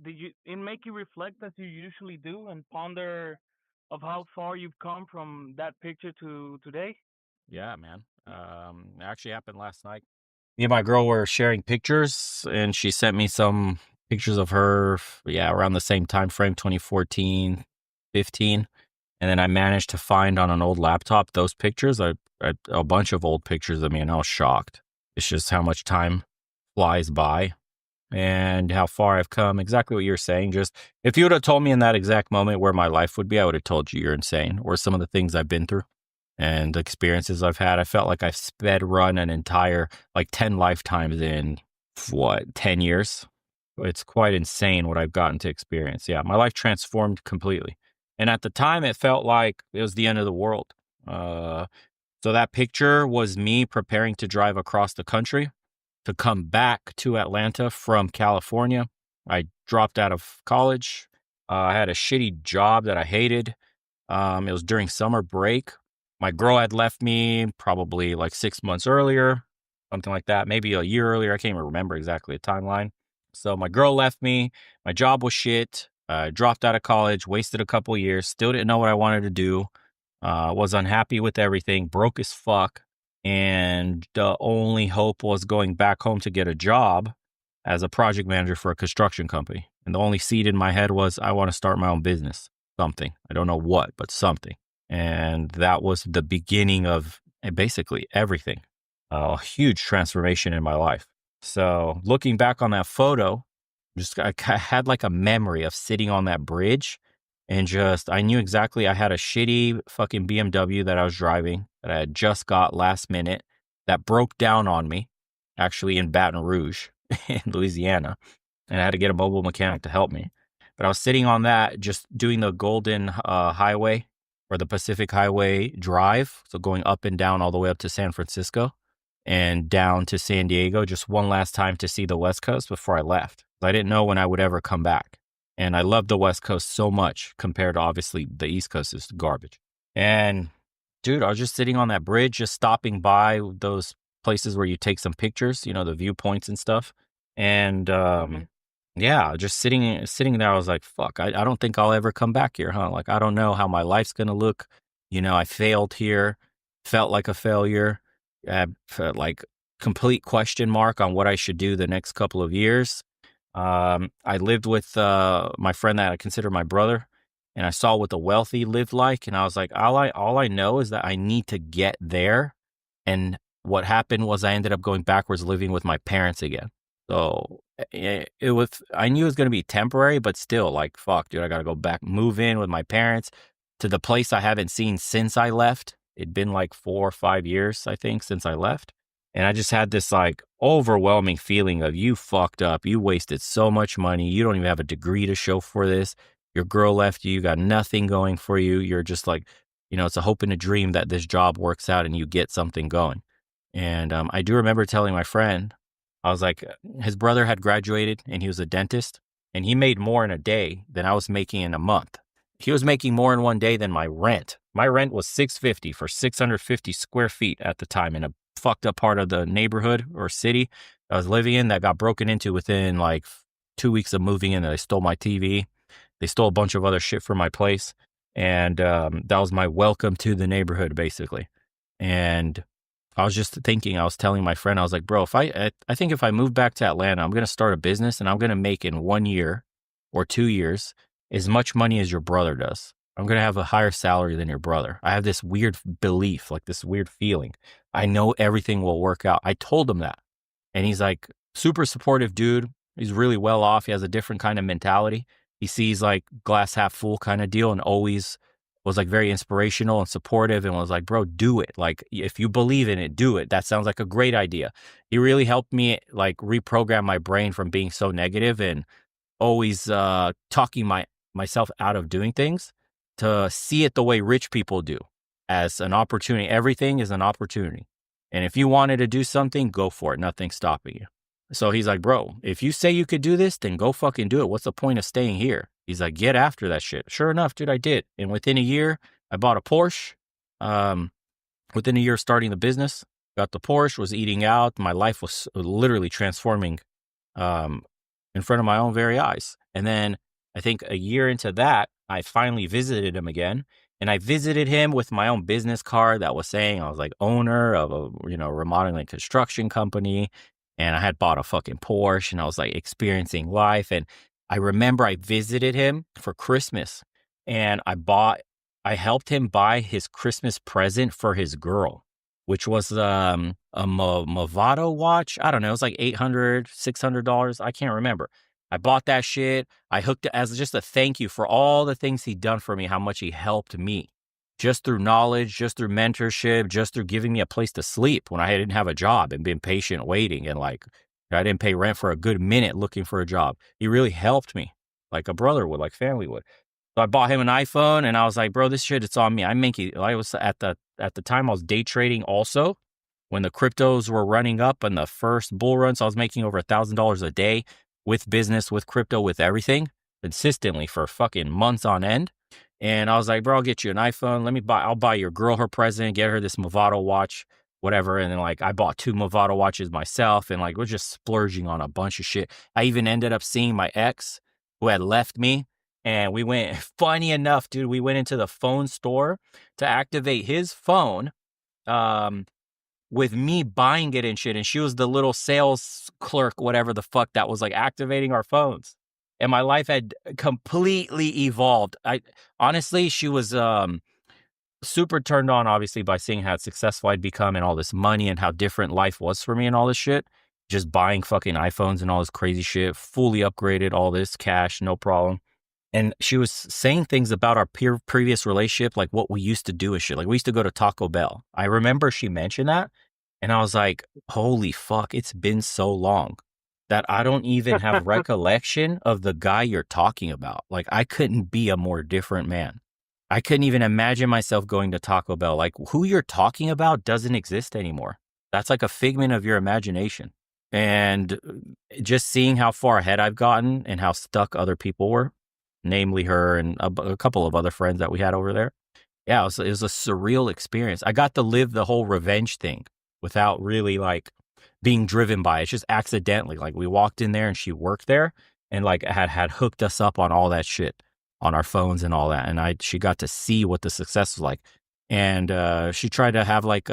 did you it make you reflect as you usually do and ponder of how far you've come from that picture to today? Yeah, man. It actually happened last night. Me and my girl were sharing pictures, and she sent me some pictures of her, yeah, around the same time frame, 2014, 15. And then I managed to find on an old laptop those pictures, a bunch of old pictures of me, and I was shocked. It's just how much time flies by and how far I've come. Exactly what you're saying. Just if you would have told me in that exact moment where my life would be, I would have told you you're insane, or some of the things I've been through and the experiences I've had. I felt like I've sped run an entire like 10 lifetimes in what, 10 years? It's quite insane what I've gotten to experience. Yeah, my life transformed completely. And at the time, it felt like it was the end of the world. Uh, so that picture was me preparing to drive across the country to come back to Atlanta from California. I dropped out of college. I had a shitty job that I hated. It was during summer break. My girl had left me probably like 6 months earlier, something like that, maybe a year earlier. I can't even remember exactly the timeline. So my girl left me. My job was shit. I dropped out of college, wasted a couple years, still didn't know what I wanted to do. Was unhappy with everything, broke as fuck. And the only hope was going back home to get a job as a project manager for a construction company. And the only seed in my head was I want to start my own business, something. I don't know what, but something. And that was the beginning of basically everything, a huge transformation in my life. So looking back on that photo, just I had like a memory of sitting on that bridge and just I knew exactly I had a shitty fucking BMW that I was driving that I had just got last minute that broke down on me, actually in Baton Rouge in Louisiana, and I had to get a mobile mechanic to help me. But I was sitting on that, just doing the Golden Highway or the Pacific Highway drive, so going up and down all the way up to San Francisco and down to San Diego, just one last time to see the West Coast before I left. I didn't know when I would ever come back. And I love the West Coast so much compared to obviously the East Coast is garbage. And dude, I was just sitting on that bridge, just stopping by those places where you take some pictures, the viewpoints and stuff. And Mm-hmm. yeah, just sitting there, I was like, fuck, I don't think I'll ever come back here, huh? Like, I don't know how my life's gonna look. I failed here, felt like a failure, felt like complete question mark on what I should do the next couple of years. I lived with my friend that I consider my brother, and I saw what the wealthy lived like, and I was like, all I know is that I need to get there. And what happened was I ended up going backwards, living with my parents again. So it was, I knew it was gonna be temporary, but still, like, fuck, dude, I gotta go back, move in with my parents to the place I haven't seen since I left. It'd been like 4 or 5 years, I think, since I left. And I just had this like overwhelming feeling of you fucked up. You wasted so much money. You don't even have a degree to show for this. Your girl left you. You got nothing going for you. You're just like, it's a hope and a dream that this job works out and you get something going. And I do remember telling my friend, I was like, his brother had graduated and he was a dentist and he made more in a day than I was making in a month. He was making more in one day than my rent. My rent was 650 for 650 square feet at the time in a fucked up part of the neighborhood or city I was living in that got broken into within like 2 weeks of moving in. They stole my TV. They stole a bunch of other shit from my place. And that was my welcome to the neighborhood, basically. And I was just thinking, I was telling my friend, I was like, bro, if I think if I move back to Atlanta, I'm going to start a business and I'm going to make in 1 year or 2 years as much money as your brother does. I'm going to have a higher salary than your brother. I have this weird belief, like this weird feeling. I know everything will work out. I told him that. And he's like, super supportive dude. He's really well off. He has a different kind of mentality. He sees like glass half full kind of deal and always was like very inspirational and supportive and was like, bro, do it. Like, if you believe in it, do it. That sounds like a great idea. He really helped me like reprogram my brain from being so negative and always talking myself out of doing things to see it the way rich people do as an opportunity. Everything is an opportunity. And if you wanted to do something, go for it. Nothing's stopping you. So he's like, bro, if you say you could do this, then go fucking do it. What's the point of staying here? He's like, get after that shit. Sure enough, dude, I did. And within a year, I bought a Porsche. Um, Within a year of starting the business, got the Porsche, was eating out. My life was literally transforming um, in front of my own very eyes. And then I think a year into that, I finally visited him again. And I visited him with my own business card that was saying I was like owner of a, remodeling construction company. And I had bought a fucking Porsche and I was like experiencing life. And I remember I visited him for Christmas and I helped him buy his Christmas present for his girl, which was a Movado watch. I don't know. It was like $800, $600. I can't remember. I bought that shit. I hooked it as just a thank you for all the things he'd done for me, how much he helped me just through knowledge, just through mentorship, just through giving me a place to sleep when I didn't have a job and being patient waiting. And like, I didn't pay rent for a good minute looking for a job. He really helped me like a brother would, like family would. So I bought him an iPhone and I was like, bro, this shit, it's on me. I'm making, I was at the time I was day trading also when the cryptos were running up in the first bull run. So I was making over $1,000 a day with business, with crypto, with everything consistently for fucking months on end. And I was like, bro, I'll get you an iPhone. I'll buy your girl her present, get her this Movado watch, whatever. And then like I bought 2 Movado watches myself and like we're just splurging on a bunch of shit. I even ended up seeing my ex who had left me. And we went, funny enough, dude, we went into the phone store to activate his phone with me buying it and shit. And she was the little sales clerk, whatever the fuck that was like activating our phones. And my life had completely evolved. Honestly, she was super turned on, obviously, by seeing how successful I'd become and all this money and how different life was for me and all this shit. Just buying fucking iPhones and all this crazy shit, fully upgraded, all this cash, no problem. And she was saying things about our previous relationship, like what we used to do and shit. Like we used to go to Taco Bell. I remember she mentioned that. And I was like, holy fuck, it's been so long that I don't even have recollection of the guy you're talking about. Like I couldn't be a more different man. I couldn't even imagine myself going to Taco Bell. Like who you're talking about doesn't exist anymore. That's like a figment of your imagination. And just seeing how far ahead I've gotten and how stuck other people were, namely her and a couple of other friends that we had over there. Yeah, it was a surreal experience. I got to live the whole revenge thing without really like being driven by it. It's just accidentally. Like we walked in there and she worked there and like had hooked us up on all that shit on our phones and all that. And she got to see what the success was like. And she tried to have like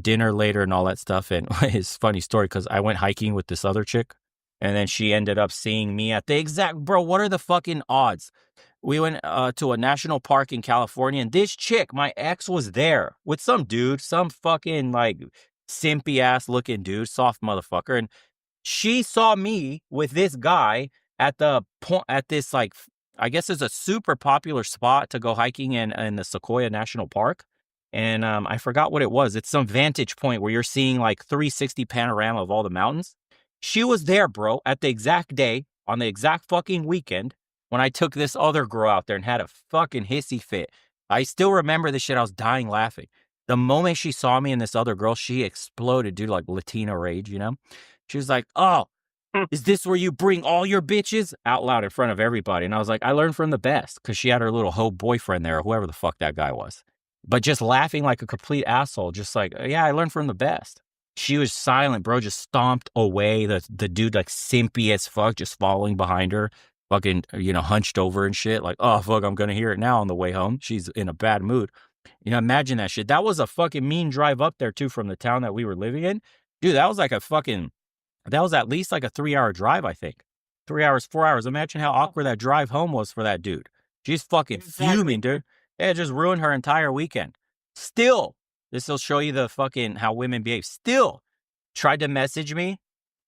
dinner later and all that stuff. And it's a funny story because I went hiking with this other chick. And then she ended up seeing me at the exact, bro, what are the fucking odds? We went to a national park in California and this chick, my ex, was there with some dude, some fucking like simpy ass looking dude, soft motherfucker. And she saw me with this guy at this like, I guess it's a super popular spot to go hiking in the Sequoia National Park. And I forgot what it was. It's some vantage point where you're seeing like 360 panorama of all the mountains. She was there, bro, at the exact day, on the exact fucking weekend, when I took this other girl out there and had a fucking hissy fit. I still remember this shit. I was dying laughing. The moment she saw me and this other girl, she exploded, dude, like Latina rage, you know? She was like, oh, is this where you bring all your bitches? Out loud in front of everybody. And I was like, I learned from the best, because she had her little hoe boyfriend there, or whoever the fuck that guy was. But just laughing like a complete asshole, just like, yeah, I learned from the best. She was silent, bro, just stomped away. The dude, like, simpy as fuck, just following behind her, fucking, hunched over and shit. Like, oh, fuck, I'm going to hear it now on the way home. She's in a bad mood. Imagine that shit. That was a fucking mean drive up there, too, from the town that we were living in. Dude, that was at least like a 3-hour drive, I think. 3 hours, 4 hours. Imagine how awkward that drive home was for that dude. She's fucking fuming, dude. It just ruined her entire weekend. Still. This will show you the fucking how women behave. Still tried to message me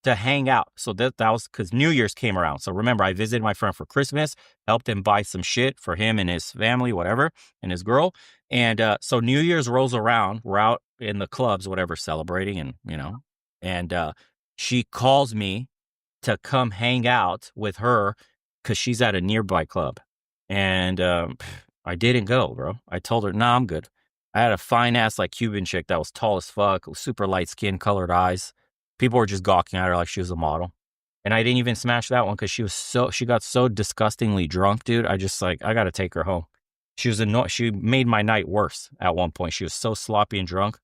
to hang out. So that was because New Year's came around. So remember, I visited my friend for Christmas, helped him buy some shit for him and his family, whatever, and his girl. And so New Year's rolls around. We're out in the clubs, whatever, celebrating and she calls me to come hang out with her because she's at a nearby club. And I didn't go, bro. I told her, nah, I'm good. I had a fine ass like Cuban chick that was tall as fuck, super light skin, colored eyes. People were just gawking at her like she was a model. And I didn't even smash that one because she got so disgustingly drunk, dude. I got to take her home. She made my night worse at one point. She was so sloppy and drunk.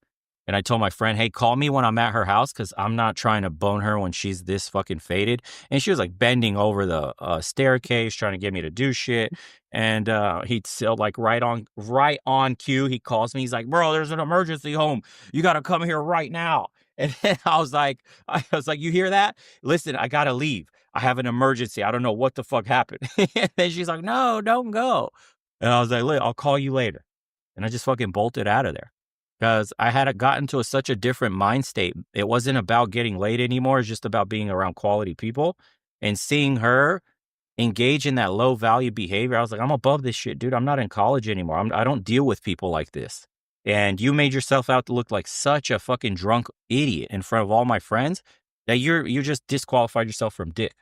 And I told my friend, hey, call me when I'm at her house because I'm not trying to bone her when she's this fucking faded. And she was like bending over the staircase, trying to get me to do shit. And he'd still like right on cue. He calls me. He's like, bro, there's an emergency home. You got to come here right now. And then I was like, you hear that? Listen, I got to leave. I have an emergency. I don't know what the fuck happened. And then she's like, no, don't go. And I was like, look, I'll call you later. And I just fucking bolted out of there because I had gotten to such a different mind state. It wasn't about getting laid anymore. It's just about being around quality people and seeing her engage in that low value behavior. I was like, I'm above this shit, dude. I'm not in college anymore. I don't deal with people like this. And you made yourself out to look like such a fucking drunk idiot in front of all my friends that you just disqualified yourself from dick.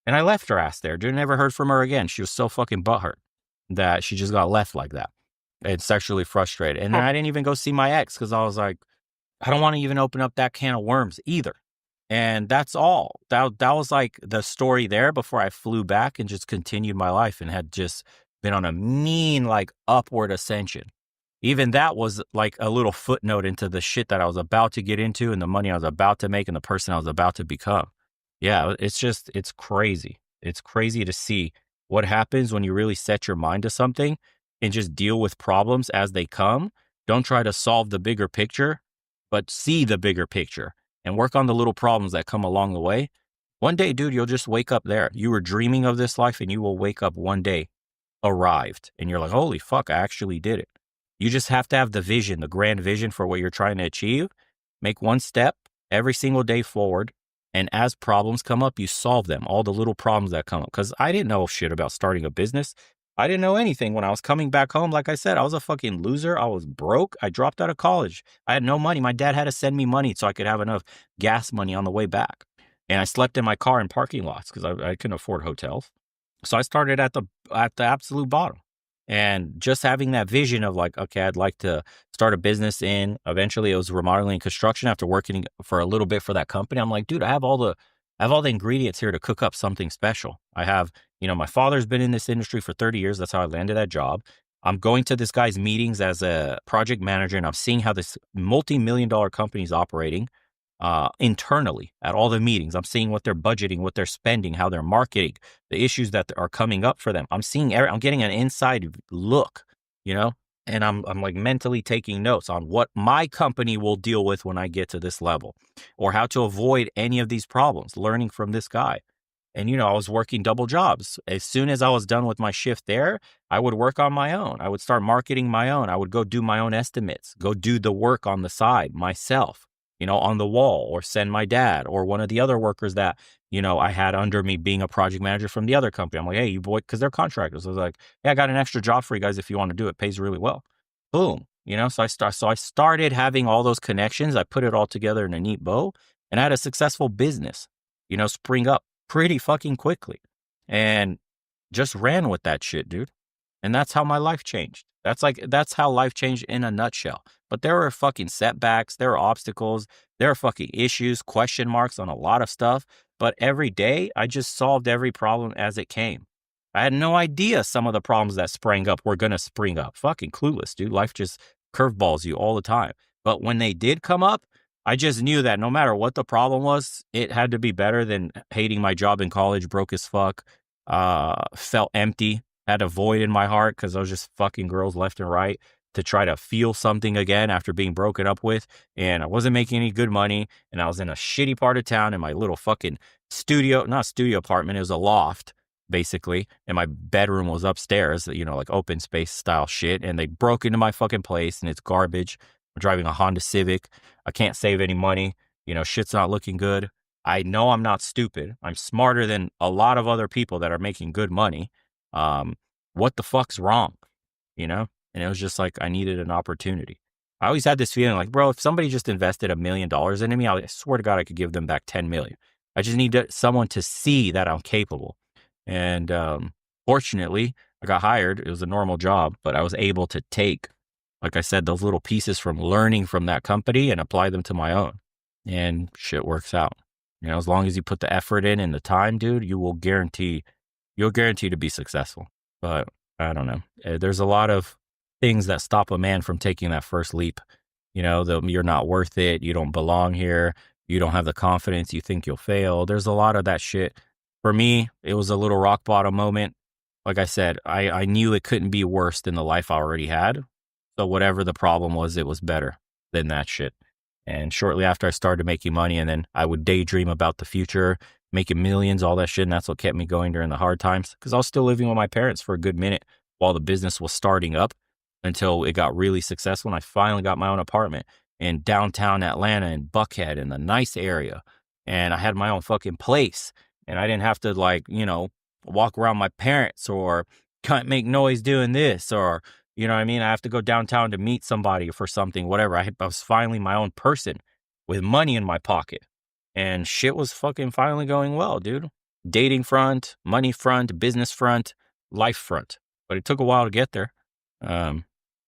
And I left her ass there, dude. Never heard from her again. She was so fucking butthurt that she just got left like that and sexually frustrated. And then I didn't even go see my ex because I was like, I don't want to even open up that can of worms either. And that's all. That was like the story there before I flew back and just continued my life and had just been on a mean, like, upward ascension. Even that was like a little footnote into the shit that I was about to get into and the money I was about to make and the person I was about to become. Yeah, it's crazy. It's crazy to see what happens when you really set your mind to something and just deal with problems as they come. Don't try to solve the bigger picture, but see the bigger picture and work on the little problems that come along the way. One day, dude, you'll just wake up there. You were dreaming of this life and you will wake up one day arrived and you're like, holy fuck, I actually did it. You just have to have the vision, the grand vision for what you're trying to achieve. Make one step every single day forward. And as problems come up, you solve them, all the little problems that come up. Because I didn't know shit about starting a business. I didn't know anything when I was coming back home. Like I said, I was a fucking loser. I was broke. I dropped out of college. I had no money. My dad had to send me money so I could have enough gas money on the way back. And I slept in my car in parking lots because I couldn't afford hotels. So I started at the absolute bottom. And just having that vision of like, okay, I'd like to start a business eventually it was remodeling and construction after working for a little bit for that company. I'm like, dude, I have all the ingredients here to cook up something special. I have, my father's been in this industry for 30 years. That's how I landed that job. I'm going to this guy's meetings as a project manager and I'm seeing how this multi-million-dollar company is operating internally at all the meetings. I'm seeing what they're budgeting, what they're spending, how they're marketing, the issues that are coming up for them. I'm getting an inside look, and I'm like mentally taking notes on what my company will deal with when I get to this level or how to avoid any of these problems, learning from this guy. And, I was working double jobs. As soon as I was done with my shift there, I would work on my own. I would start marketing my own. I would go do my own estimates, go do the work on the side myself, on the wall, or send my dad or one of the other workers that, I had under me being a project manager from the other company. I'm like, hey, you boy, because they're contractors. I was like, hey, I got an extra job for you guys if you want to do it. Pays really well. Boom. So I started having all those connections. I put it all together in a neat bow and I had a successful business, spring up pretty fucking quickly and just ran with that shit, dude. And that's how my life changed. That's how life changed in a nutshell. But there were fucking setbacks, there were obstacles, there were fucking issues, question marks on a lot of stuff. But every day I just solved every problem as it came. I had no idea some of the problems that sprang up were going to spring up. Fucking clueless, dude. Life just curveballs you all the time. But when they did come up, I just knew that no matter what the problem was, it had to be better than hating my job in college, broke as fuck, felt empty, had a void in my heart because I was just fucking girls left and right to try to feel something again after being broken up with. And I wasn't making any good money. And I was in a shitty part of town in my little fucking not studio apartment. It was a loft, basically. And my bedroom was upstairs, like open space style shit. And they broke into my fucking place and it's garbage. I'm driving a Honda Civic. I can't save any money. Shit's not looking good. I know I'm not stupid. I'm smarter than a lot of other people that are making good money. What the fuck's wrong? And it was just like, I needed an opportunity. I always had this feeling like, bro, if somebody just invested $1 million into me, I swear to God, I could give them back 10 million. I just need someone to see that I'm capable. And, fortunately I got hired. It was a normal job, but I was able to take, like I said, those little pieces from learning from that company and apply them to my own, and shit works out. As long as you put the effort in and the time, dude, you'll guarantee to be successful. But I don't know. There's a lot of things that stop a man from taking that first leap. You're not worth it. You don't belong here. You don't have the confidence. You think you'll fail. There's a lot of that shit. For me, it was a little rock bottom moment. Like I said, I knew it couldn't be worse than the life I already had. So whatever the problem was, it was better than that shit. And shortly after I started making money, and then I would daydream about the future, making millions, all that shit. And that's what kept me going during the hard times. Cause I was still living with my parents for a good minute while the business was starting up until it got really successful. And I finally got my own apartment in downtown Atlanta in Buckhead in a nice area. And I had my own fucking place. And I didn't have to walk around my parents or can't make noise doing this or, you know what I mean? I have to go downtown to meet somebody for something, whatever. I was finally my own person with money in my pocket. And shit was fucking finally going well, dude. Dating front, money front, business front, life front. But it took a while to get there. And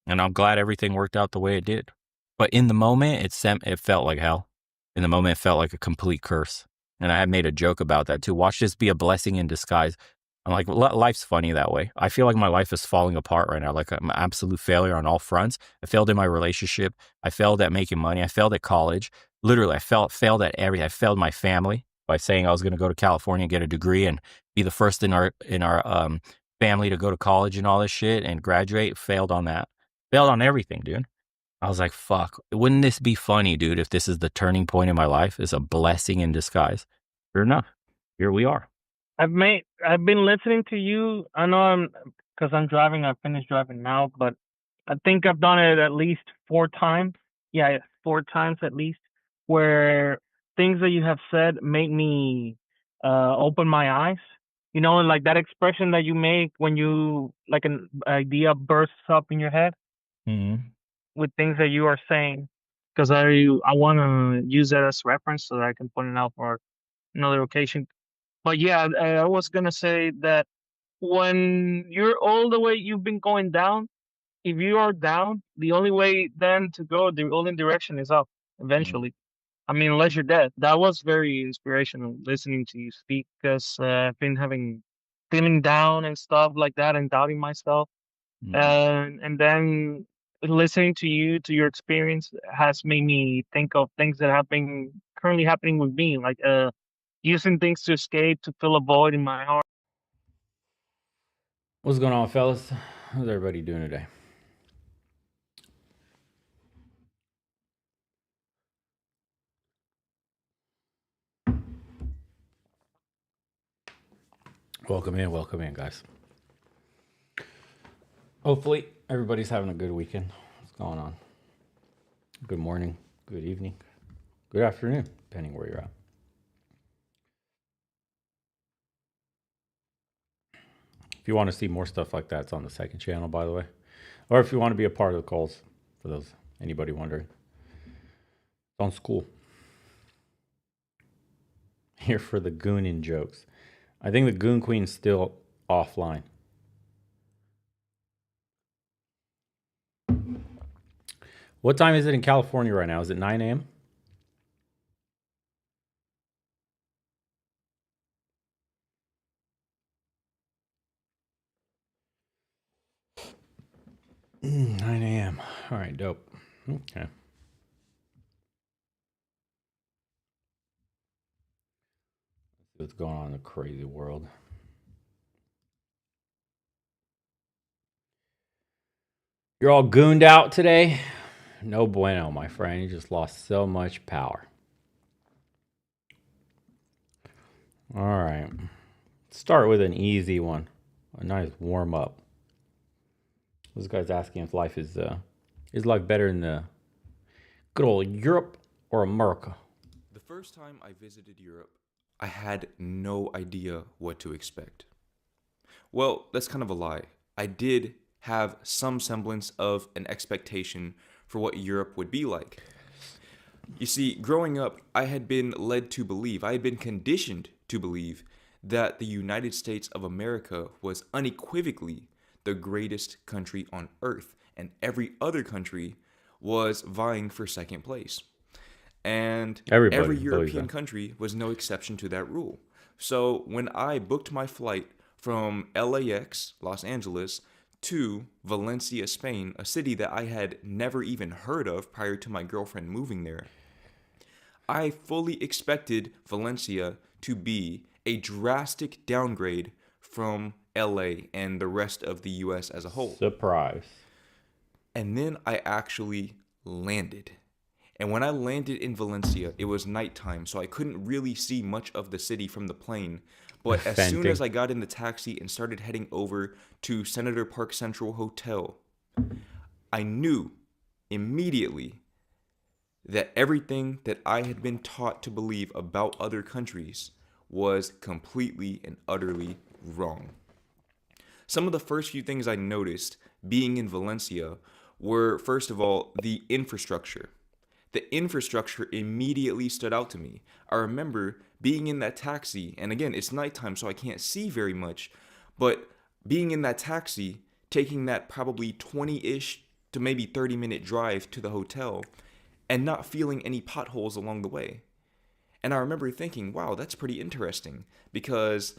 I'm glad everything worked out the way it did. But in the moment, it felt like hell. In the moment, it felt like a complete curse. And I had made a joke about that too. Watch this be a blessing in disguise. I'm like, life's funny that way. I feel like my life is falling apart right now. Like I'm an absolute failure on all fronts. I failed in my relationship. I failed at making money. I failed at college. Literally, I failed at everything. I failed my family by saying I was going to go to California and get a degree and be the first in our family to go to college and all this shit and graduate. Failed on that. Failed on everything, dude. I was like, fuck, wouldn't this be funny, dude, if this is the turning point in my life? It's a blessing in disguise. Sure enough, here we are. I've been listening to you. I know because I'm driving. I finished driving now, but I think I've done it at least 4 times. Yeah, 4 times at least, where things that you have said make me open my eyes. And like that expression that you make when you like an idea bursts up in your head Mm-hmm. with things that you are saying. Because I want to use that as reference so that I can point it out for another occasion. But yeah, I was gonna say that when you're all the way you've been going down, if you are down, the only way then to go, the only direction is up eventually. I mean, unless you're dead. That was very inspirational listening to you speak because I've been feeling down and stuff like that and doubting myself. And then listening to you, to your experience, has made me think of things that have been currently happening with me, like using things to escape, to fill a void in my heart. What's going on, fellas? How's everybody doing today? Welcome in, guys. Hopefully, everybody's having a good weekend. What's going on? Good morning, good evening, good afternoon, depending where you're at. If you want to see more stuff like that, it's on the second channel, by the way. Or if you want to be a part of the calls, for anybody wondering. It's on school. Here for the gooning jokes. I think the Goon Queen's still offline. What time is it in California right now? Is it 9 a.m.? Mm, 9 a.m. All right, dope. Okay. Let's see what's going on in the crazy world. You're all gooned out today? No bueno, my friend. You just lost so much power. All right. Start with an easy one. A nice warm up. This guy's asking if life is life better in the good old Europe or America? The first time I visited Europe, I had no idea what to expect. Well, that's kind of a lie. I did have some semblance of an expectation for what Europe would be like. You see, growing up, I had been led to believe, I had been conditioned to believe that the United States of America was unequivocally the greatest country on earth, and every other country was vying for second place. And every European country was no exception to that rule. So when I booked my flight from LAX, Los Angeles, to Valencia, Spain, a city that I had never even heard of prior to my girlfriend moving there. I fully expected Valencia to be a drastic downgrade from LA and the rest of the US as a whole. Surprise. And then I actually landed. And when I landed in Valencia, it was nighttime, so I couldn't really see much of the city from the plane. But as soon as I got in the taxi and started heading over to Senator Park Central Hotel, I knew immediately that everything that I had been taught to believe about other countries was completely and utterly wrong. Some of the first few things I noticed being in Valencia were, first of all, the infrastructure. The infrastructure immediately stood out to me. I remember being in that taxi, and again, it's nighttime, so I can't see very much, but being in that taxi, taking that probably 20-ish to maybe 30-minute drive to the hotel, and not feeling any potholes along the way. And I remember thinking, wow, that's pretty interesting, because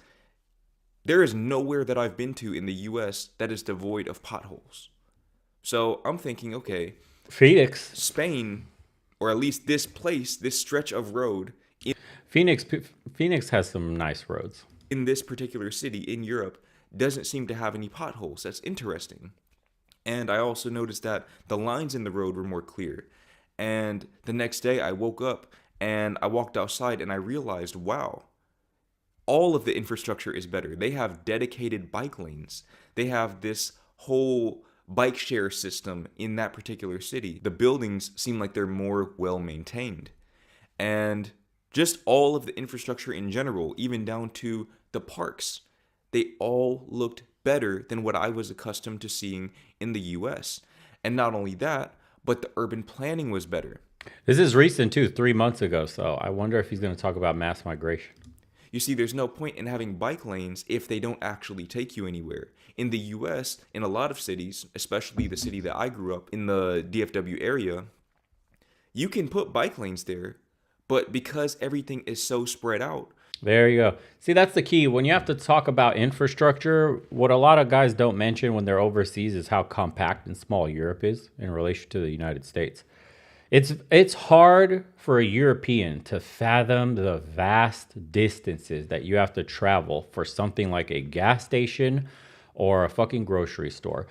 there is nowhere that I've been to in the US that is devoid of potholes. So I'm thinking, okay, Phoenix. Spain, or at least this place, this stretch of road Phoenix has some nice roads. in this particular city in Europe doesn't seem to have any potholes. That's interesting. And I also noticed that the lines in the road were more clear. And the next day I woke up and I walked outside and I realized, wow, all of the infrastructure is better. They have dedicated bike lanes. They have this whole bike share system in that particular city. The buildings seem like they're more well maintained. And just all of the infrastructure in general, even down to the parks, they all looked better than what I was accustomed to seeing in the US. And not only that, but the urban planning was better. This is recent too, 3 months ago. So I wonder if he's going to talk about mass migration. You see, there's no point in having bike lanes if they don't actually take you anywhere. In the US, in a lot of cities, especially the city that I grew up in, the DFW area, you can put bike lanes there, but because everything is so spread out. There you go. See, that's the key. When you have to talk about infrastructure, what a lot of guys don't mention when they're overseas is how compact and small Europe is in relation to the United States. It's hard for a European to fathom the vast distances that you have to travel for something like a gas station or a fucking grocery store.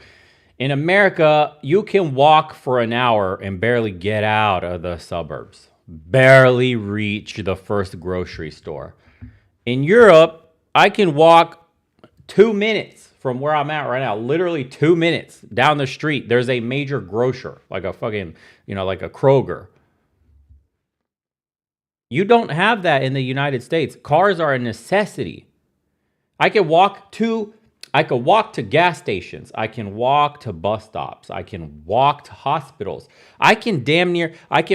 In America, you can walk for an hour and barely get out of the suburbs, barely reach the first grocery store. In Europe, I can walk 2 minutes from where I'm at right now, literally 2 minutes down the street. There's a major grocer, like a fucking, like a Kroger. You don't have that in the United States. Cars are a necessity. I could walk to gas stations. I can walk to bus stops. I can walk to hospitals. I can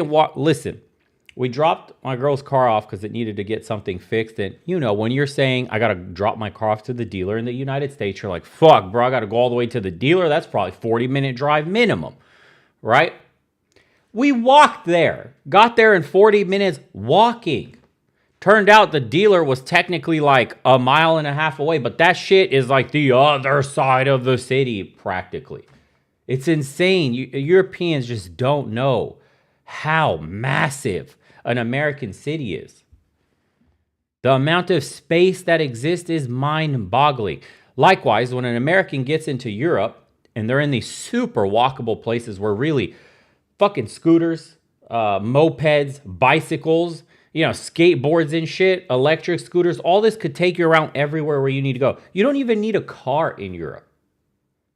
walk. Listen, we dropped my girl's car off because it needed to get something fixed. And when you're saying I got to drop my car off to the dealer in the United States, you're like, fuck, bro, I got to go all the way to the dealer. That's probably 40-minute drive minimum, right? We walked there, got there in 40 minutes walking. Turned out the dealer was technically like 1.5 miles away, but that shit is like the other side of the city practically. It's insane. Europeans just don't know how massive an American city is. The amount of space that exists is mind-boggling. Likewise, when an American gets into Europe and they're in these super walkable places where really fucking scooters, mopeds, bicycles, skateboards and shit, electric scooters, all this could take you around everywhere where you need to go. You don't even need a car in Europe.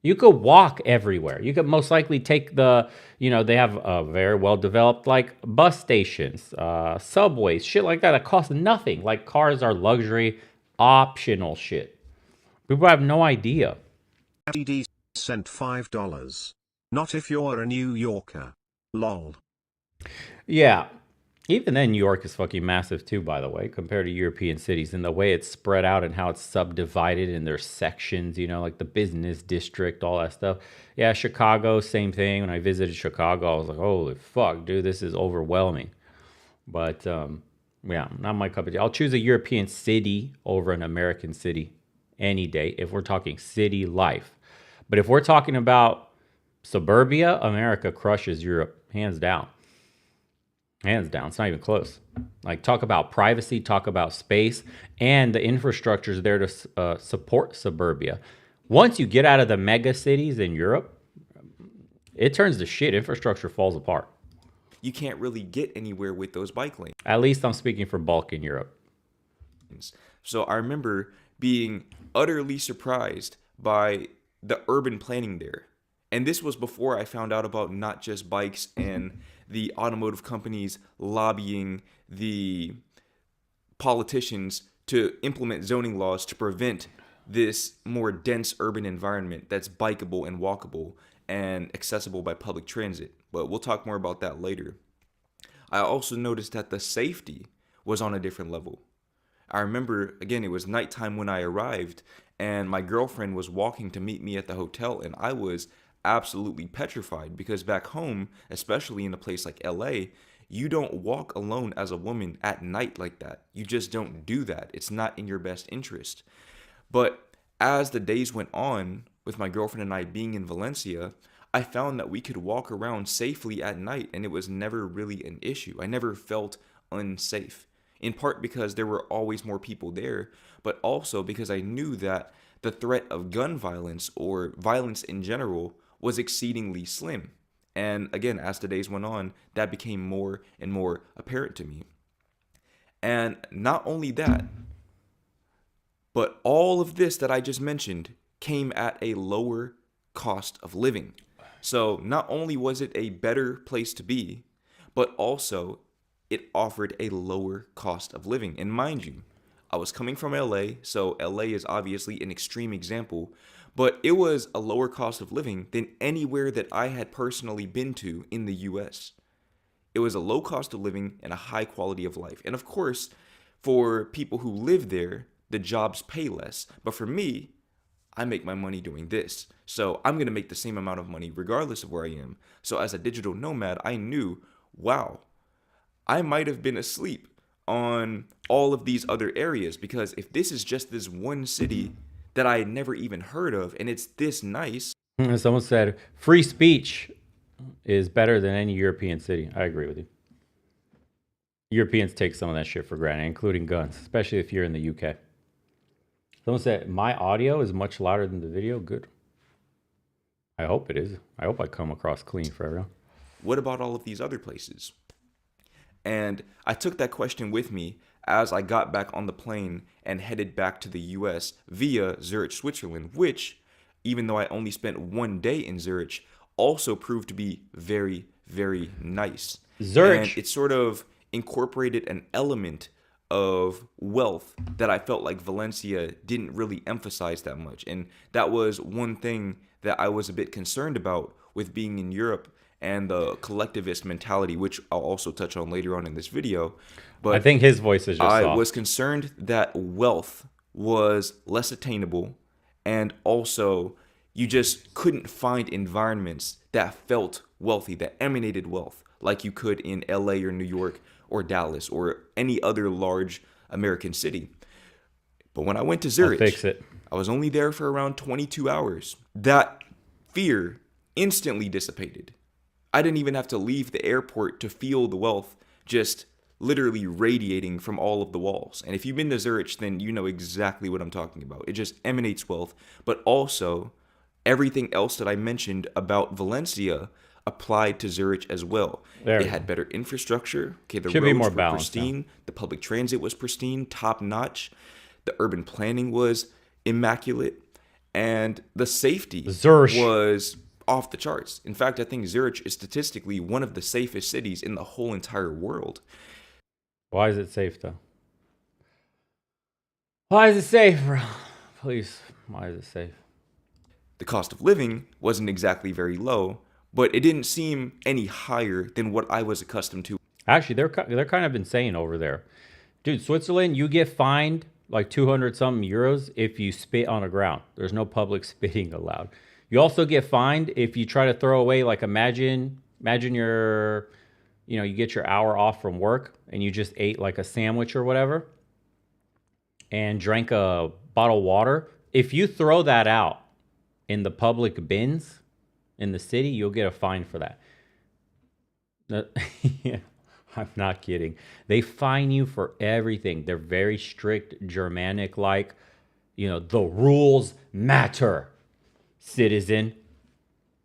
You could walk everywhere. You could most likely take they have a very well-developed like bus stations, subways, shit like that costs nothing. Like cars are luxury, optional shit. People have no idea. DD sent $5. Not if you're a New Yorker. Lol. Yeah. Even then, New York is fucking massive too, by the way, compared to European cities, and the way it's spread out and how it's subdivided and there's sections, like the business district, all that stuff. Yeah, Chicago, same thing. When I visited Chicago, I was like, holy fuck, dude, this is overwhelming. But yeah, not my cup of tea. I'll choose a European city over an American city any day if we're talking city life. But if we're talking about suburbia, America crushes Europe, hands down. Hands down. It's not even close. Like, talk about privacy, talk about space, and the infrastructure is there to support suburbia. Once you get out of the mega cities in Europe, it turns to shit. Infrastructure falls apart. You can't really get anywhere with those bike lanes. At least I'm speaking for Balkan Europe. So I remember being utterly surprised by the urban planning there. And this was before I found out about not just bikes and the automotive companies lobbying the politicians to implement zoning laws to prevent this more dense urban environment that's bikeable and walkable and accessible by public transit. But we'll talk more about that later. I also noticed that the safety was on a different level. I remember, again, it was nighttime when I arrived, and my girlfriend was walking to meet me at the hotel, and I was absolutely petrified because back home, especially in a place like LA, you don't walk alone as a woman at night like that. You just don't do that. It's not in your best interest. But as the days went on, with my girlfriend and I being in Valencia, I found that we could walk around safely at night, and it was never really an issue. I never felt unsafe, in part because there were always more people there, but also because I knew that the threat of gun violence or violence in general was exceedingly slim. And again, as the days went on, that became more and more apparent to me. And not only that, but all of this that I just mentioned came at a lower cost of living. So not only was it a better place to be, but also it offered a lower cost of living. And mind you, I was coming from LA, so LA is obviously an extreme example, but it was a lower cost of living than anywhere that I had personally been to in the US. It was a low cost of living and a high quality of life. And of course, for people who live there, the jobs pay less. But for me, I make my money doing this. So I'm going to make the same amount of money regardless of where I am. So as a digital nomad, I knew, wow, I might have been asleep on all of these other areas, because if this is just this one city that I had never even heard of and it's this nice. Someone said free speech is better than any European city. I agree with you. Europeans take some of that shit for granted, including guns, especially if you're in the UK. Someone said my audio is much louder than the video. Good. I hope it is. I hope I come across clean for everyone. What about all of these other places? And I took that question with me as I got back on the plane and headed back to the US via Zurich, Switzerland, which, even though I only spent 1 day in Zurich, also proved to be very, very nice. Zurich. And it sort of incorporated an element of wealth that I felt like Valencia didn't really emphasize that much. And that was one thing that I was a bit concerned about with being in Europe and the collectivist mentality, which I'll also touch on later on in this video. But I think his voice is just I soft. was concerned that wealth was less attainable, and also you just couldn't find environments that felt wealthy, that emanated wealth, like you could in LA or New York or Dallas or any other large American city. But when I went to Zurich, I'll fix it. I was only there for around 22 hours. That fear instantly dissipated. I didn't even have to leave the airport to feel the wealth just literally radiating from all of the walls. And if you've been to Zurich, then you know exactly what I'm talking about. It just emanates wealth. But also, everything else that I mentioned about Valencia applied to Zurich as well. It had better infrastructure. Okay, the roads were pristine. Now. The public transit was pristine, top notch. The urban planning was immaculate. And the safety was off the charts. In fact, I think Zurich is statistically one of the safest cities in the whole entire world. Why is it safe, though? Why is it safe, bro? Please, why is it safe? The cost of living wasn't exactly very low, but it didn't seem any higher than what I was accustomed to. Actually, they're kind of insane over there. Dude, Switzerland, you get fined like 200 something euros if you spit on the ground. There's no public spitting allowed. You also get fined if you try to throw away, like imagine your, you get your hour off from work and you just ate like a sandwich or whatever and drank a bottle of water. If you throw that out in the public bins in the city, you'll get a fine for that. Yeah, I'm not kidding. They fine you for everything. They're very strict, Germanic like, the rules matter, citizen.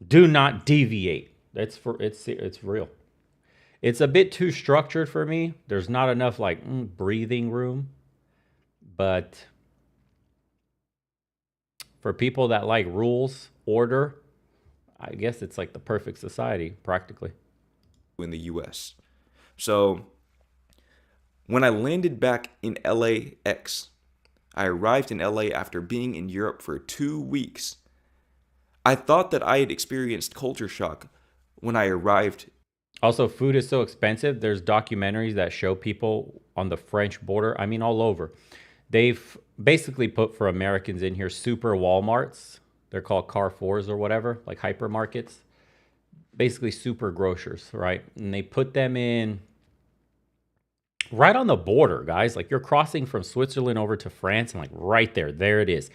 Do not deviate. It's real. It's a bit too structured for me. There's not enough breathing room. But for people that like rules, order, I guess it's like the perfect society, practically. In the US. So when I landed back in LAX, I arrived in LA after being in Europe for 2 weeks. I thought that I had experienced culture shock when I arrived. Also, food is so expensive. There's documentaries that show people on the French border, I mean all over. They've basically put for Americans in here super Walmarts. They're called Carrefours or whatever, like hypermarkets. Basically super grocers, right? And they put them in right on the border, guys. Like you're crossing from Switzerland over to France and right there it is.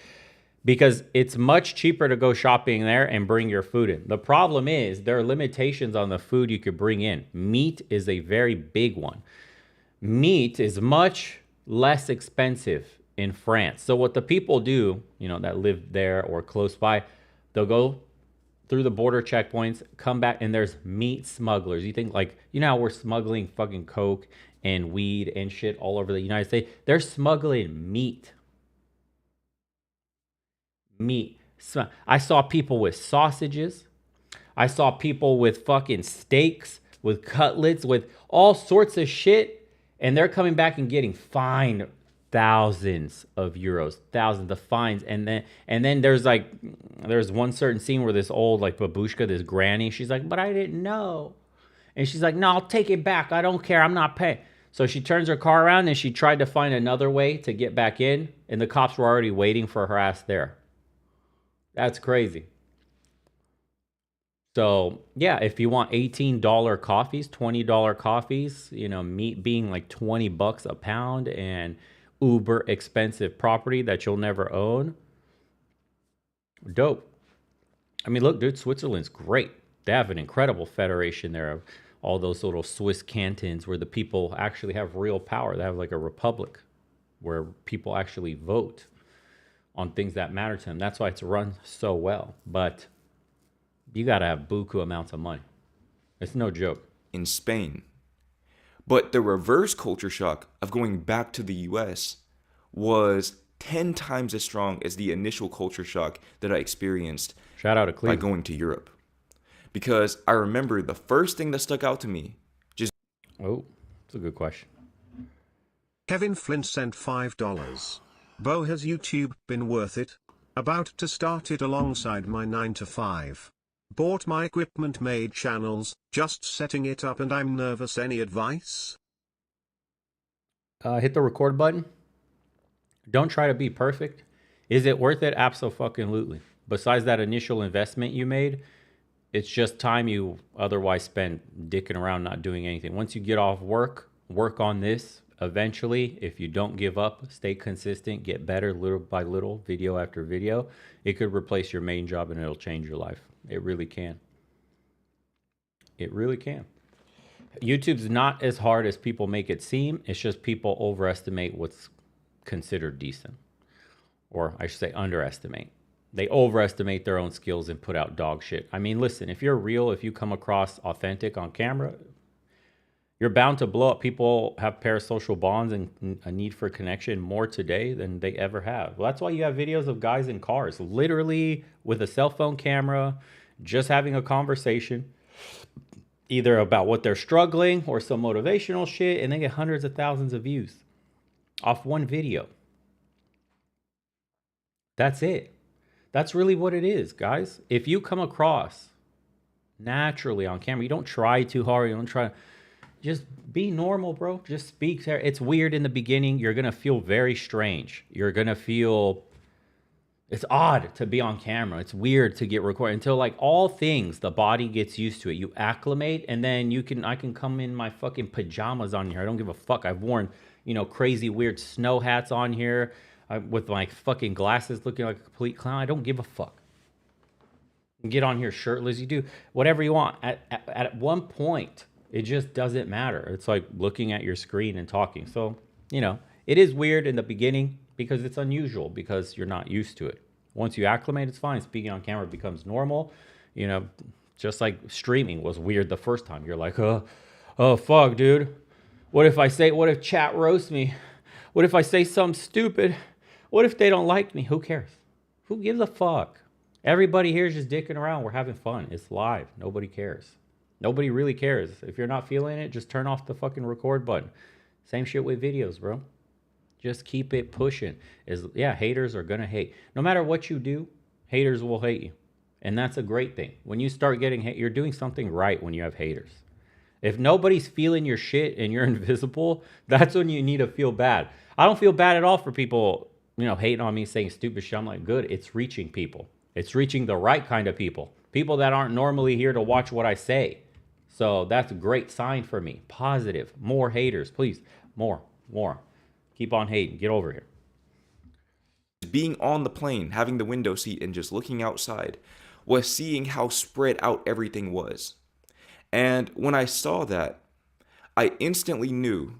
Because it's much cheaper to go shopping there and bring your food in. The problem is there are limitations on the food you could bring in. Meat is a very big one. Meat is much less expensive in France. So what the people do, that live there or close by, they'll go through the border checkpoints, come back, and there's meat smugglers. You think how we're smuggling fucking coke and weed and shit all over the United States? They're smuggling meat. Meat. I saw people with sausages. I saw people with fucking steaks, with cutlets, with all sorts of shit. And they're coming back and getting fined thousands of euros, thousands of fines. And then there's one certain scene where this old babushka, this granny, she's like, but I didn't know. And she's like, no, I'll take it back. I don't care. I'm not paying. So she turns her car around and she tried to find another way to get back in. And the cops were already waiting for her ass there. That's crazy. So yeah, if you want $18 coffees, $20 coffees, meat being like $20 a pound and uber expensive property that you'll never own. Dope. I mean, look, dude, Switzerland's great. They have an incredible federation there of all those little Swiss cantons where the people actually have real power. They have like a republic where people actually vote on things that matter to them. That's why it's run so well. But you got to have buku amounts of money. It's no joke. In Spain. But the reverse culture shock of going back to the US was 10 times as strong as the initial culture shock that I experienced Shout out to Cleveland. by going to Europe. Because I remember the first thing that stuck out to me Oh, that's a good question. Kevin Flint sent $5. Bo, has YouTube been worth it? About to start it alongside my 9 to 5. Bought my equipment, made channels, just setting it up and I'm nervous. Any advice? Hit the record button. Don't try to be perfect. Is it worth it? Abso-fucking-lutely. Besides that initial investment you made, it's just time you otherwise spend dicking around not doing anything. Once you get off work on this. Eventually, if you don't give up, stay consistent, get better little by little, video after video, it could replace your main job and it'll change your life. It really can. It really can. YouTube's not as hard as people make it seem. It's just people overestimate what's considered decent. Or I should say underestimate. They overestimate their own skills and put out dog shit. I mean, listen, if you're real, if you come across authentic on camera, you're bound to blow up. People have parasocial bonds and a need for connection more today than they ever have. Well, that's why you have videos of guys in cars, literally with a cell phone camera, just having a conversation, either about what they're struggling or some motivational shit, and they get hundreds of thousands of views off one video. That's it. That's really what it is, guys. If you come across naturally on camera, you don't try too hard, you don't try. Just be normal, bro. Just speak there. It's weird in the beginning. You're going to feel very strange. You're going to feel... It's odd to be on camera. It's weird to get recorded. Until all things, the body gets used to it. You acclimate, and then I can come in my fucking pajamas on here. I don't give a fuck. I've worn, crazy weird snow hats on here with my fucking glasses looking like a complete clown. I don't give a fuck. get on here shirtless, you do whatever you want. At one point, it just doesn't matter. It's like looking at your screen and talking. So, it is weird in the beginning because it's unusual because you're not used to it. Once you acclimate, it's fine. Speaking on camera becomes normal. Just like streaming was weird the first time. You're like, oh fuck, dude. What if chat roasts me? What if I say something stupid? What if they don't like me? Who cares? Who gives a fuck? Everybody here is just dicking around. We're having fun. It's live. Nobody cares. Nobody really cares. If you're not feeling it, just turn off the fucking record button. Same shit with videos, bro. Just keep it pushing. Haters are gonna hate. No matter what you do, haters will hate you. And that's a great thing. When you start getting hate, you're doing something right when you have haters. If nobody's feeling your shit and you're invisible, that's when you need to feel bad. I don't feel bad at all for people, hating on me, saying stupid shit. I'm like, good, it's reaching people. It's reaching the right kind of people. People that aren't normally here to watch what I say. So that's a great sign for me. Positive. More haters, please. More. Keep on hating. Get over here. Being on the plane, having the window seat and just looking outside, was seeing how spread out everything was. And when I saw that, I instantly knew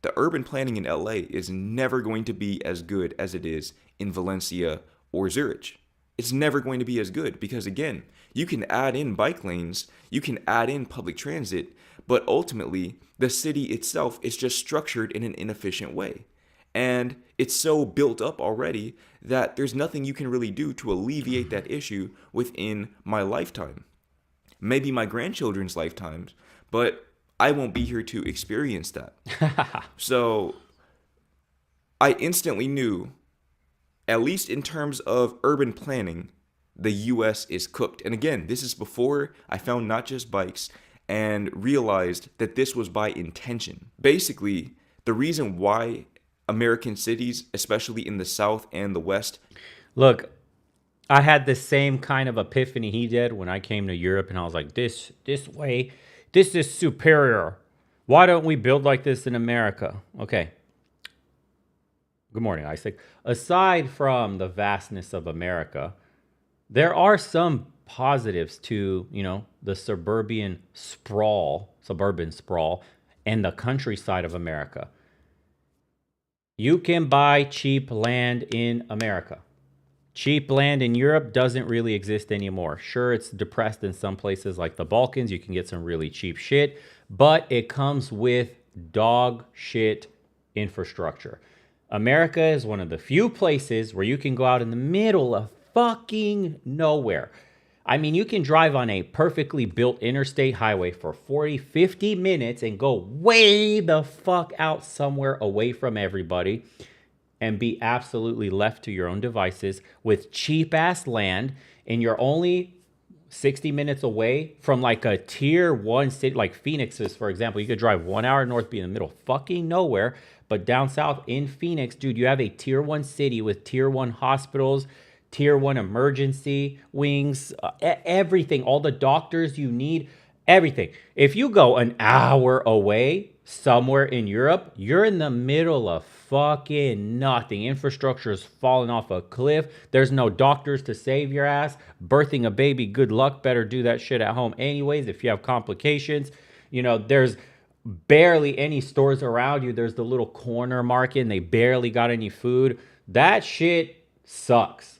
the urban planning in LA is never going to be as good as it is in Valencia or Zurich. It's never going to be as good because, again, you can add in bike lanes, you can add in public transit, but ultimately, the city itself is just structured in an inefficient way. And it's so built up already that there's nothing you can really do to alleviate that issue within my lifetime. Maybe my grandchildren's lifetimes, but I won't be here to experience that. So I instantly knew, at least in terms of urban planning, the US is cooked. And again, this is before I found Not Just Bikes and realized that this was by intention. Basically, the reason why American cities, especially in the South and the West. Look, I had the same kind of epiphany he did when I came to Europe, and I was like, this way, this is superior. Why don't we build like this in America? Okay. Good morning, Isaac. Aside from the vastness of America, there are some positives to, the suburban sprawl, and the countryside of America. You can buy cheap land in America. Cheap land in Europe doesn't really exist anymore. Sure, it's depressed in some places like the Balkans. You can get some really cheap shit, but it comes with dog shit infrastructure. America is one of the few places where you can go out in the middle of fucking nowhere. I mean, you can drive on a perfectly built interstate highway for 40, 50 minutes and go way the fuck out somewhere away from everybody and be absolutely left to your own devices with cheap ass land, and you're only 60 minutes away from like a tier 1 city, like Phoenix is, for example. You could drive 1 hour north, be in the middle of fucking nowhere, but down south in Phoenix, dude, you have a tier 1 city with tier 1 hospitals, tier 1 emergency wings, everything, all the doctors you need, everything. If you go an hour away somewhere in Europe, you're in the middle of fucking nothing. Infrastructure is falling off a cliff. There's no doctors to save your ass. Birthing a baby, good luck. Better do that shit at home anyways if you have complications. There's barely any stores around you. There's the little corner market and they barely got any food. That shit sucks.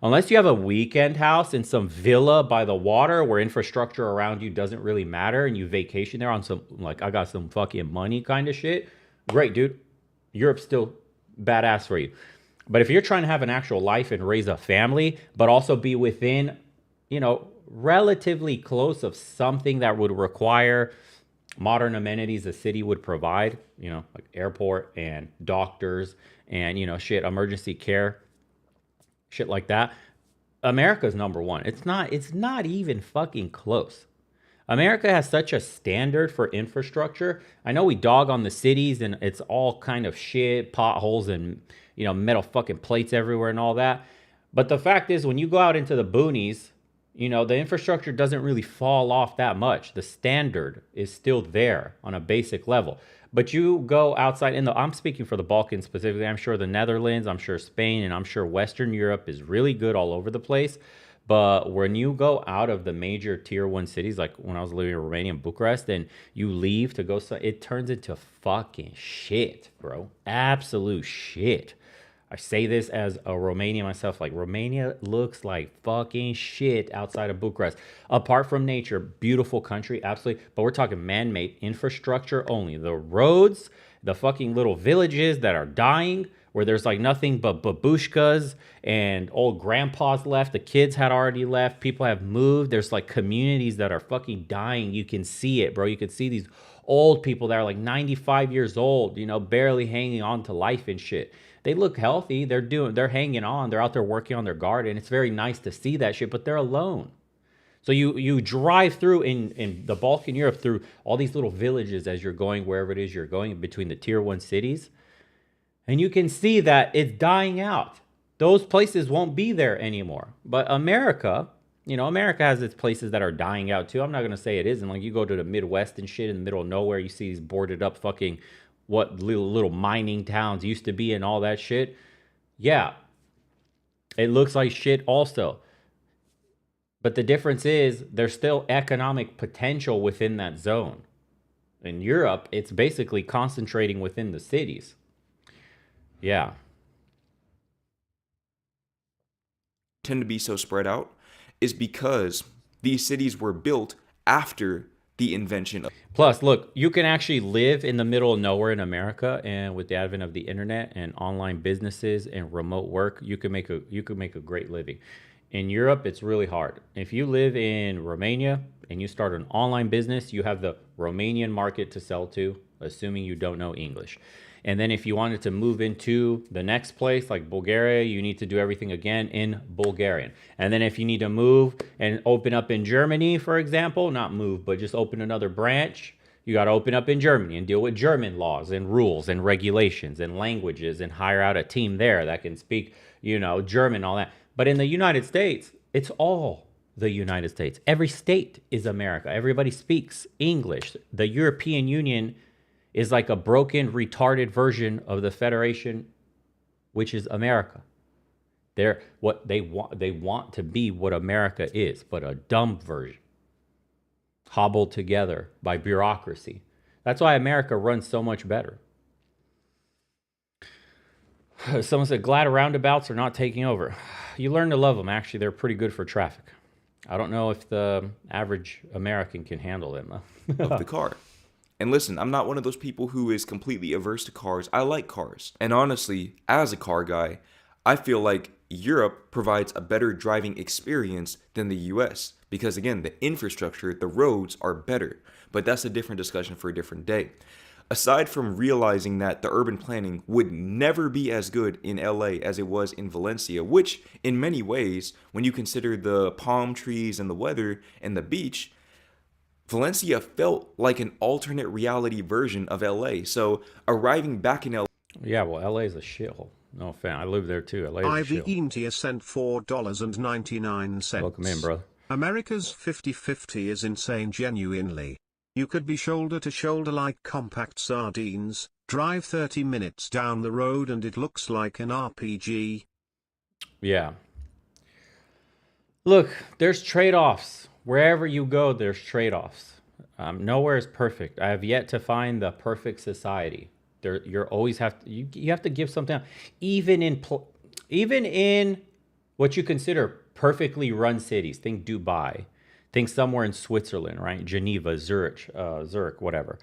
Unless you have a weekend house in some villa by the water where infrastructure around you doesn't really matter and you vacation there on some, like, I got some fucking money kind of shit. Great, dude. Europe's still badass for you. But if you're trying to have an actual life and raise a family, but also be within, relatively close of something that would require modern amenities a city would provide, like airport and doctors and, emergency care, shit like that. America's number one. It's not even fucking close. America has such a standard for infrastructure. I know we dog on the cities and it's all kind of shit, potholes and, metal fucking plates everywhere and all that. But the fact is, when you go out into the boonies, the infrastructure doesn't really fall off that much. The standard is still there on a basic level. But you go outside, I'm speaking for the Balkans specifically. I'm sure the Netherlands, I'm sure Spain, and I'm sure Western Europe is really good all over the place. But when you go out of the major tier one cities, like when I was living in Romania and Bucharest, and you leave to go, it turns into fucking shit, bro. Absolute shit. I say this as a Romanian myself. Like, Romania looks like fucking shit outside of Bucharest. Apart from nature, beautiful country, absolutely. But we're talking man-made infrastructure only. The roads, the fucking little villages that are dying, where there's like nothing but babushkas and old grandpas left. The kids had already left. People have moved. There's like communities that are fucking dying. You can see it, bro. You can see these old people that are like 95 years old, you know, barely hanging on to life and shit. They look healthy. They're hanging on. They're out there working on their garden. It's very nice to see that shit, but they're alone. So you drive through in the Balkan Europe through all these little villages as you're going wherever it is you're going between the tier one cities. And you can see that it's dying out. Those places won't be there anymore. But America, you know, America has its places that are dying out too. I'm not going to say it isn't. Like, you go to the Midwest and shit in the middle of nowhere, you see these boarded up fucking what little mining towns used to be and all that shit. Yeah, it looks like shit also. But the difference is there's still economic potential within that zone. In Europe, it's basically concentrating within the cities. Yeah. Tend to be so spread out is because these cities were built after the invention of... Plus, look, you can actually live in the middle of nowhere in America, and with the advent of the internet and online businesses and remote work, you can make a great living. In Europe, it's really hard. If you live in Romania and you start an online business, you have the Romanian market to sell to, assuming you don't know English. And then if you wanted to move into the next place, like Bulgaria, you need to do everything again in Bulgarian. And then if you need to move and open up in Germany, for example, not move, but just open another branch, you got to open up in Germany and deal with German laws and rules and regulations and languages and hire out a team there that can speak, you know, German, all that. But in the United States, it's all the United States. Every state is America. Everybody speaks English. The European Union is like a broken, retarded version of the Federation, which is America. They're what they want to be what America is, but a dumb version, hobbled together by bureaucracy. That's why America runs so much better. Someone said, glad roundabouts are not taking over. You learn to love them. Actually, they're pretty good for traffic. I don't know if the average American can handle them, though. of the car. And listen, I'm not one of those people who is completely averse to cars. I like cars. And honestly, as a car guy, I feel like Europe provides a better driving experience than the US. Because again, the infrastructure, the roads are better. But that's a different discussion for a different day. Aside from realizing that the urban planning would never be as good in LA as it was in Valencia, which in many ways, when you consider the palm trees and the weather and the beach, Valencia felt like an alternate reality version of LA. So arriving back in LA... Yeah, well, LA is a shithole. No offense. I live there too. LA is a Ivy shithole. Intia sent $4.99. Welcome in, brother. America's 50-50 is insane genuinely. You could be shoulder to shoulder like compact sardines, drive 30 minutes down the road and it looks like an RPG. Yeah. Look, there's trade-offs. Wherever you go, there's trade-offs. Nowhere is perfect. I have yet to find the perfect society. You have to give something up. Even in what you consider perfectly run cities, think Dubai, think somewhere in Switzerland, right? Geneva, Zurich, whatever.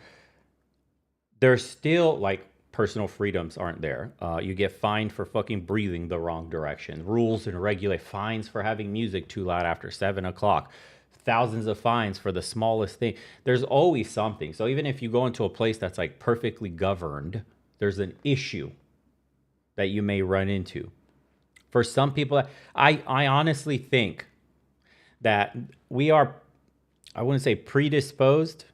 There's still like personal freedoms aren't there. You get fined for fucking breathing the wrong direction. Rules and fines for having music too loud after 7 o'clock. Thousands of fines for the smallest thing. There's always something. So even if you go into a place that's like perfectly governed, there's an issue that you may run into. For some people, I honestly think that we are, I wouldn't say predisposed,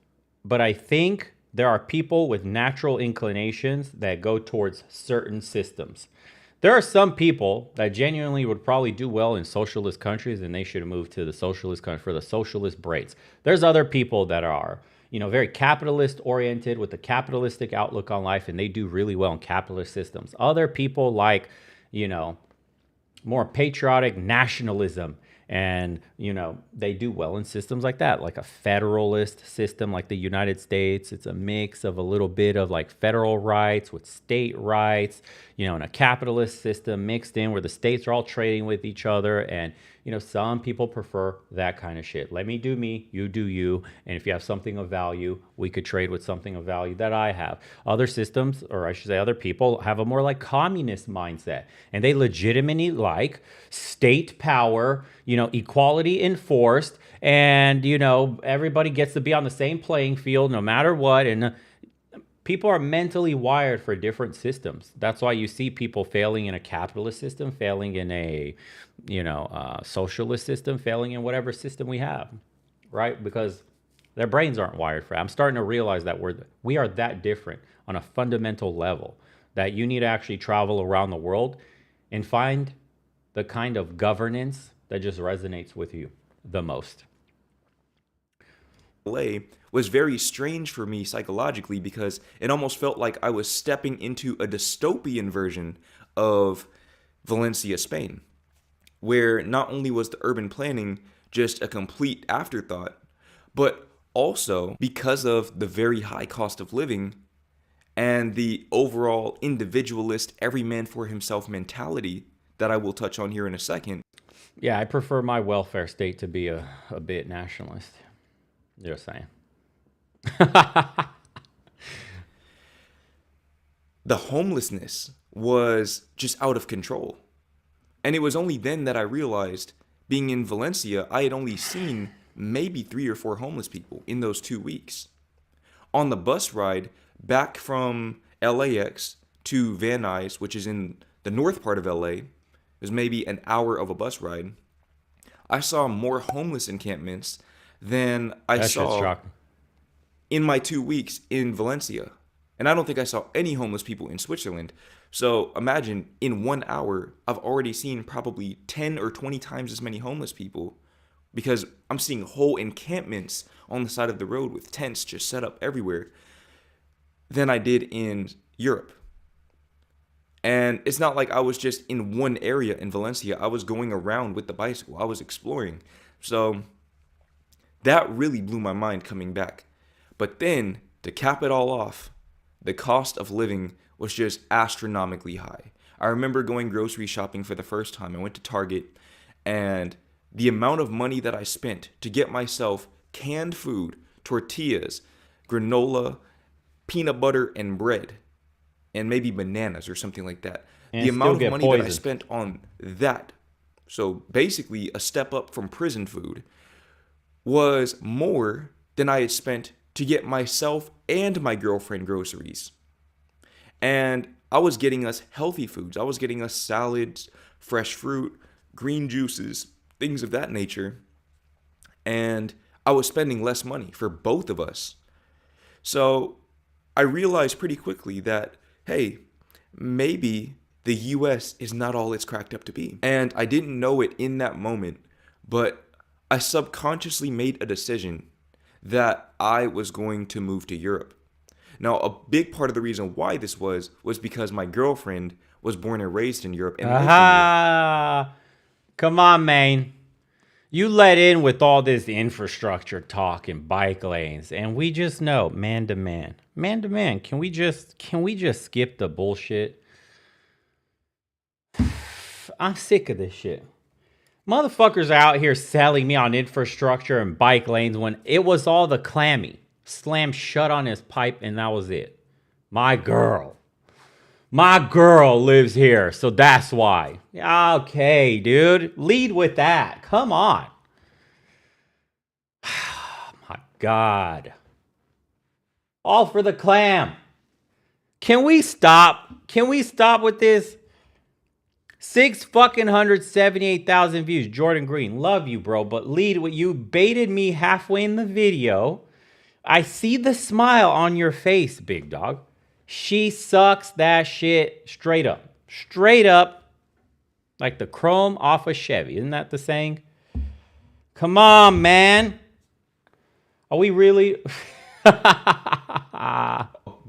but I think there are people with natural inclinations that go towards certain systems. There are some people that genuinely would probably do well in socialist countries and they should move to the socialist country for the socialist breaks. There's other people that are, very capitalist oriented with a capitalistic outlook on life and they do really well in capitalist systems. Other people like, more patriotic nationalism And, you know, they do well in systems like that, like a federalist system like the United States. It's a mix of a little bit of like federal rights with state rights, you know, and a capitalist system mixed in where the states are all trading with each other. And, you know, some people prefer that kind of shit. Let me do me, you do you. And if you have something of value, we could trade with something of value that I have. Other systems, or I should say other people, have a more like communist mindset. And they legitimately like state power, you know, equality enforced. And, you know, everybody gets to be on the same playing field no matter what. And people are mentally wired for different systems. That's why you see people failing in a capitalist system, failing in a, you know, socialist system, failing in whatever system we have, right? Because their brains aren't wired for it. I'm starting to realize that we are that different on a fundamental level that you need to actually travel around the world and find the kind of governance that just resonates with you the most. LA was very strange for me psychologically because it almost felt like I was stepping into a dystopian version of Valencia, Spain, where not only was the urban planning just a complete afterthought, but also because of the very high cost of living and the overall individualist, every man for himself mentality that I will touch on here in a second. Yeah, I prefer my welfare state to be a bit nationalist. Just saying. The homelessness was just out of control. And it was only then that I realized, being in Valencia, I had only seen maybe 3 or 4 homeless people in those 2 weeks. On the bus ride back from LAX to Van Nuys, which is in the north part of LA, it was maybe an hour of a bus ride, I saw more homeless encampments than I saw in my 2 weeks in Valencia. And I don't think I saw any homeless people in Switzerland. So imagine in 1 hour, I've already seen probably 10 or 20 times as many homeless people because I'm seeing whole encampments on the side of the road with tents just set up everywhere than I did in Europe. And it's not like I was just in one area in Valencia. I was going around with the bicycle. I was exploring. So that really blew my mind coming back. But then, to cap it all off, the cost of living was just astronomically high. I remember going grocery shopping for the first time. I went to Target, and the amount of money that I spent to get myself canned food, tortillas, granola, peanut butter, and bread, and maybe bananas or something like that. And the amount of money that I poisoned. spent on that, so basically a step up from prison food, was more than I had spent to get myself and my girlfriend groceries. And I was getting us healthy foods. I was getting us salads, fresh fruit, green juices, things of that nature. And I was spending less money for both of us. So I realized pretty quickly that, hey, maybe the US is not all it's cracked up to be. And I didn't know it in that moment, but I subconsciously made a decision that I was going to move to Europe. Now, a big part of the reason why this was because my girlfriend was born and raised in Europe. And Aha! Come on, man. You let in with all this infrastructure talk and bike lanes, and we just know, man to man. Man to man, can we just skip the bullshit? I'm sick of this shit. Motherfuckers are out here selling me on infrastructure and bike lanes when it was all the clammy. Slammed shut on his pipe and that was it. My girl lives here, so that's why. Okay, dude. Lead with that. Come on. My God. All for the clam. Can we stop? Can we stop with this? 678,000 views. Jordan Green, love you, bro. But lead what you baited me halfway in the video. I see the smile on your face, big dog. She sucks that shit straight up. Straight up. Like the chrome off a Chevy. Isn't that the saying? Come on, man. Are we really?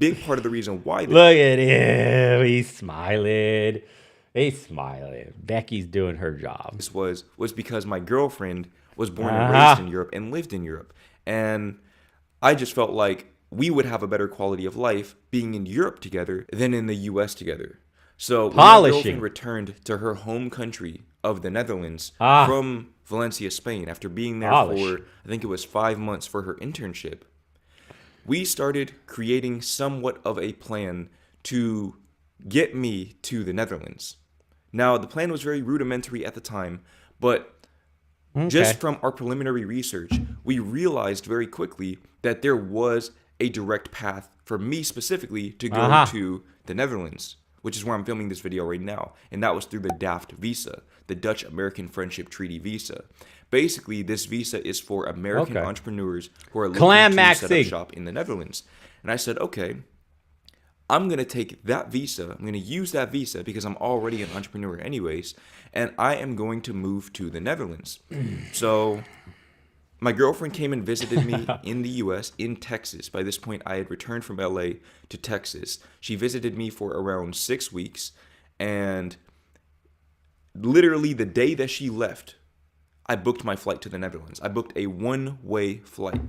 big part of the reason why. Look at him. He's smiling. He's smiling. Becky's doing her job. This was because my girlfriend was born and raised Ah, in Europe and lived in Europe. And I just felt like we would have a better quality of life being in Europe together than in the US together. So when my girlfriend polishing. returned to her home country of the Netherlands Ah, from Valencia, Spain, after being there polish. for, I think it was 5 months for her internship, we started creating somewhat of a plan to get me to the Netherlands. Now, the plan was very rudimentary at the time, but just Okay. from our preliminary research, we realized very quickly that there was a direct path for me specifically to go Aha. to the Netherlands, which is where I'm filming this video right now. And that was through the DAFT visa, the Dutch American Friendship Treaty visa. Basically, this visa is for American Okay. entrepreneurs who are looking to set up Climaxing. shop in the Netherlands. And I said, okay, I'm going to take that visa. I'm going to use that visa because I'm already an entrepreneur anyways, and I am going to move to the Netherlands. So my girlfriend came and visited me in the US, in Texas. By this point, I had returned from LA to Texas. She visited me for around 6 weeks, and literally the day that she left, I booked my flight to the Netherlands. I booked a one-way flight.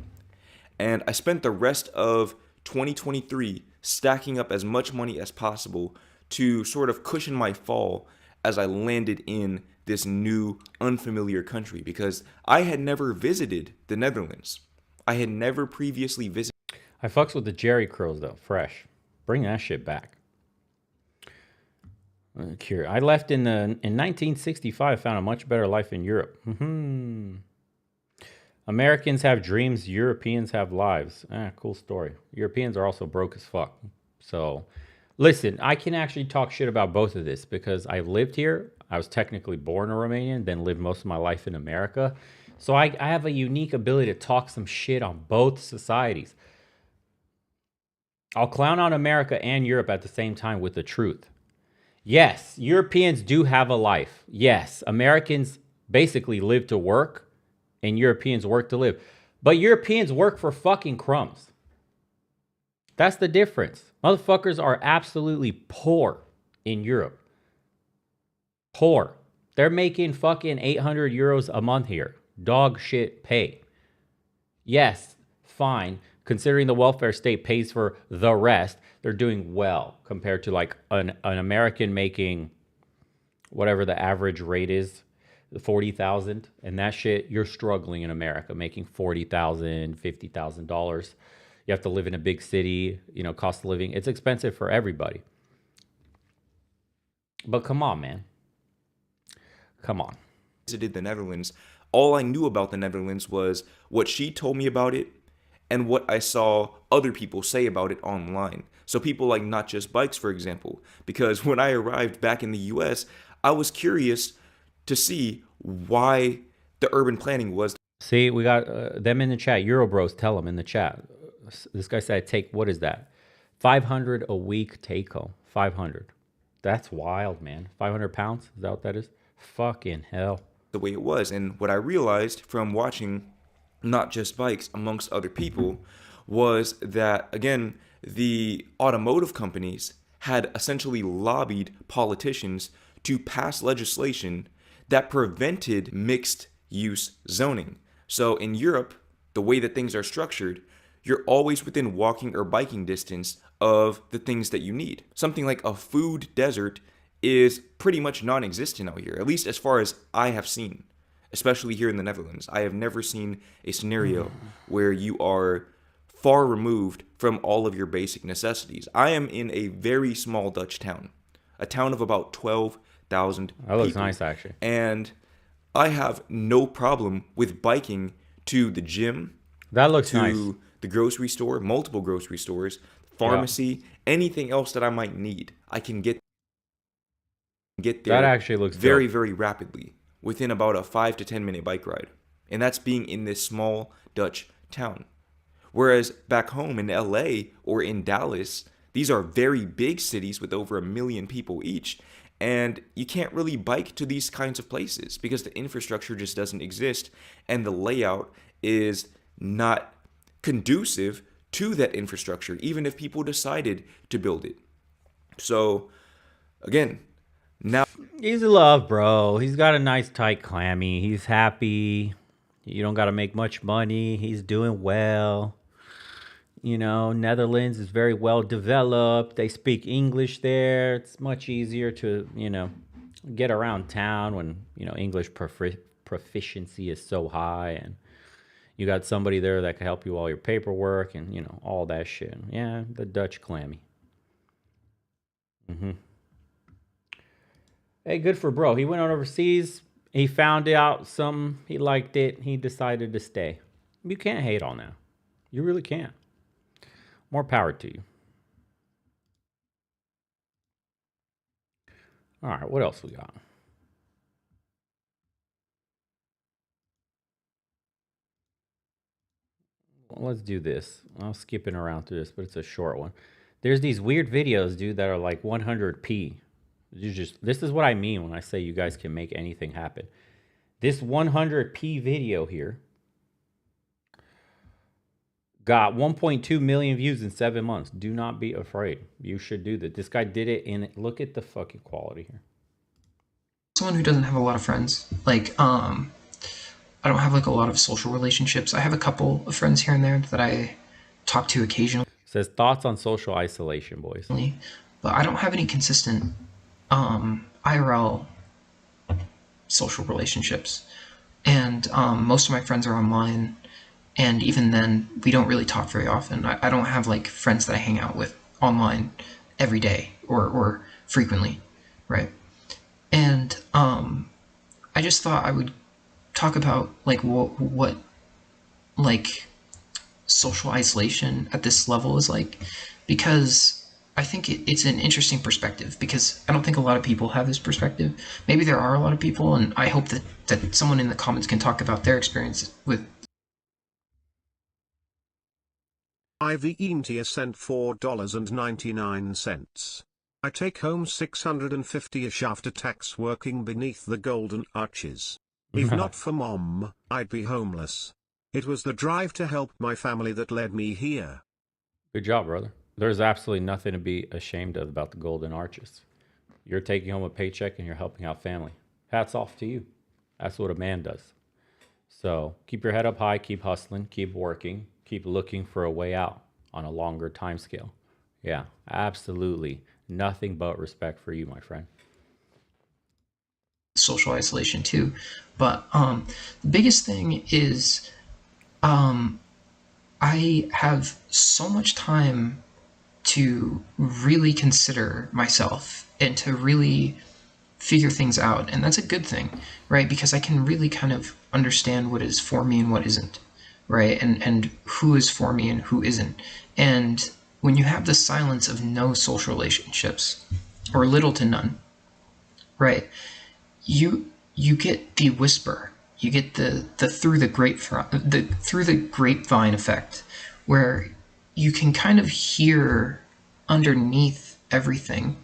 And I spent the rest of 2023 stacking up as much money as possible to sort of cushion my fall as I landed in this new unfamiliar country because I had never visited the Netherlands. I had never previously visited. I fucks with the Jerry Curls though. Fresh. Bring that shit back. Cure. I left in 1965. Found a much better life in Europe. Americans have dreams. Europeans have lives. Cool story. Europeans are also broke as fuck. So, listen, I can actually talk shit about both of this because I lived here. I was technically born a Romanian, then lived most of my life in America. So I have a unique ability to talk some shit on both societies. I'll clown on America and Europe at the same time with the truth. Yes, Europeans do have a life. Yes, Americans basically live to work and Europeans work to live. But Europeans work for fucking crumbs. That's the difference. Motherfuckers are absolutely poor in Europe. Poor. They're making fucking 800 euros a month here. Dog shit pay. Yes, fine. Considering the welfare state pays for the rest, they're doing well compared to like an American making whatever the average rate is, 40,000, and that shit, you're struggling in America making $40,000, $50,000. You have to live in a big city, cost of living. It's expensive for everybody. But come on, man. Come on. Visited the Netherlands. All I knew about the Netherlands was what she told me about it and what I saw other people say about it online. So people like Not Just Bikes, for example, because when I arrived back in the US, I was curious to see why the urban planning was See, we got them in the chat. Eurobros, tell them in the chat. This guy said, what is that? 500 a week take home. 500. That's wild, man. 500 pounds? Is that what that is? Fucking hell. the way it was. And what I realized from watching Not Just Bikes amongst other people was that, again, the automotive companies had essentially lobbied politicians to pass legislation that prevented mixed use zoning. So in Europe, the way that things are structured, you're always within walking or biking distance of the things that you need. Something like a food desert is pretty much non-existent out here, at least as far as I have seen, especially here in the Netherlands. I have never seen a scenario where you are far removed from all of your basic necessities. I am in a very small Dutch town, a town of about 12,000 That looks people. nice, actually. And I have no problem with biking to the gym, That looks to nice. the grocery store, multiple grocery stores, pharmacy, anything else that I might need. I can get there That actually looks very, dope. very rapidly within about a 5 to 10 minute bike ride. And that's being in this small Dutch town. Whereas back home in LA or in Dallas, these are very big cities with over 1 million people each. And you can't really bike to these kinds of places because the infrastructure just doesn't exist. And the layout is not conducive to that infrastructure, even if people decided to build it. So, again, Now, He's in love, bro. He's got a nice tight clammy. He's happy. You don't got to make much money. He's doing well. You know, Netherlands is very well developed. They speak English there. It's much easier to, get around town when, English proficiency is so high, and you got somebody there that can help you all your paperwork and, all that shit. Yeah, the Dutch clammy. Hey, good for bro. He went on overseas. He found out something. He liked it. He decided to stay. You can't hate on that. You really can't. More power to you. All right, what else we got? Well, let's do this. I'm skipping around through this, but it's a short one. There's these weird videos, dude, that are like 100p. This is what I mean when I say you guys can make anything happen. This 100p video here got 1.2 million views in 7 months. Do not be afraid. You should do that. This guy did it in, look at the fucking quality here. Someone who doesn't have a lot of friends. Like, I don't have like a lot of social relationships. I have a couple of friends here and there that I talk to occasionally. Says thoughts on social isolation, boys. But I don't have any consistent IRL social relationships. And most of my friends are online. And even then, we don't really talk very often. I don't have like friends that I hang out with online every day or frequently, right? And I just thought I would talk about like what like social isolation at this level is like, because I think it's an interesting perspective, because I don't think a lot of people have this perspective. Maybe there are a lot of people, and I hope that someone in the comments can talk about their experience with. Ivy Intia sent $4.99. I take home $650-ish after tax working beneath the golden arches. If not for mom, I'd be homeless. It was the drive to help my family that led me here. Good job, brother. There's absolutely nothing to be ashamed of about the golden arches. You're taking home a paycheck and you're helping out family. Hats off to you. That's what a man does. So keep your head up high, keep hustling, keep working, keep looking for a way out on a longer time scale. Yeah, absolutely. Nothing but respect for you, my friend. Social isolation too. But the biggest thing is I have so much time to really consider myself and to really figure things out. And that's a good thing, right? Because I can really kind of understand what is for me and what isn't, right? And who is for me and who isn't. And when you have the silence of no social relationships, or little to none, right? You get the whisper, you get the through the grapevine effect, where you can kind of hear underneath everything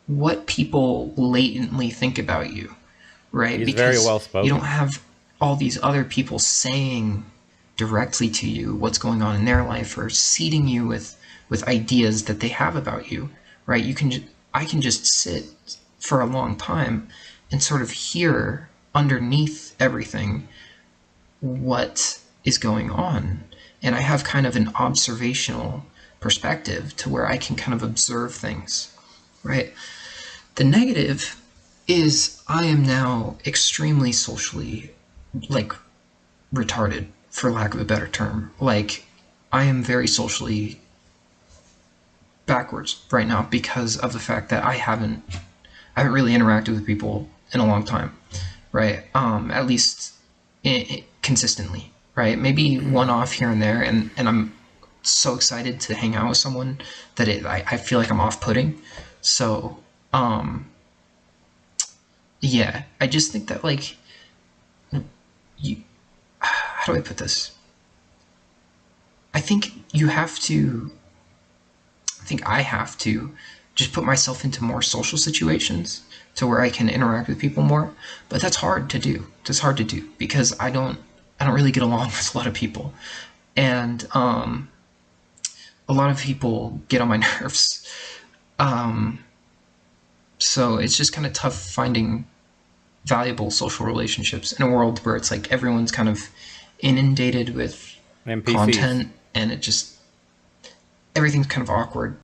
what people latently think about you, right? He's because very well spoken. You don't have all these other people saying directly to you what's going on in their life, or seeding you with ideas that they have about you, right? I can just sit for a long time and sort of hear underneath everything what is going on. And I have kind of an observational perspective to where I can kind of observe things, right? The negative is I am now extremely socially, like, retarded, for lack of a better term. Like, I am very socially backwards right now because of the fact that I haven't really interacted with people in a long time, right? At least consistently, right? Maybe one off here and there, and I'm so excited to hang out with someone that I feel like I'm off-putting. So, yeah, I just think that, like, how do I put this? I think I have to just put myself into more social situations to where I can interact with people more. But that's hard to do. It's hard to do because I don't really get along with a lot of people. And a lot of people get on my nerves. So it's just kind of tough finding valuable social relationships in a world where it's like everyone's kind of inundated with NPCs. content, and it just everything's kind of awkward.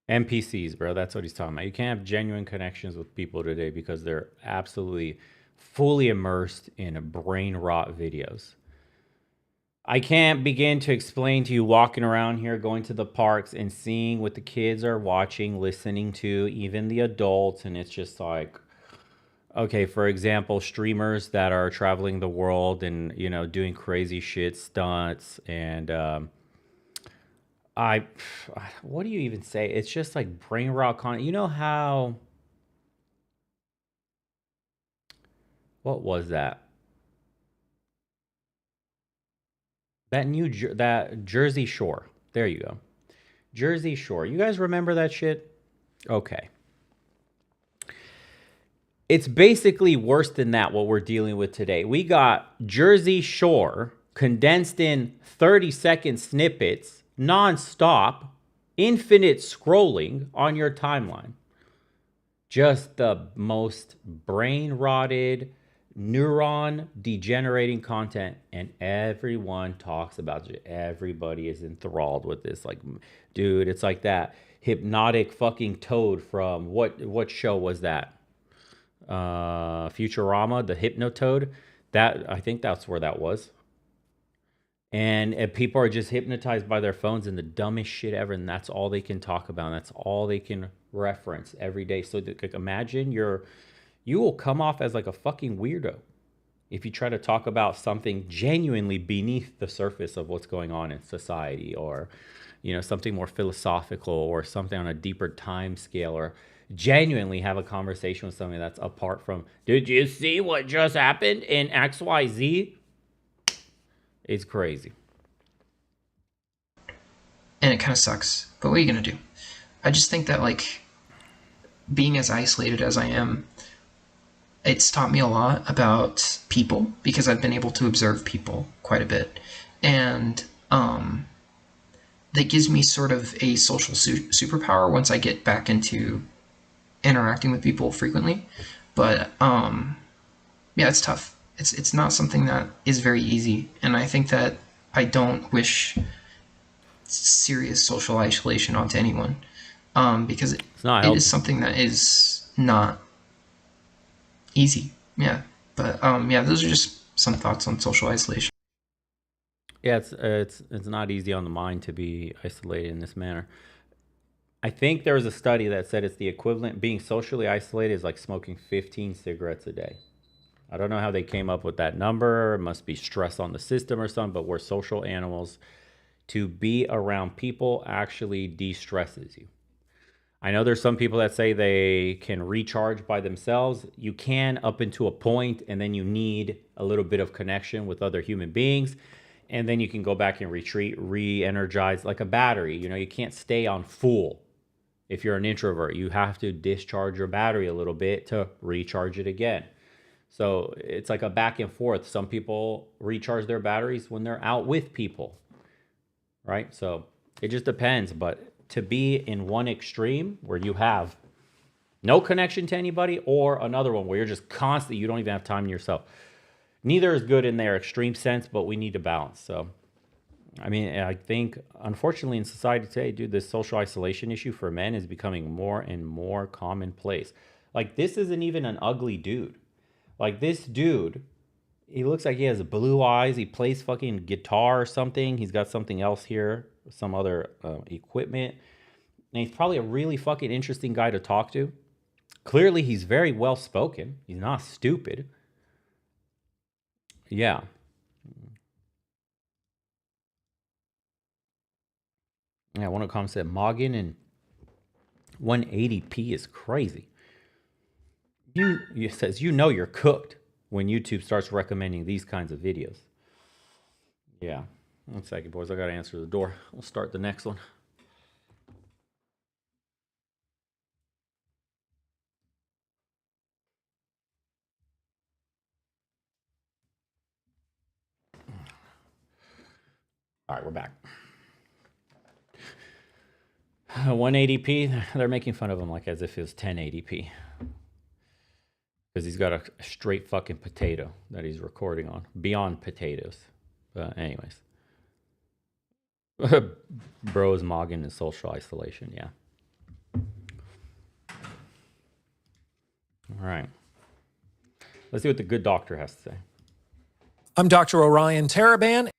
NPCs, bro. That's what he's talking about. You can't have genuine connections with people today because they're absolutely fully immersed in brain rot videos. I can't begin to explain to you walking around here, going to the parks and seeing what the kids are watching, listening to, even the adults. And it's just like, okay, for example, streamers that are traveling the world and, you know, doing crazy shit, stunts, and what do you even say? It's just like brain rot content. You know how, what was that? That Jersey Shore. There you go. Jersey Shore. You guys remember that shit? Okay. It's basically worse than that, what we're dealing with today. We got Jersey Shore condensed in 30-second snippets, nonstop, infinite scrolling on your timeline. Just the most brain rotted, neuron degenerating content, and everyone talks about it. Everybody is enthralled with this. Like, dude, it's like that hypnotic fucking toad from what show was that? Futurama, the Hypnotoad. That, I think that's where that was. And people are just hypnotized by their phones and the dumbest shit ever, and that's all they can talk about. And that's all they can reference every day. So like, imagine you will come off as like a fucking weirdo if you try to talk about something genuinely beneath the surface of what's going on in society, or, you know, something more philosophical, or something on a deeper time scale, or genuinely have a conversation with somebody that's apart from, did you see what just happened in XYZ? It's crazy. And it kind of sucks. But what are you going to do? I just think that, like, being as isolated as I am, it's taught me a lot about people because I've been able to observe people quite a bit. And that gives me sort of a social superpower once I get back into interacting with people frequently. But yeah, it's tough. It's not something that is very easy, and I think that I don't wish serious social isolation onto anyone, because it is something that is not easy. Yeah, but yeah, those are just some thoughts on social isolation. Yeah, it's not easy on the mind to be isolated in this manner. I think there was a study that said it's the equivalent, being socially isolated is like smoking 15 cigarettes a day. I don't know how they came up with that number. It must be stress on the system or something, but we're social animals. To be around people actually de-stresses you. I know there's some people that say they can recharge by themselves. You can, up into a point, and then you need a little bit of connection with other human beings. And then you can go back and retreat, re-energize like a battery. You know, you can't stay on full. If you're an introvert, you have to discharge your battery a little bit to recharge it again. So it's like a back and forth. Some people recharge their batteries when they're out with people, right? So it just depends. But to be in one extreme where you have no connection to anybody, or another one where you're just constantly, you don't even have time to yourself. Neither is good in their extreme sense, but we need to balance. So, I mean, I think, unfortunately, in society today, dude, this social isolation issue for men is becoming more and more commonplace. Like, this isn't even an ugly dude. Like, this dude, he looks like he has blue eyes. He plays fucking guitar or something. He's got something else here, some other equipment. And he's probably a really fucking interesting guy to talk to. Clearly, he's very well spoken. He's not stupid. Yeah. Yeah, one of the comments said Moggin and 180p is crazy. It says, you know you're cooked when YouTube starts recommending these kinds of videos. Yeah. 1 second, boys. I got to answer the door. We'll start the next one. All right, we're back. 180p, they're making fun of him like as if it was 1080p. Because he's got a straight fucking potato that he's recording on. Beyond potatoes. But anyways. Bro is mogging in social isolation, yeah. All right. Let's see what the good doctor has to say. I'm Dr. Orion Taraban.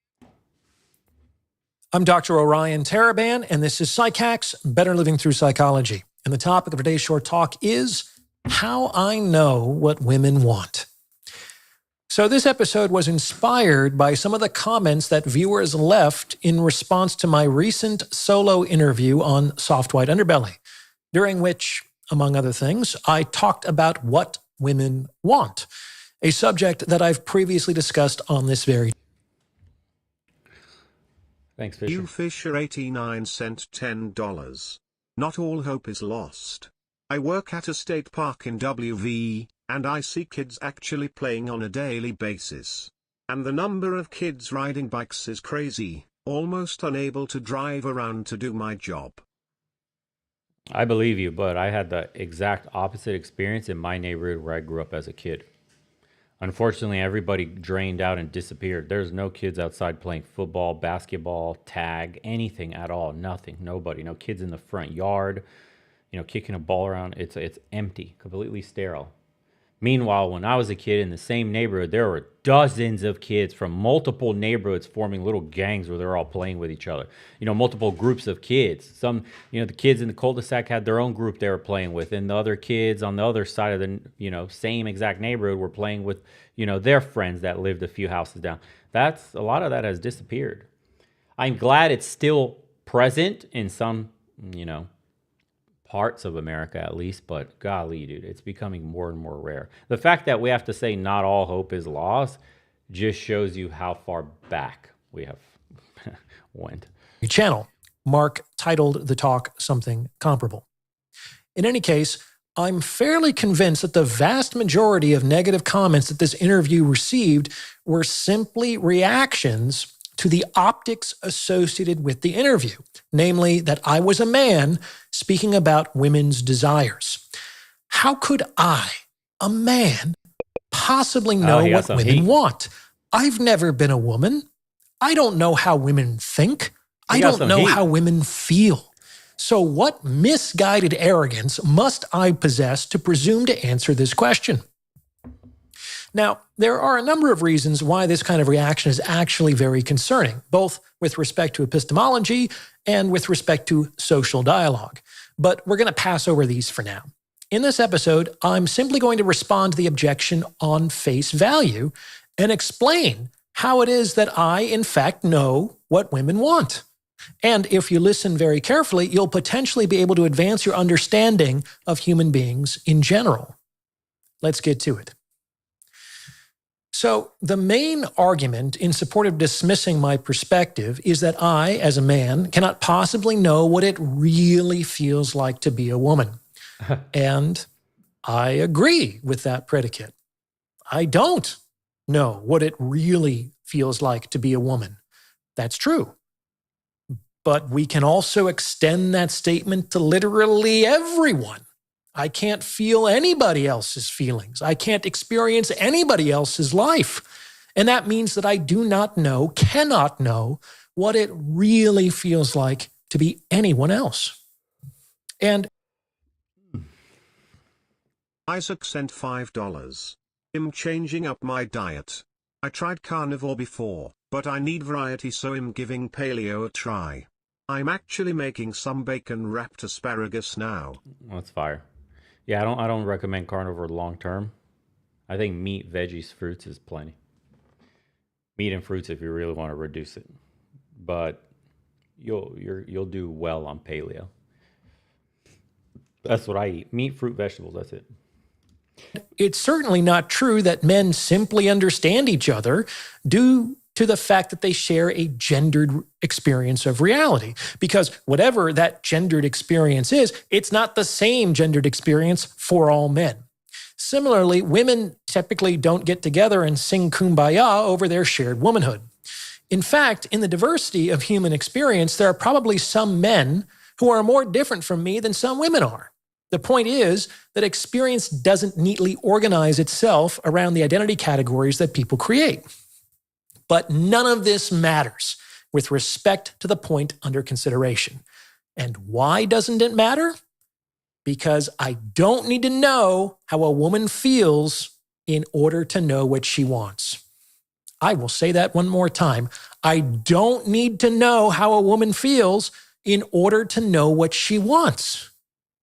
I'm Dr. Orion Taraban, and this is PsycHacks, Better Living Through Psychology. And the topic of today's short talk is how I know what women want. So this episode was inspired by some of the comments that viewers left in response to my recent solo interview on Soft White Underbelly, during which, among other things, I talked about what women want, a subject that I've previously discussed on this very. Thanks, Fisher. You Fisher 89 cent $10. Not all hope is lost. I work at a state park in WV, and I see kids actually playing on a daily basis. And the number of kids riding bikes is crazy, almost unable to drive around to do my job. I believe you, but I had the exact opposite experience in my neighborhood where I grew up as a kid. Unfortunately, everybody drained out and disappeared. There's no kids outside playing football, basketball, tag, anything at all. Nothing, nobody. No kids in the front yard, kicking a ball around. It's empty, completely sterile. Meanwhile, when I was a kid in the same neighborhood, there were dozens of kids from multiple neighborhoods forming little gangs where they're all playing with each other. Multiple groups of kids. Some, the kids in the cul-de-sac had their own group they were playing with, and the other kids on the other side of the, same exact neighborhood were playing with, their friends that lived a few houses down. A lot of that has disappeared. I'm glad it's still present in some, parts of America at least, but golly, dude, it's becoming more and more rare. The fact that we have to say not all hope is lost just shows you how far back we have went. Channel. Mark titled the talk something comparable. In any case, I'm fairly convinced that the vast majority of negative comments that this interview received were simply reactions to the optics associated with the interview, namely that I was a man speaking about women's desires. How could I, a man, possibly know what women want? I've never been a woman. I don't know how women think. I don't know how women feel. So what misguided arrogance must I possess to presume to answer this question? Now, there are a number of reasons why this kind of reaction is actually very concerning, both with respect to epistemology and with respect to social dialogue. But we're going to pass over these for now. In this episode, I'm simply going to respond to the objection on face value and explain how it is that I, in fact, know what women want. And if you listen very carefully, you'll potentially be able to advance your understanding of human beings in general. Let's get to it. So the main argument in support of dismissing my perspective is that I, as a man, cannot possibly know what it really feels like to be a woman. And I agree with that predicate. I don't know what it really feels like to be a woman. That's true. But we can also extend that statement to literally everyone. I can't feel anybody else's feelings. I can't experience anybody else's life. And that means that I do not know, cannot know, what it really feels like to be anyone else. And Isaac sent $5. I'm changing up my diet. I tried carnivore before, but I need variety, so I'm giving paleo a try. I'm actually making some bacon-wrapped asparagus now. Well, that's fire. Yeah, I don't recommend carnivore long term. I think meat, veggies, fruits is plenty. Meat and fruits if you really want to reduce it, but you'll do well on paleo. That's what I eat: meat, fruit, vegetables. That's it. It's certainly not true that men simply understand each other due to the fact that they share a gendered experience of reality. Because whatever that gendered experience is, it's not the same gendered experience for all men. Similarly, women typically don't get together and sing kumbaya over their shared womanhood. In fact, in the diversity of human experience, there are probably some men who are more different from me than some women are. The point is that experience doesn't neatly organize itself around the identity categories that people create. But none of this matters with respect to the point under consideration. And why doesn't it matter? Because I don't need to know how a woman feels in order to know what she wants. I will say that one more time. I don't need to know how a woman feels in order to know what she wants.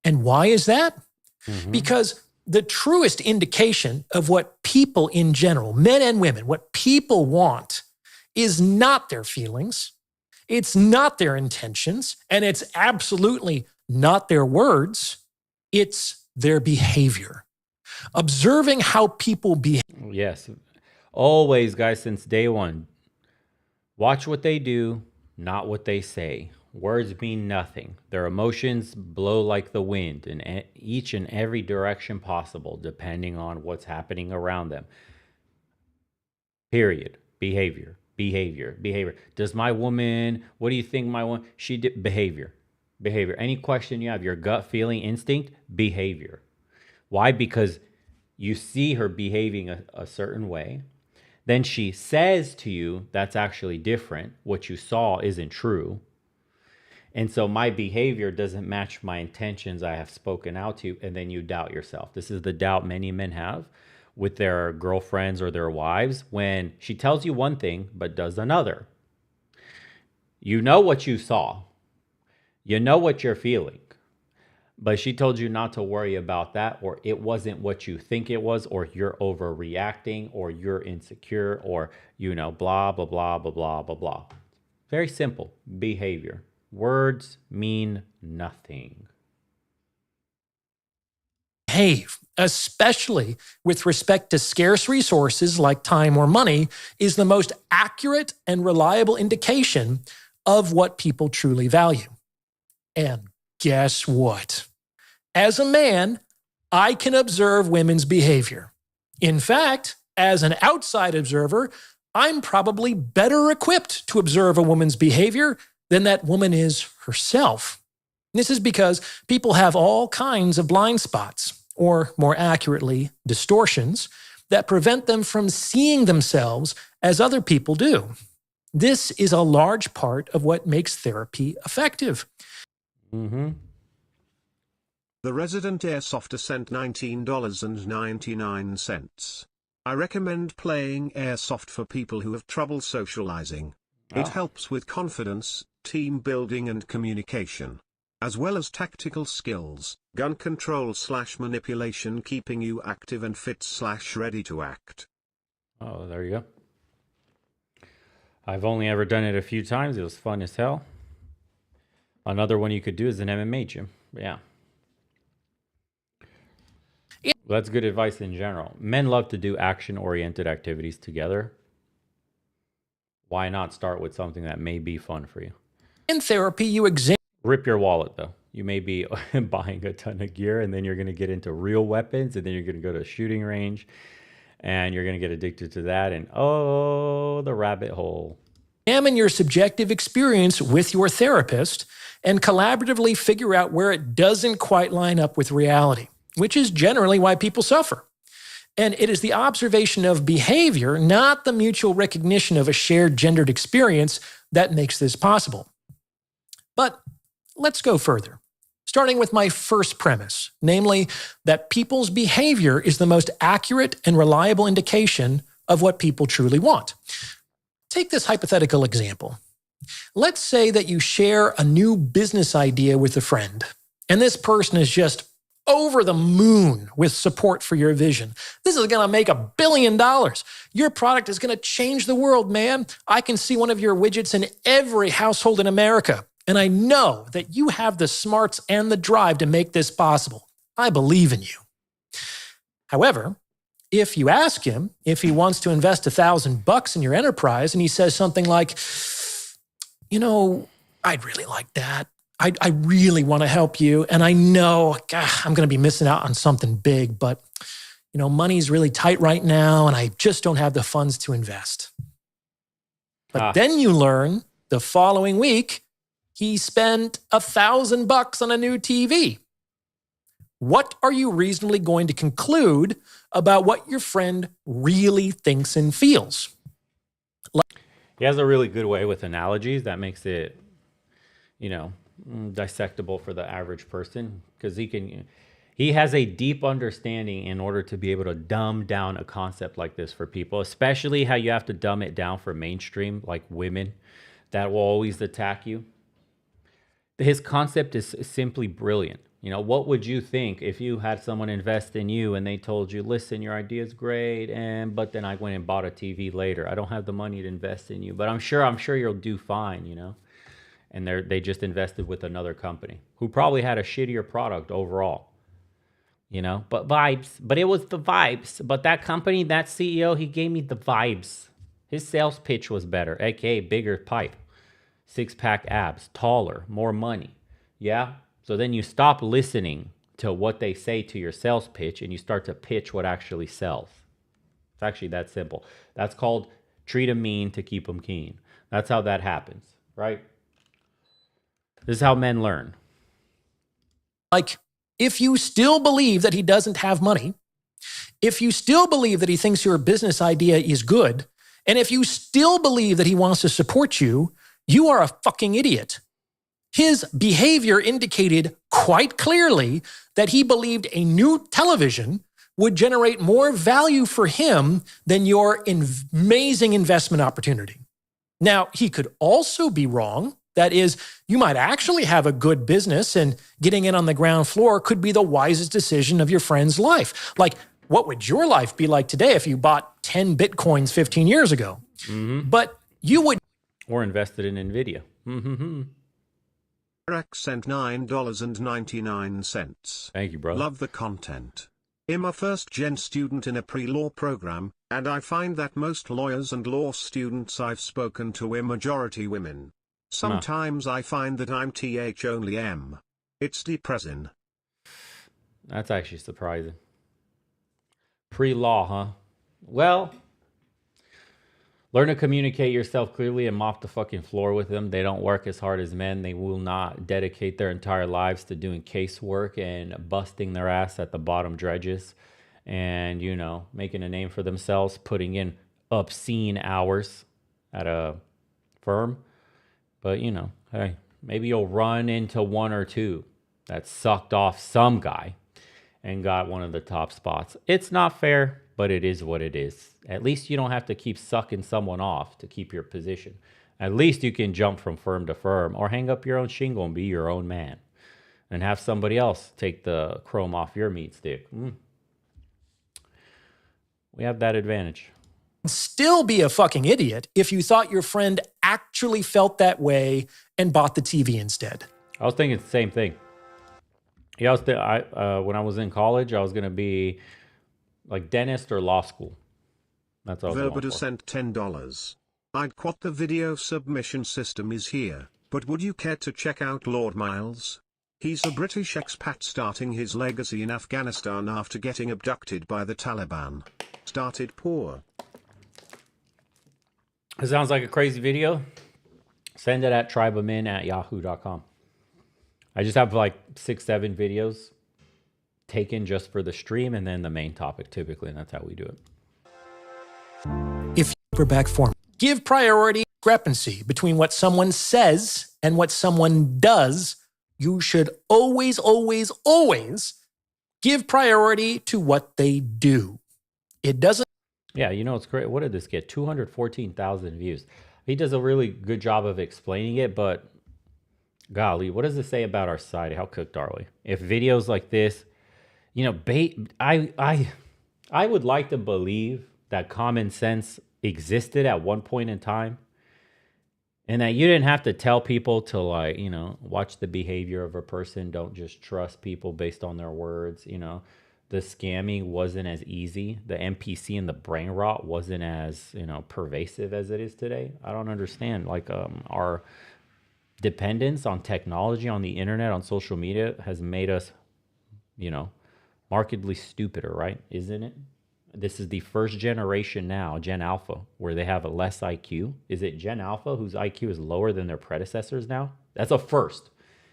And why is that? Because the truest indication of what people in general, men and women, what people want is not their feelings, it's not their intentions, and it's absolutely not their words, it's their behavior. Observing how people behave. Yes. Always, guys, since day one. Watch what they do, not what they say. Words mean nothing. Their emotions blow like the wind in each and every direction possible, depending on what's happening around them. Period. Behavior. Does my woman, what do you think my woman, she did? Behavior. Any question you have, your gut feeling, instinct, behavior. Why? Because you see her behaving a certain way. Then she says to you, that's actually different. What you saw isn't true. And so my behavior doesn't match my intentions I have spoken out to, and then you doubt yourself. This is the doubt many men have with their girlfriends or their wives when she tells you one thing but does another. You know what you saw. You know what you're feeling. But she told you not to worry about that, or it wasn't what you think it was, or you're overreacting, or you're insecure, or, blah, blah, blah, blah, blah, blah, blah. Very simple. Behavior. Words mean nothing. Behave, especially with respect to scarce resources like time or money, is the most accurate and reliable indication of what people truly value. And guess what? As a man, I can observe women's behavior. In fact, as an outside observer, I'm probably better equipped to observe a woman's behavior than that woman is herself. This is because people have all kinds of blind spots, or more accurately, distortions, that prevent them from seeing themselves as other people do. This is a large part of what makes therapy effective. The Resident Airsofter sent $19.99. I recommend playing Airsoft for people who have trouble socializing. It helps with confidence, team building and communication, as well as tactical skills, gun control / manipulation, keeping you active and fit / ready to act. Oh, there you go. I've only ever done it a few times. It was fun as hell. Another one you could do is an MMA gym. Yeah. That's good advice in general. Men love to do action-oriented activities together. Why not start with something that may be fun for you? In therapy, you examine. Rip your wallet, though. You may be buying a ton of gear, and then you're going to get into real weapons, and then you're going to go to a shooting range, and you're going to get addicted to that, and the rabbit hole. Examine your subjective experience with your therapist and collaboratively figure out where it doesn't quite line up with reality, which is generally why people suffer. And it is the observation of behavior, not the mutual recognition of a shared gendered experience, that makes this possible. But let's go further, starting with my first premise, namely that people's behavior is the most accurate and reliable indication of what people truly want. Take this hypothetical example. Let's say that you share a new business idea with a friend, and this person is just over the moon with support for your vision. This is going to make $1 billion. Your product is going to change the world, man. I can see one of your widgets in every household in America, and I know that you have the smarts and the drive to make this possible. I believe in you. However, if you ask him if he wants to invest $1,000 in your enterprise and he says something like, I'd really like that. I really want to help you. And I know I'm going to be missing out on something big, but money's really tight right now and I just don't have the funds to invest. But then you learn the following week, he spent $1,000 on a new TV. What are you reasonably going to conclude about what your friend really thinks and feels? He has a really good way with analogies that makes it, dissectable for the average person, because he has a deep understanding in order to be able to dumb down a concept like this for people, especially how you have to dumb it down for mainstream, like women that will always attack you. His concept is simply brilliant. What would you think if you had someone invest in you and they told you, listen, your idea is great, but then I went and bought a TV later. I don't have the money to invest in you, but I'm sure you'll do fine, And they just invested with another company who probably had a shittier product overall. But vibes. But it was the vibes. But that company, that CEO, he gave me the vibes. His sales pitch was better, aka bigger pipe, 6-pack abs, taller, more money. Yeah? So then you stop listening to what they say to your sales pitch and you start to pitch what actually sells. It's actually that simple. That's called treat them mean to keep them keen. That's how that happens, right? This is how men learn. Like, if you still believe that he doesn't have money, if you still believe that he thinks your business idea is good, and if you still believe that he wants to support you, you are a fucking idiot. His behavior indicated quite clearly that he believed a new television would generate more value for him than your amazing investment opportunity. Now, he could also be wrong. That is, you might actually have a good business and getting in on the ground floor could be the wisest decision of your friend's life. Like, what would your life be like today if you bought 10 Bitcoins 15 years ago? Mm-hmm. But you would. Or invested in NVIDIA. Mm-hmm. Rex sent $9.99. Thank you, bro. Love the content. I'm a first-gen student in a pre-law program, and I find that most lawyers and law students I've spoken to are majority women. Sometimes I find that I'm only M. It's depressing. That's actually surprising. Pre-law, huh? Well, learn to communicate yourself clearly and mop the fucking floor with them. They don't work as hard as men. They will not dedicate their entire lives to doing casework and busting their ass at the bottom dredges and, making a name for themselves, putting in obscene hours at a firm. But, hey, maybe you'll run into one or two that sucked off some guy and got one of the top spots. It's not fair, but it is what it is. At least you don't have to keep sucking someone off to keep your position. At least you can jump from firm to firm or hang up your own shingle and be your own man and have somebody else take the chrome off your meat stick. We have that advantage. Still be a fucking idiot if you thought your friend actually felt that way and bought the TV instead. I was thinking the same thing. Yeah, when I was in college, I was going to be like dentist or law school. That's all. Verbata sent $10. I'd quote the video submission system is here, but would you care to check out Lord Miles? He's a British expat starting his legacy in Afghanistan after getting abducted by the Taliban. Started poor. It sounds like a crazy video. Send it at tribeofmen@yahoo.com. I just have like 6-7 videos taken just for the stream and then the main topic typically, and that's how we do it. If you're back form, give priority discrepancy between what someone says and what someone does. You should always, always, always give priority to what they do. It doesn't. Yeah, it's great. What did this get? 214,000 views. He does a really good job of explaining it, but golly, what does it say about our society? How cooked are we? If videos like this, I would like to believe that common sense existed at one point in time and that you didn't have to tell people to watch the behavior of a person. Don't just trust people based on their words. The scamming wasn't as easy. The NPC and the brain rot wasn't as, pervasive as it is today. I don't understand. Our dependence on technology, on the internet, on social media has made us, markedly stupider, right? Isn't it? This is the first generation now, Gen Alpha, where they have a less IQ. Is it Gen Alpha whose IQ is lower than their predecessors now? That's a first.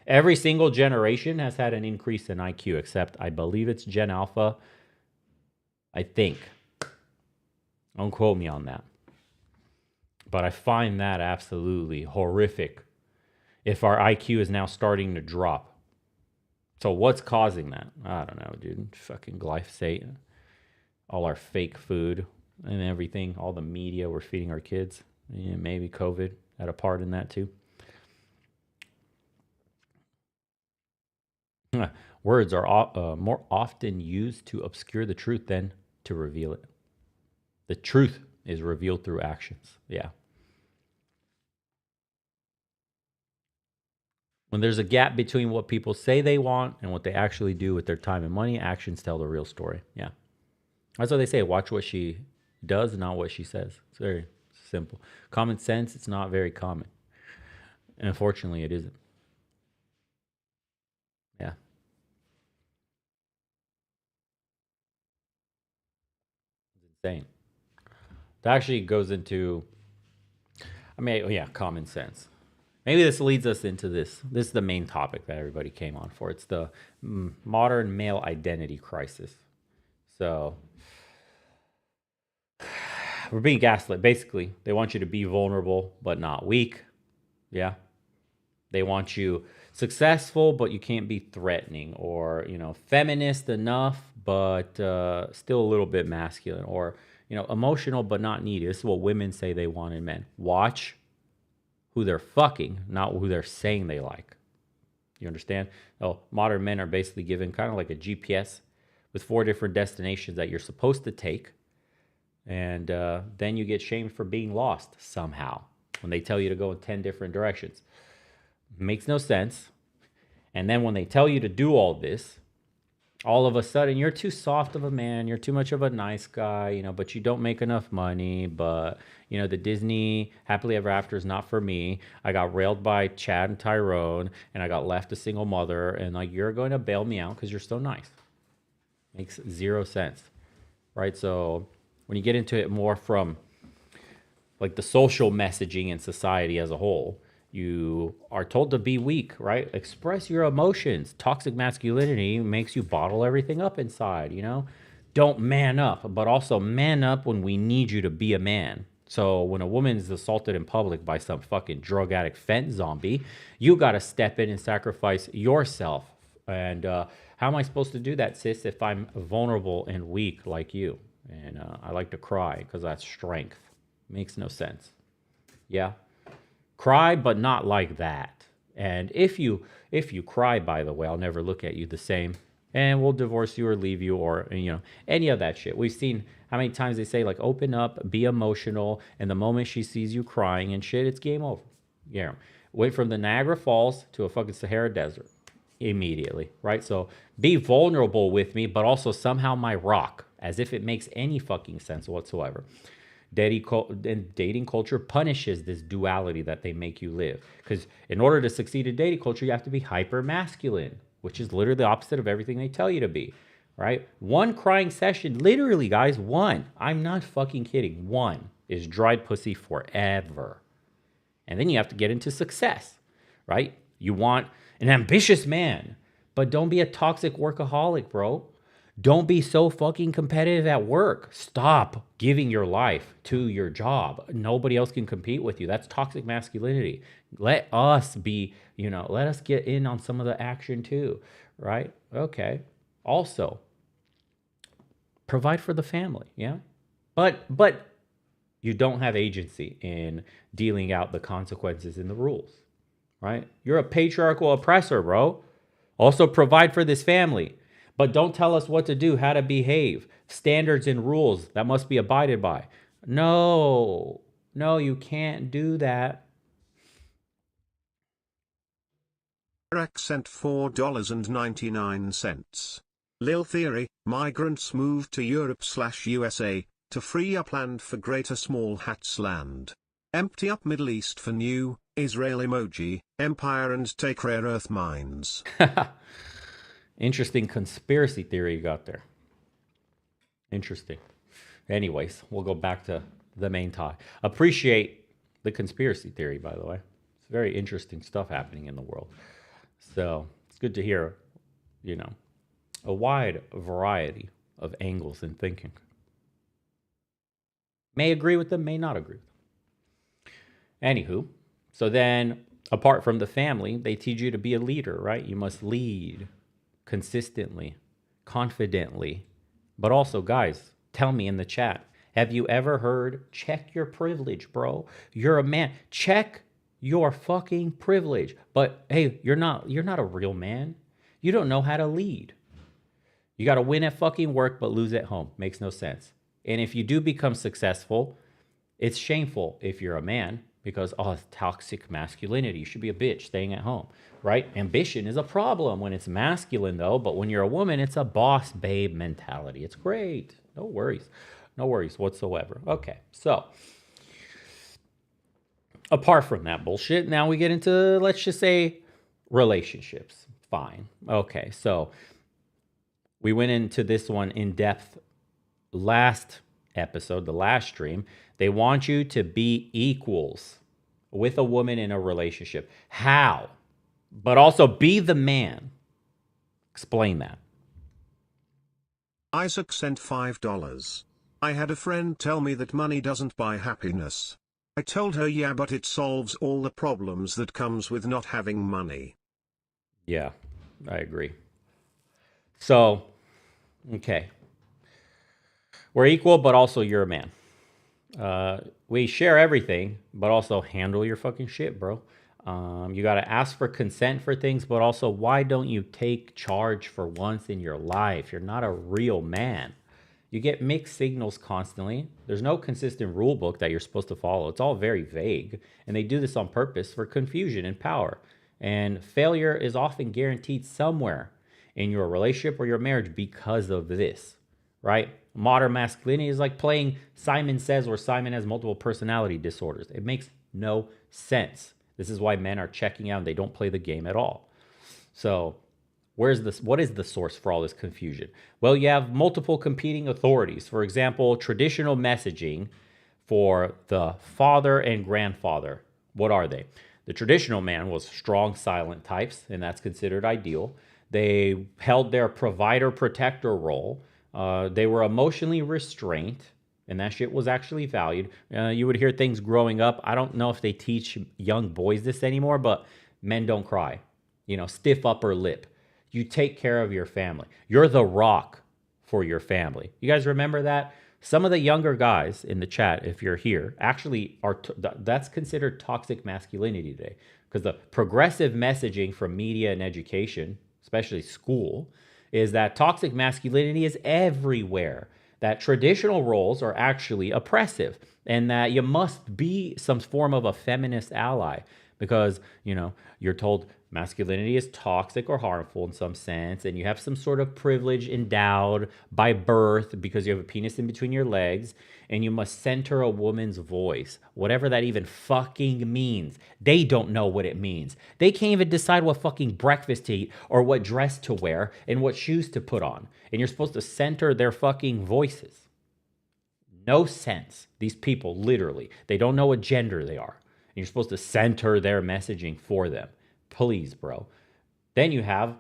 Every single generation has had an increase in IQ, except I believe it's Gen Alpha. I think. Don't quote me on that. But I find that absolutely horrific if our IQ is now starting to drop. So what's causing that? I don't know, dude. Fucking glyphosate, all our fake food and everything, all the media we're feeding our kids. Yeah, maybe COVID had a part in that too. Words are more often used to obscure the truth than to reveal it. The truth is revealed through actions. Yeah. When there's a gap between what people say they want and what they actually do with their time and money, actions tell the real story. Yeah. That's what they say. Watch what she does, not what she says. It's very simple. Common sense, it's not very common. And unfortunately, it isn't. Yeah. It's insane. That actually goes into, common sense. Maybe this leads us into this. This is the main topic that everybody came on for. It's the modern male identity crisis. So we're being gaslit. Basically, they want you to be vulnerable but not weak. Yeah. They want you successful, but you can't be threatening, or, feminist enough, but still a little bit masculine, or, emotional, but not needy. This is what women say they want in men. Watch who they're fucking, not who they're saying they like. You understand? Oh, modern men are basically given kind of like a GPS with 4 different destinations that you're supposed to take. And then you get shamed for being lost somehow when they tell you to go in 10 different directions. Makes no sense. And then when they tell you to do all this, all of a sudden you're too soft of a man, you're too much of a nice guy, but you don't make enough money, but the Disney happily ever after is not for me. I got railed by Chad and Tyrone, and I got left a single mother, and you're going to bail me out because you're so nice. Makes zero sense, right? So when you get into it more from the social messaging in society as a whole, you are told to be weak, right? Express your emotions. Toxic masculinity makes you bottle everything up inside, Don't man up, but also man up when we need you to be a man. So when a woman is assaulted in public by some fucking drug addict fent zombie, you got to step in and sacrifice yourself. And how am I supposed to do that, sis, if I'm vulnerable and weak like you? And I like to cry because that's strength. Makes no sense. Yeah. Cry, but not like that. And if you cry, by the way, I'll never look at you the same, and we'll divorce you or leave you, or any of that shit. We've seen how many times they say open up, be emotional, and the moment she sees you crying and shit, it's game over. Yeah, went from the Niagara Falls to a fucking Sahara Desert immediately, right? So be vulnerable with me, but also somehow my rock, as if it makes any fucking sense whatsoever. Dating culture punishes this duality that they make you live. Because in order to succeed in dating culture, you have to be hyper masculine, which is literally the opposite of everything they tell you to be, right? One crying session, literally, guys, one. I'm not fucking kidding. One is dried pussy forever. And then you have to get into success, right? You want an ambitious man, but don't be a toxic workaholic, bro. Don't be so fucking competitive at work. Stop giving your life to your job. Nobody else can compete with you. That's toxic masculinity. Let us be, let us get in on some of the action too, right? Okay. Also, provide for the family, yeah? But you don't have agency in dealing out the consequences and the rules, right? You're a patriarchal oppressor, bro. Also provide for this family. But don't tell us what to do, how to behave, standards and rules that must be abided by. No, you can't do that. Rex sent $4.99. Lil Theory, migrants moved to Europe/USA to free up land for Greater Small Hats land. Empty up Middle East for new Israel emoji, empire and take rare earth mines. Interesting conspiracy theory you got there. Interesting. Anyways, we'll go back to the main topic. Appreciate the conspiracy theory, by the way. It's very interesting stuff happening in the world. So it's good to hear, you know, a wide variety of angles in thinking. May agree with them, may not agree with them. Anywho, so then apart from the family, they teach you to be a leader, right? You must lead consistently, confidently. But also, guys, tell me in the chat, have you ever heard, check your privilege, bro? You're a man. Check your fucking privilege. But hey, you're not a real man. You don't know how to lead. You got to win at fucking work, but lose at home. Makes no sense. And if you do become successful, it's shameful if you're a man because, oh, it's toxic masculinity. You should be a bitch staying at home, right? Ambition is a problem when it's masculine, though. But when you're a woman, it's a boss babe mentality. It's great. No worries. No worries whatsoever. Okay, so apart from that bullshit, now we get into, let's just say, relationships. Fine. Okay, so we went into this one in depth last episode, the last stream. They want you to be equals with a woman in a relationship. How? But also be the man. Explain that. Isaac sent $5. I had a friend tell me that money doesn't buy happiness. I told her yeah, but it solves all the problems that comes with not having money. Yeah, I agree. So, okay. We're equal, but also you're a man. We share everything, but also handle your fucking shit, bro. You got to ask for consent for things, but also why don't you take charge for once in your life? You're not a real man. You get mixed signals constantly. There's no consistent rule book that you're supposed to follow. It's all very vague, and they do this on purpose for confusion and power. And failure is often guaranteed somewhere in your relationship or your marriage because of this, right? Modern masculinity is like playing Simon Says, where Simon has multiple personality disorders. It makes no sense. This is why men are checking out and they don't play the game at all. So what is the source for all this confusion? Well, you have multiple competing authorities. For example, traditional messaging for the father and grandfather. What are they? The traditional man was strong, silent types, and that's considered ideal. They held their provider protector role. They were emotionally restrained, and that shit was actually valued. You would hear things growing up. I don't know if they teach young boys this anymore, but men don't cry. Stiff upper lip. You take care of your family. You're the rock for your family. You guys remember that? Some of the younger guys in the chat, if you're here, actually that's considered toxic masculinity today, because the progressive messaging from media and education, especially school, is that toxic masculinity is everywhere, that traditional roles are actually oppressive, and that you must be some form of a feminist ally because, you're told masculinity is toxic or harmful in some sense, and you have some sort of privilege endowed by birth because you have a penis in between your legs, and you must center a woman's voice, whatever that even fucking means. They don't know what it means. They can't even decide what fucking breakfast to eat or what dress to wear and what shoes to put on. And you're supposed to center their fucking voices. No sense. These people, literally, they don't know what gender they are. And you're supposed to center their messaging for them. Please, bro. Then you have,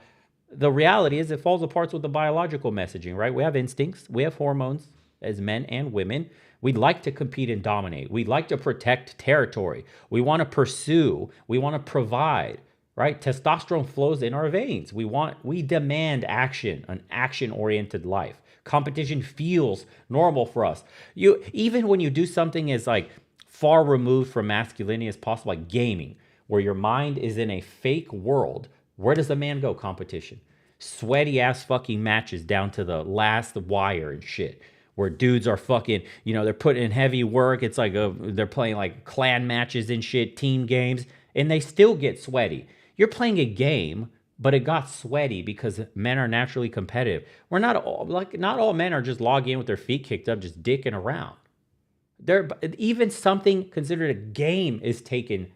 the reality is it falls apart with the biological messaging, right? We have instincts. We have hormones as men and women. We'd like to compete and dominate. We'd like to protect territory. We want to pursue. We want to provide, right? Testosterone flows in our veins. We demand action, an action-oriented life. Competition feels normal for us. Even when you do something as like far removed from masculinity as possible, like gaming, where your mind is in a fake world, where does a man go? Competition. Sweaty ass fucking matches down to the last wire and shit, where dudes are fucking, they're putting in heavy work. It's like they're playing like clan matches and shit, team games, and they still get sweaty. You're playing a game, but it got sweaty because men are naturally competitive. Not all men are just logging in with their feet kicked up, just dicking around. Even something considered a game is taken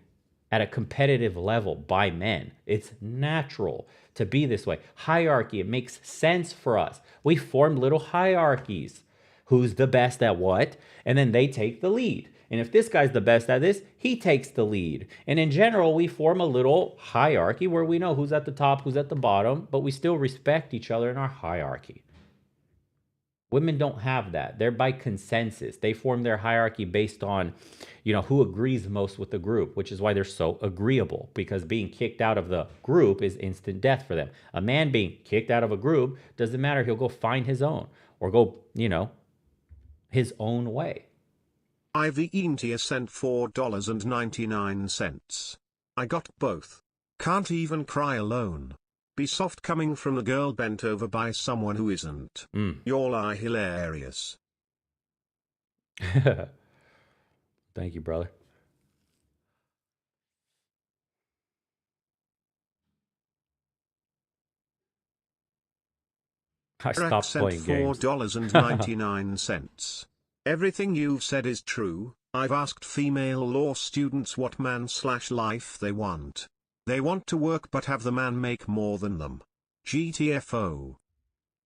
at a competitive level by men. It's natural to be this way. Hierarchy, it makes sense for us. We form little hierarchies. Who's the best at what? And then they take the lead. And if this guy's the best at this, he takes the lead. And in general, we form a little hierarchy where we know who's at the top, who's at the bottom, but we still respect each other in our hierarchy. Women don't have that. They're by consensus. They form their hierarchy based on, who agrees most with the group, which is why they're so agreeable, because being kicked out of the group is instant death for them. A man being kicked out of a group, doesn't matter. He'll go find his own or go, his own way. Ivy Intia sent $4.99. I got both. Can't even cry alone. Be soft coming from a girl bent over by someone who isn't. Y'all are hilarious. Thank you, brother. I stopped playing games. $4.99. Everything you've said is true. I've asked female law students what man/life they want. They want to work but have the man make more than them. GTFO.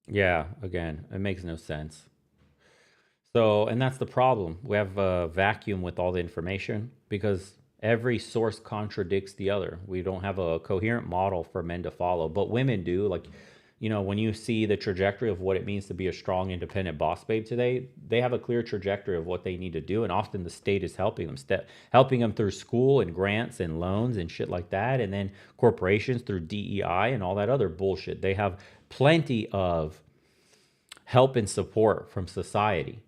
Yeah, again, it makes no sense. So, and that's the problem. We have a vacuum with all the information because every source contradicts the other. We don't have a coherent model for men to follow, but women do. Like, when you see the trajectory of what it means to be a strong, independent boss babe today, they have a clear trajectory of what they need to do. And often the state is helping them, helping them through school and grants and loans and shit like that. And then corporations through DEI and all that other bullshit. They have plenty of help and support from society.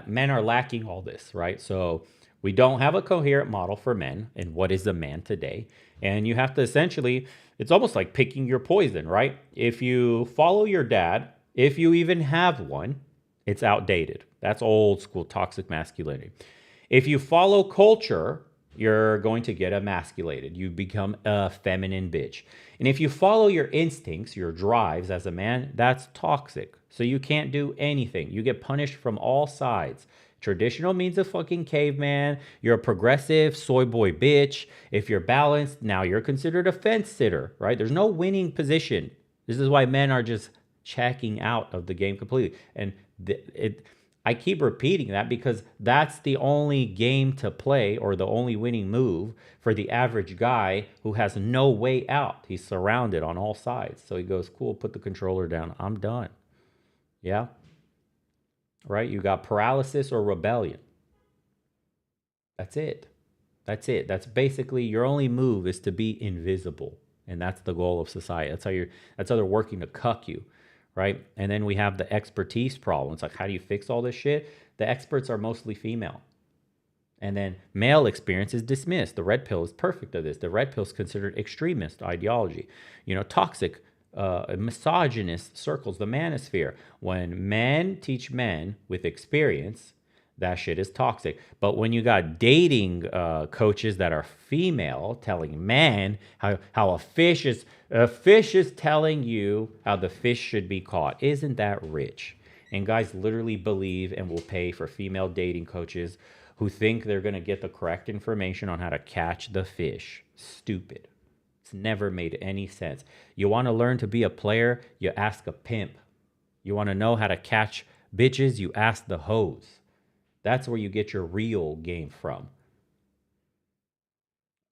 Men are lacking all this, right? So we don't have a coherent model for men and what is a man today. And you have to essentially, it's almost like picking your poison, right? If you follow your dad, if you even have one, it's outdated. That's old school toxic masculinity. If you follow culture, you're going to get emasculated. You become a feminine bitch. And if you follow your instincts, your drives as a man, that's toxic. So you can't do anything. You get punished from all sides. Traditional means a fucking caveman. You're a progressive soy boy bitch. If you're balanced, now you're considered a fence sitter, right? There's no winning position. This is why men are just checking out of the game completely. And I keep repeating that because that's the only game to play or the only winning move for the average guy who has no way out. He's surrounded on all sides. So he goes, cool, put the controller down. I'm done. Yeah. Right? You got paralysis or rebellion. That's it. That's it. That's basically your only move is to be invisible. And that's the goal of society. That's how they're working to cuck you. Right? And then we have the expertise problem. It's like, how do you fix all this shit? The experts are mostly female. And then male experience is dismissed. The red pill is perfect of this. The red pill is considered extremist ideology. Toxic, misogynist circles, the manosphere. When men teach men with experience, that shit is toxic. But when you got dating coaches that are female telling men how a fish is telling you how the fish should be caught, isn't that rich? And guys literally believe and will pay for female dating coaches who think they're going to get the correct information on how to catch the fish. Stupid. It's never made any sense. You want to learn to be a player, you ask a pimp. You want to know how to catch bitches, you ask the hoes. That's where you get your real game from.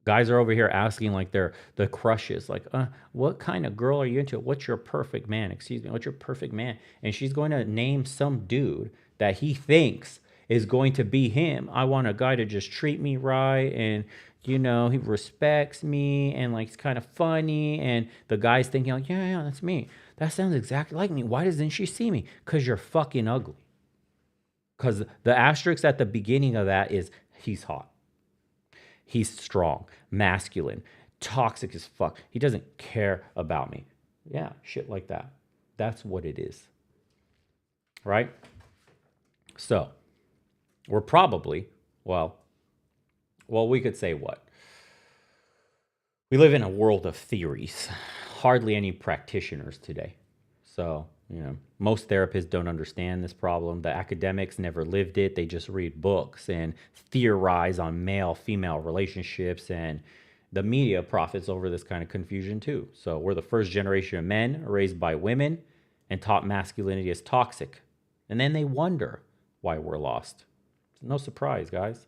Guys are over here asking like they're the crushes, like, what kind of girl are you into? What's your perfect man? Excuse me, what's your perfect man? And she's going to name some dude that he thinks is going to be him. I want a guy to just treat me right and, he respects me and like it's kind of funny. And the guy's thinking like, yeah, that's me. That sounds exactly like me. Why doesn't she see me? Because you're fucking ugly. Because the asterisk at the beginning of that is he's hot. He's strong, masculine, toxic as fuck. He doesn't care about me. Yeah, shit like that. That's what it is. Right? So, we're probably, well, we could say what? We live in a world of theories. Hardly any practitioners today. So, most therapists don't understand this problem. The academics never lived it. They just read books and theorize on male-female relationships, and the media profits over this kind of confusion too. So we're the first generation of men raised by women and taught masculinity is toxic. And then they wonder why we're lost. No surprise, guys.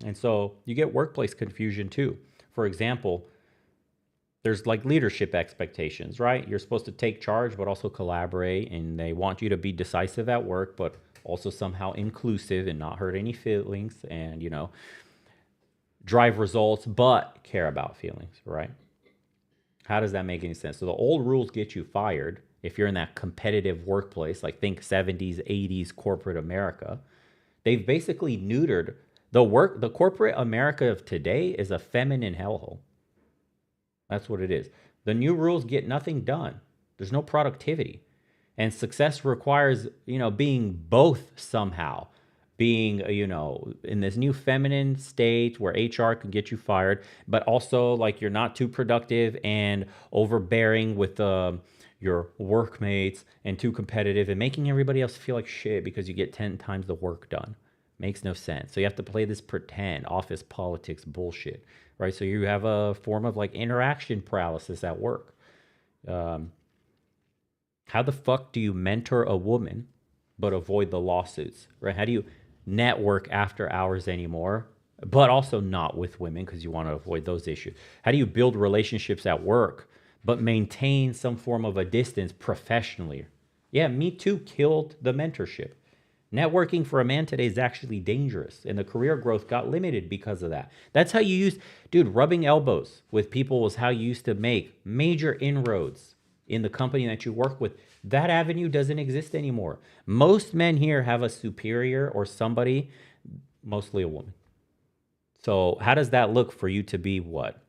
And so you get workplace confusion too. For example, there's like leadership expectations, right? You're supposed to take charge, but also collaborate. And they want you to be decisive at work, but also somehow inclusive and not hurt any feelings and, drive results, but care about feelings, right? How does that make any sense? So the old rules get you fired if you're in that competitive workplace, like think 70s, 80s corporate America. They've basically neutered the corporate America of today is a feminine hellhole. That's what it is. The new rules get nothing done. There's no productivity. And success requires, being both somehow. Being, in this new feminine state where HR can get you fired, but also like you're not too productive and overbearing with your workmates and too competitive and making everybody else feel like shit because you get 10 times the work done. Makes no sense. So you have to play this pretend office politics bullshit, right? So you have a form of like interaction paralysis at work. How the fuck do you mentor a woman but avoid the lawsuits, right? How do you network after hours anymore, but also not with women because you want to avoid those issues? How do you build relationships at work but maintain some form of a distance professionally? Yeah, Me Too killed the mentorship. Networking for a man today is actually dangerous, and the career growth got limited because of that. That's how you used, rubbing elbows with people was how you used to make major inroads in the company that you work with. That avenue doesn't exist anymore. Most men here have a superior or somebody, mostly a woman. So how does that look for you to be what?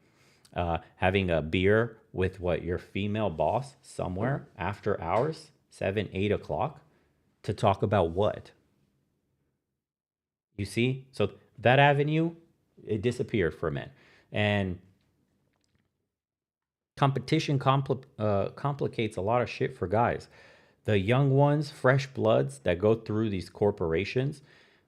Having a beer with your female boss somewhere after hours, 7, 8 o'clock, to talk about what? You see? So that avenue, it disappeared for men. And competition complicates a lot of shit for guys. The young ones, fresh bloods that go through these corporations,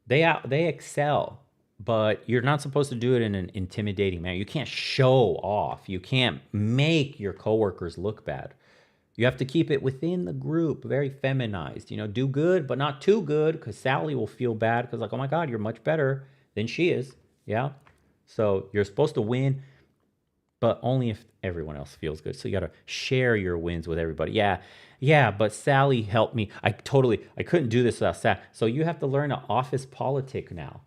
they excel, but you're not supposed to do it in an intimidating manner. You can't show off. You can't make your coworkers look bad. You have to keep it within the group, very feminized. Do good, but not too good, because Sally will feel bad because like, oh my God, you're much better than she is. Yeah. So you're supposed to win, but only if everyone else feels good. So you got to share your wins with everybody. Yeah, but Sally helped me. I couldn't do this without Sally. So you have to learn an office politic now.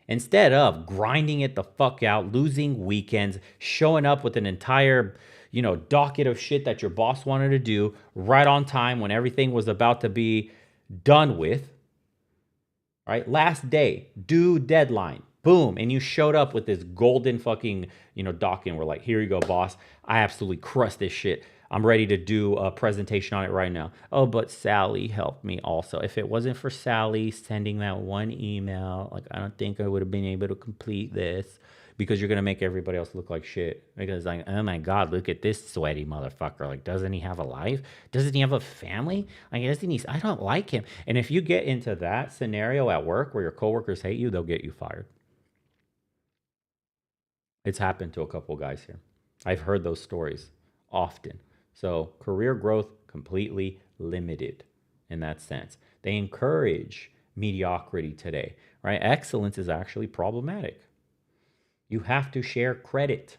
Instead of grinding it the fuck out, losing weekends, showing up with an entire, docket of shit that your boss wanted to do right on time when everything was about to be done with, right? Last day, due deadline, boom. And you showed up with this golden fucking, docket. And we're like, here you go, boss. I absolutely crushed this shit. I'm ready to do a presentation on it right now. Oh, but Sally helped me also. If it wasn't for Sally sending that one email, I don't think I would have been able to complete this, because you're going to make everybody else look like shit. Because oh my God, look at this sweaty motherfucker. Doesn't he have a life? Doesn't he have a family? I don't like him. And if you get into that scenario at work where your coworkers hate you, they'll get you fired. It's happened to a couple guys here. I've heard those stories often. So career growth completely limited in that sense. They encourage mediocrity today, right? Excellence is actually problematic. You have to share credit.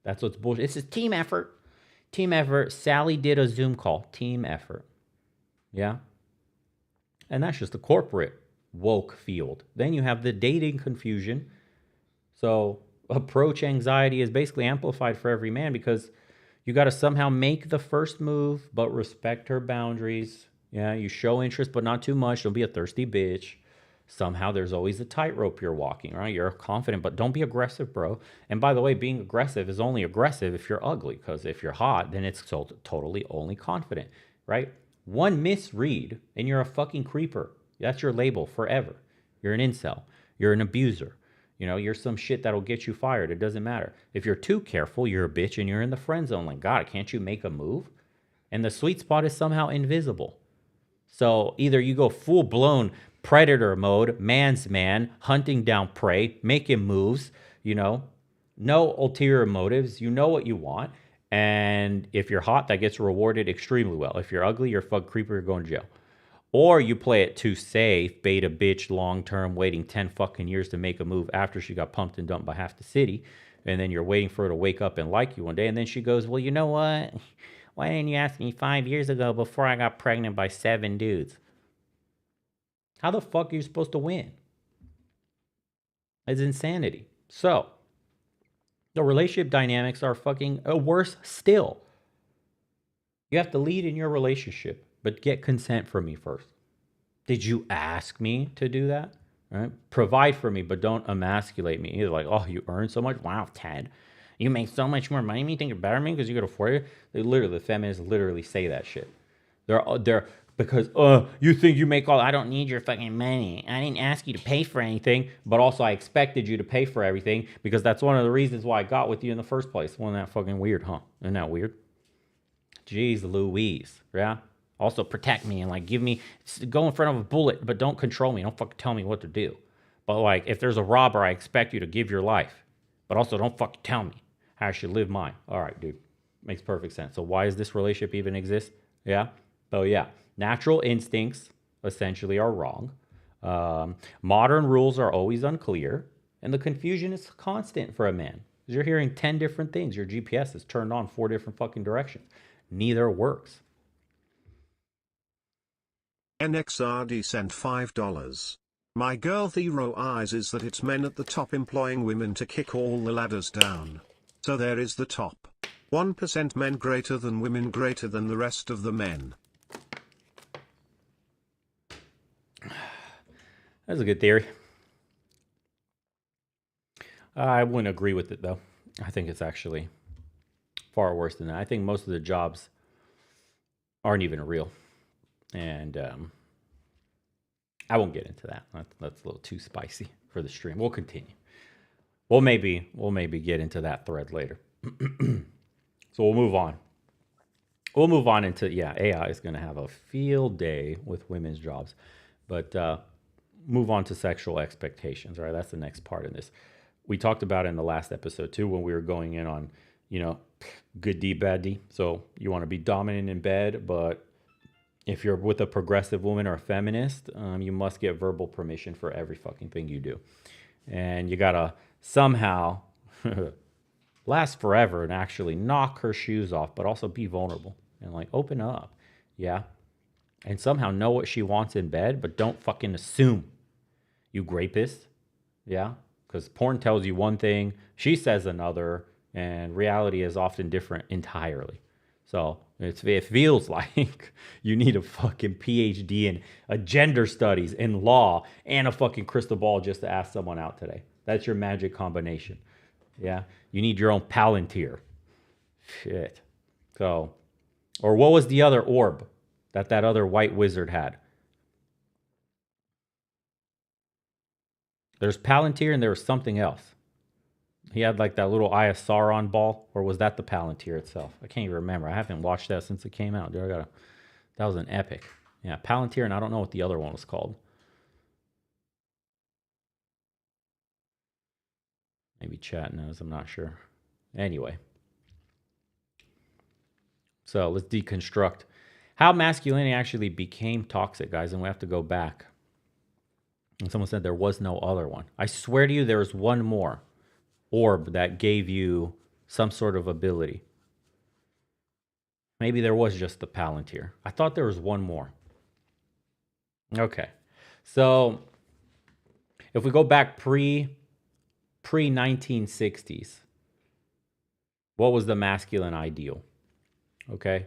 That's what's bullshit. It's a team effort. Team effort. Sally did a Zoom call. Team effort. Yeah? And that's just the corporate woke field. Then you have the dating confusion. So approach anxiety is basically amplified for every man, because you got to somehow make the first move, but respect her boundaries. Yeah, you show interest, but not too much. Don't be a thirsty bitch. Somehow there's always a tightrope you're walking, right? You're confident, but don't be aggressive, bro. And by the way, being aggressive is only aggressive if you're ugly, because if you're hot, then it's totally only confident, right? One misread and you're a fucking creeper. That's your label forever. You're an incel. You're an abuser. You're some shit that'll get you fired. It doesn't matter. If you're too careful, you're a bitch and you're in the friend zone. Like, God, can't you make a move? And the sweet spot is somehow invisible. So either you go full-blown predator mode, man's man, hunting down prey, making moves, no ulterior motives. You know what you want. And if you're hot, that gets rewarded extremely well. If you're ugly, you're a fuck creeper, you're going to jail. Or you play it too safe, bait a bitch long term, waiting 10 fucking years to make a move after she got pumped and dumped by half the city. And then you're waiting for her to wake up and like you one day. And then she goes, well, you know what? Why didn't you ask me 5 years ago before I got pregnant by 7 dudes? How the fuck are you supposed to win? It's insanity. So, the relationship dynamics are fucking worse still. You have to lead in your relationship, but get consent from me first. Did you ask me to do that? Right? Provide for me, but don't emasculate me. Either like, oh, you earn so much? Wow, Ted. You make so much more money than me? You think you're better than me because you could afford it? The feminists literally say that shit. They're because, you think you make all, I don't need your fucking money. I didn't ask you to pay for anything, but also I expected you to pay for everything because that's one of the reasons why I got with you in the first place. Wasn't that fucking weird, huh? Isn't that weird? Jeez Louise, yeah? Also protect me and like give me, go in front of a bullet, but don't control me. Don't fucking tell me what to do. But like, if there's a robber, I expect you to give your life, but also don't fucking tell me how I should live mine. All right, dude, makes perfect sense. So why does this relationship even exist? Yeah? Oh yeah, natural instincts essentially are wrong. Modern rules are always unclear, and the confusion is constant for a man. Because you're hearing 10 different things. Your GPS is turned on 4 different fucking directions. Neither works. NXRD sent $5. My girl Thero eyes is that it's men at the top employing women to kick all the ladders down. So there is the top 1% men greater than women greater than the rest of the men. That's a good theory. I wouldn't agree with it, though. I think it's actually far worse than that. I think most of the jobs aren't even real. And I won't get into that. That's a little too spicy for the stream. We'll continue. We'll maybe get into that thread later. So we'll move on. We'll move on into, AI is going to have a field day with women's jobs. But move on to sexual expectations, right? That's the next part of this. We talked about it in the last episode too, when we were going in on, good D, bad D. So you want to be dominant in bed, but if you're with a progressive woman or a feminist, you must get verbal permission for every fucking thing you do. And you got to somehow last forever and actually knock her shoes off, but also be vulnerable and like open up. Yeah. And somehow know what she wants in bed, but don't fucking assume. You rapist. Yeah. Because porn tells you one thing, she says another, and reality is often different entirely. So it feels like you need a fucking PhD in gender studies, in law, and a fucking crystal ball just to ask someone out today. That's your magic combination. Yeah. You need your own Palantir. Shit. So, or what was the other orb that other white wizard had? There's Palantir and there was something else. He had like that little Eye of Sauron ball, or was that the Palantir itself? I can't even remember. I haven't watched that since it came out. Dude, that was an epic. Yeah, Palantir, and I don't know what the other one was called. Maybe chat knows, I'm not sure. Anyway. So let's deconstruct how masculinity actually became toxic, guys, and we have to go back. And someone said there was no other one. I swear to you, there was one more orb that gave you some sort of ability. Maybe there was just the Palantir. I thought there was one more. Okay. So if we go back pre-1960s, what was the masculine ideal? Okay.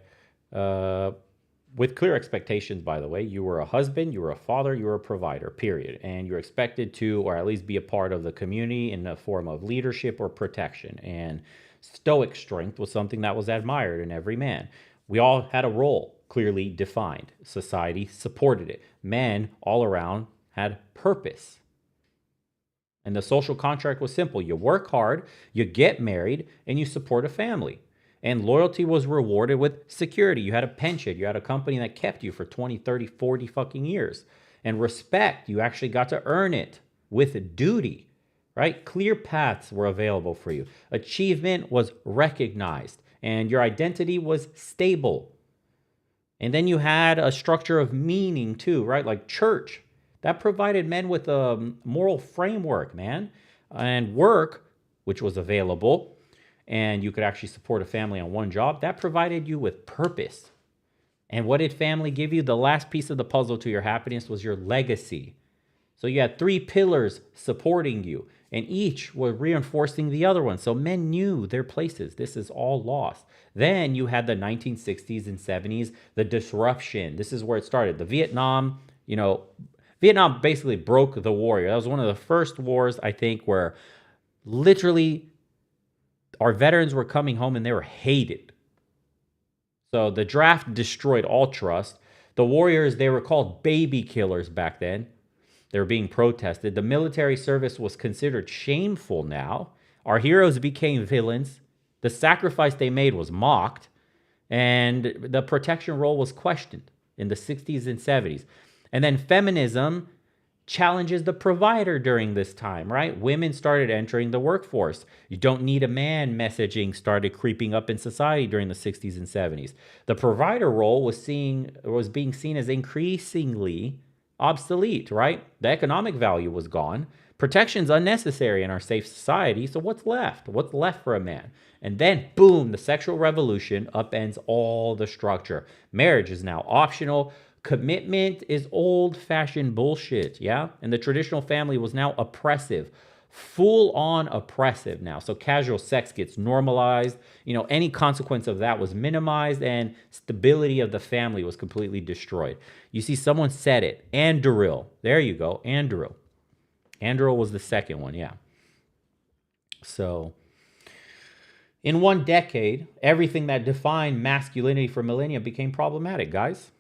With clear expectations, by the way. You were a husband, you were a father, you were a provider, period. And you're expected to, or at least be a part of the community in the form of leadership or protection. And stoic strength was something that was admired in every man. We all had a role clearly defined. Society supported it. Men all around had purpose. And the social contract was simple. You work hard, you get married, and you support a family. And loyalty was rewarded with security. You had a pension. You had a company that kept you for 20, 30, 40 fucking years. And respect, you actually got to earn it with duty, right? Clear paths were available for you. Achievement was recognized. And your identity was stable. And then you had a structure of meaning too, right? Like church. That provided men with a moral framework, man. And work, which was available, and you could actually support a family on one job, that provided you with purpose. And what did family give you? The last piece of the puzzle to your happiness was your legacy. So you had 3 pillars supporting you, and each were reinforcing the other one. So men knew their places. This is all lost. Then you had the 1960s and 70s, the disruption. This is where it started. The Vietnam basically broke the warrior. That was one of the first wars, I think, where literally our veterans were coming home and they were hated. So the draft destroyed all trust. The warriors, they were called baby killers back then. They were being protested. The military service was considered shameful now. Our heroes became villains. The sacrifice they made was mocked. And the protection role was questioned in the 60s and 70s. And then feminism challenges the provider during this time, right? Women started entering the workforce. You don't need a man messaging started creeping up in society during the 60s and 70s. The provider role was being seen as increasingly obsolete, right? The economic value was gone. Protection's unnecessary in our safe society, so what's left? What's left for a man? And then, boom, the sexual revolution upends all the structure. Marriage is now optional. Commitment is old-fashioned bullshit, yeah? And the traditional family was now oppressive, full-on oppressive now. So casual sex gets normalized. Any consequence of that was minimized, and stability of the family was completely destroyed. You see, someone said it. Anduril. There you go, Anduril. Anduril was the second one, yeah. So in one decade, everything that defined masculinity for millennia became problematic, guys.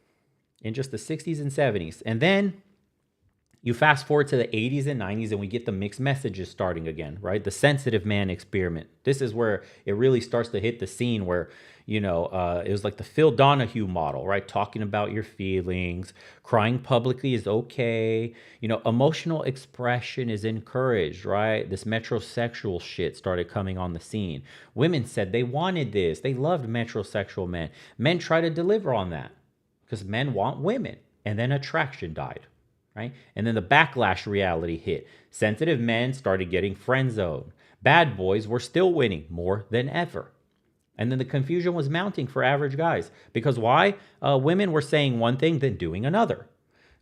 In just the 60s and 70s. And then you fast forward to the 80s and 90s and we get the mixed messages starting again, right? The sensitive man experiment. This is where it really starts to hit the scene where, it was like the Phil Donahue model, right? Talking about your feelings, crying publicly is okay. Emotional expression is encouraged, right? This metrosexual shit started coming on the scene. Women said they wanted this. They loved metrosexual men. Men try to deliver on that. Because men want women. And then attraction died, right? And then the backlash reality hit. Sensitive men started getting friend zoned. Bad boys were still winning more than ever. And then the confusion was mounting for average guys. Because why? Women were saying one thing, then doing another.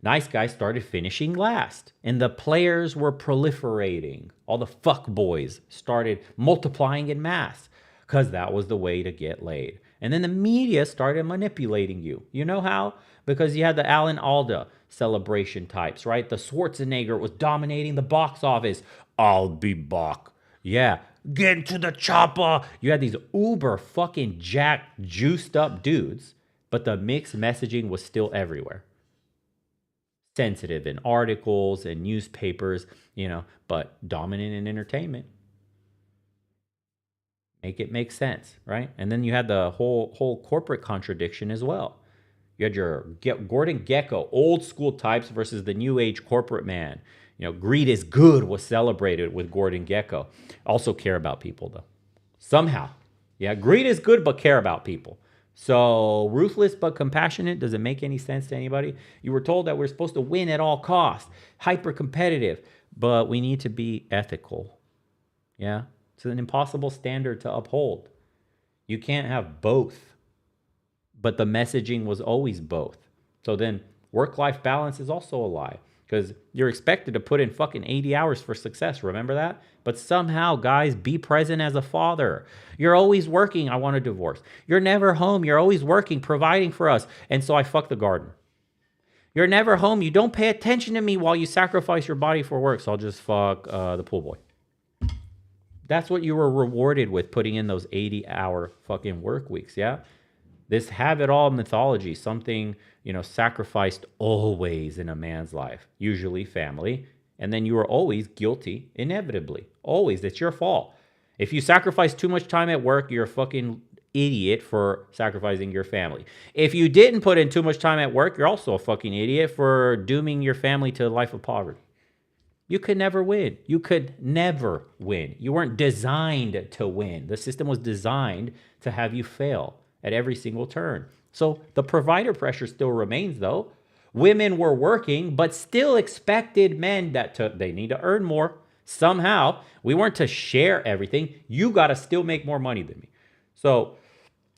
Nice guys started finishing last. And the players were proliferating. All the fuck boys started multiplying in mass. Because that was the way to get laid. And then the media started manipulating you. You know how? Because you had the Alan Alda celebration types, right? The Schwarzenegger was dominating the box office. I'll be back. Yeah. Get into the chopper. You had these uber fucking jacked, juiced up dudes, but the mixed messaging was still everywhere. Sensitive in articles and newspapers, but dominant in entertainment. Make it make sense, right? And then you had the whole corporate contradiction as well. You had your Gordon Gekko, old school types versus the new age corporate man. Greed is good was celebrated with Gordon Gekko. Also care about people though. Somehow. Yeah, greed is good but care about people. So ruthless but compassionate, does it make any sense to anybody? You were told that we're supposed to win at all costs, hyper competitive, but we need to be ethical. Yeah. It's an impossible standard to uphold. You can't have both. But the messaging was always both. So then work-life balance is also a lie. Because you're expected to put in fucking 80 hours for success. Remember that? But somehow, guys, be present as a father. You're always working. I want a divorce. You're never home. You're always working, providing for us. And so I fuck the garden. You're never home. You don't pay attention to me while you sacrifice your body for work. So I'll just fuck the pool boy. That's what you were rewarded with putting in those 80-hour fucking work weeks, yeah? This have it all mythology, something, sacrificed always in a man's life, usually family, and then you are always guilty, inevitably. Always, it's your fault. If you sacrifice too much time at work, you're a fucking idiot for sacrificing your family. If you didn't put in too much time at work, you're also a fucking idiot for dooming your family to a life of poverty. You could never win. You could never win. You weren't designed to win. The system was designed to have you fail at every single turn. So the provider pressure still remains, though. Women were working, but still expected men that they need to earn more somehow. We weren't to share everything. You got to still make more money than me. So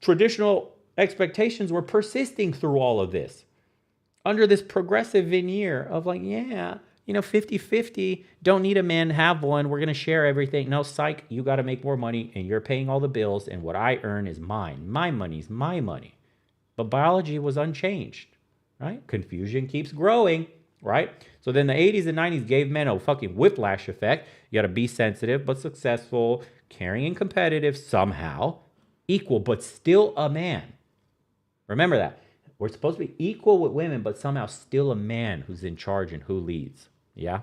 traditional expectations were persisting through all of this under this progressive veneer of like, yeah, 50-50, don't need a man to have one. We're going to share everything. No, psych, you got to make more money and you're paying all the bills and what I earn is mine. My money's my money. But biology was unchanged, right? Confusion keeps growing, right? So then the 80s and 90s gave men a fucking whiplash effect. You got to be sensitive but successful, caring and competitive somehow, equal but still a man. Remember that. We're supposed to be equal with women, but somehow still a man who's in charge and who leads. Yeah?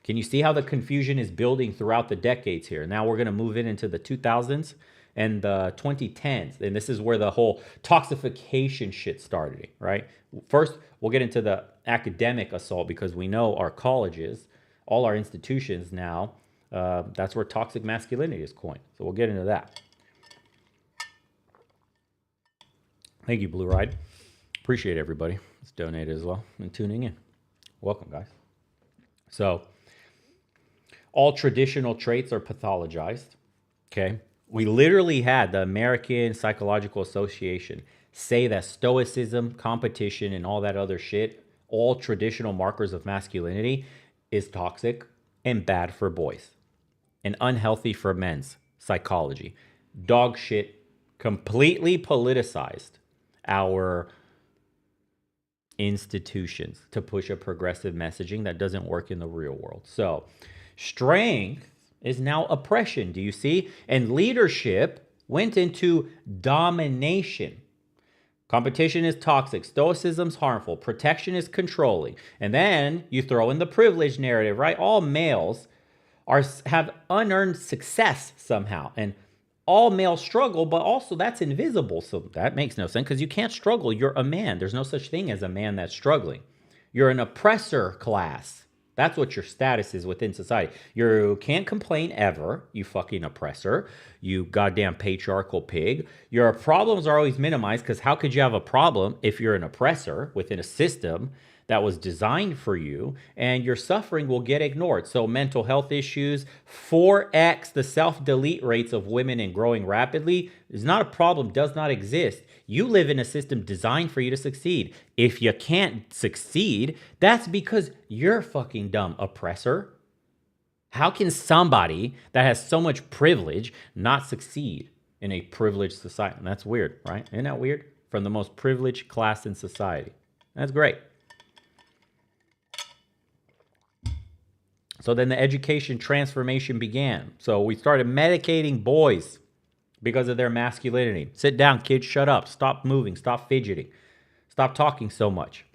Can you see how the confusion is building throughout the decades here? Now we're going to move into the 2000s and the 2010s. And this is where the whole toxification shit started, right? First, we'll get into the academic assault because we know our colleges, all our institutions now, that's where toxic masculinity is coined. So we'll get into that. Thank you, Blue Ride. Appreciate everybody that's donated as well and tuning in. Welcome, guys. So, all traditional traits are pathologized, okay? We literally had the American Psychological Association say that stoicism, competition, and all that other shit, all traditional markers of masculinity, is toxic and bad for boys and unhealthy for men's psychology. Dog shit, completely politicized our institutions to push a progressive messaging that doesn't work in the real world. So strength is now oppression. Do you see? And leadership went into domination. Competition is toxic. Stoicism's harmful. Protection is controlling. And then you throw in the privilege narrative, right? All males have unearned success somehow. And all males struggle, but also that's invisible. So that makes no sense because you can't struggle. You're a man. There's no such thing as a man that's struggling. You're an oppressor class. That's what your status is within society. You can't complain ever, you fucking oppressor. You goddamn patriarchal pig. Your problems are always minimized because how could you have a problem if you're an oppressor within a system that was designed for you, and your suffering will get ignored. So mental health issues, 4x the self-delete rates of women and growing rapidly is not a problem, does not exist. You live in a system designed for you to succeed. If you can't succeed, that's because you're fucking dumb, oppressor. How can somebody that has so much privilege not succeed in a privileged society? And that's weird, right? Isn't that weird? From the most privileged class in society. That's great. So then the education transformation began. So we started medicating boys because of their masculinity. Sit down, kids, shut up. Stop moving, stop fidgeting. Stop talking so much,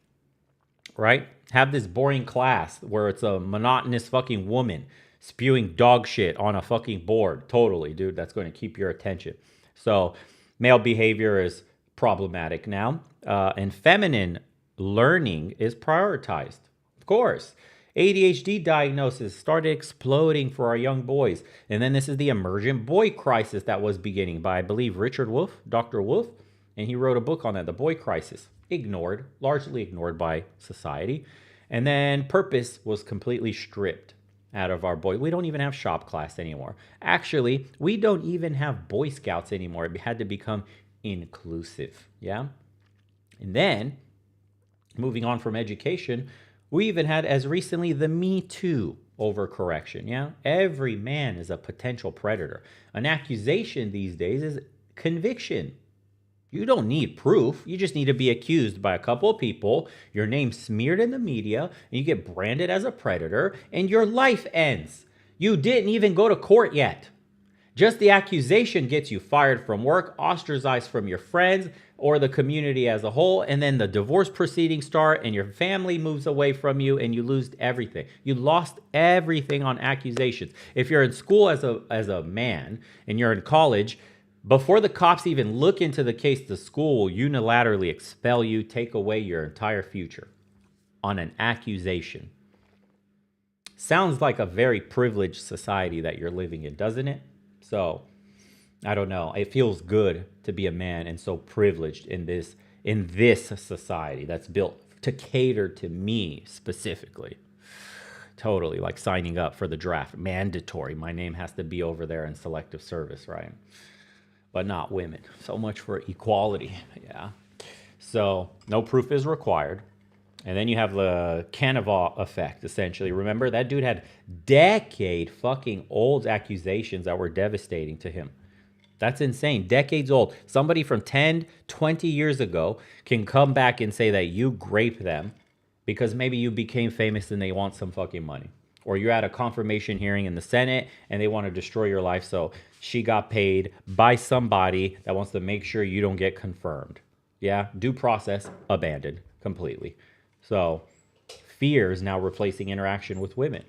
right? Have this boring class where it's a monotonous fucking woman spewing dog shit on a fucking board. Totally, dude, that's going to keep your attention. So male behavior is problematic now. And feminine learning is prioritized, of course. ADHD diagnosis started exploding for our young boys. And then this is the emergent boy crisis that was beginning by, I believe, Richard Wolff, Dr. Wolff. And he wrote a book on that, The Boy Crisis. Ignored, largely ignored by society. And then purpose was completely stripped out of our boy. We don't even have shop class anymore. Actually, we don't even have Boy Scouts anymore. It had to become inclusive, yeah? And then, moving on from education, we even had, as recently, the Me Too overcorrection, yeah? Every man is a potential predator. An accusation these days is conviction. You don't need proof. You just need to be accused by a couple of people, your name smeared in the media, and you get branded as a predator, and your life ends. You didn't even go to court yet. Just the accusation gets you fired from work, ostracized from your friends or the community as a whole, and then the divorce proceedings start and your family moves away from you and you lose everything. You lost everything on accusations. If you're in school as a man and you're in college, before the cops even look into the case, the school will unilaterally expel you, take away your entire future on an accusation. Sounds like a very privileged society that you're living in, doesn't it? So I don't know. It feels good to be a man and so privileged in this society that's built to cater to me specifically. Totally, like signing up for the draft, mandatory. My name has to be over there in selective service, right? But not women. So much for equality. Yeah. So no proof is required. And then you have the Cannavale effect, essentially. Remember, that dude had decade fucking old accusations that were devastating to him. That's insane. Decades old. Somebody from 10, 20 years ago can come back and say that you raped them because maybe you became famous and they want some fucking money. Or you're at a confirmation hearing in the Senate and they want to destroy your life. So she got paid by somebody that wants to make sure you don't get confirmed. Yeah, due process abandoned completely. So fear is now replacing interaction with women.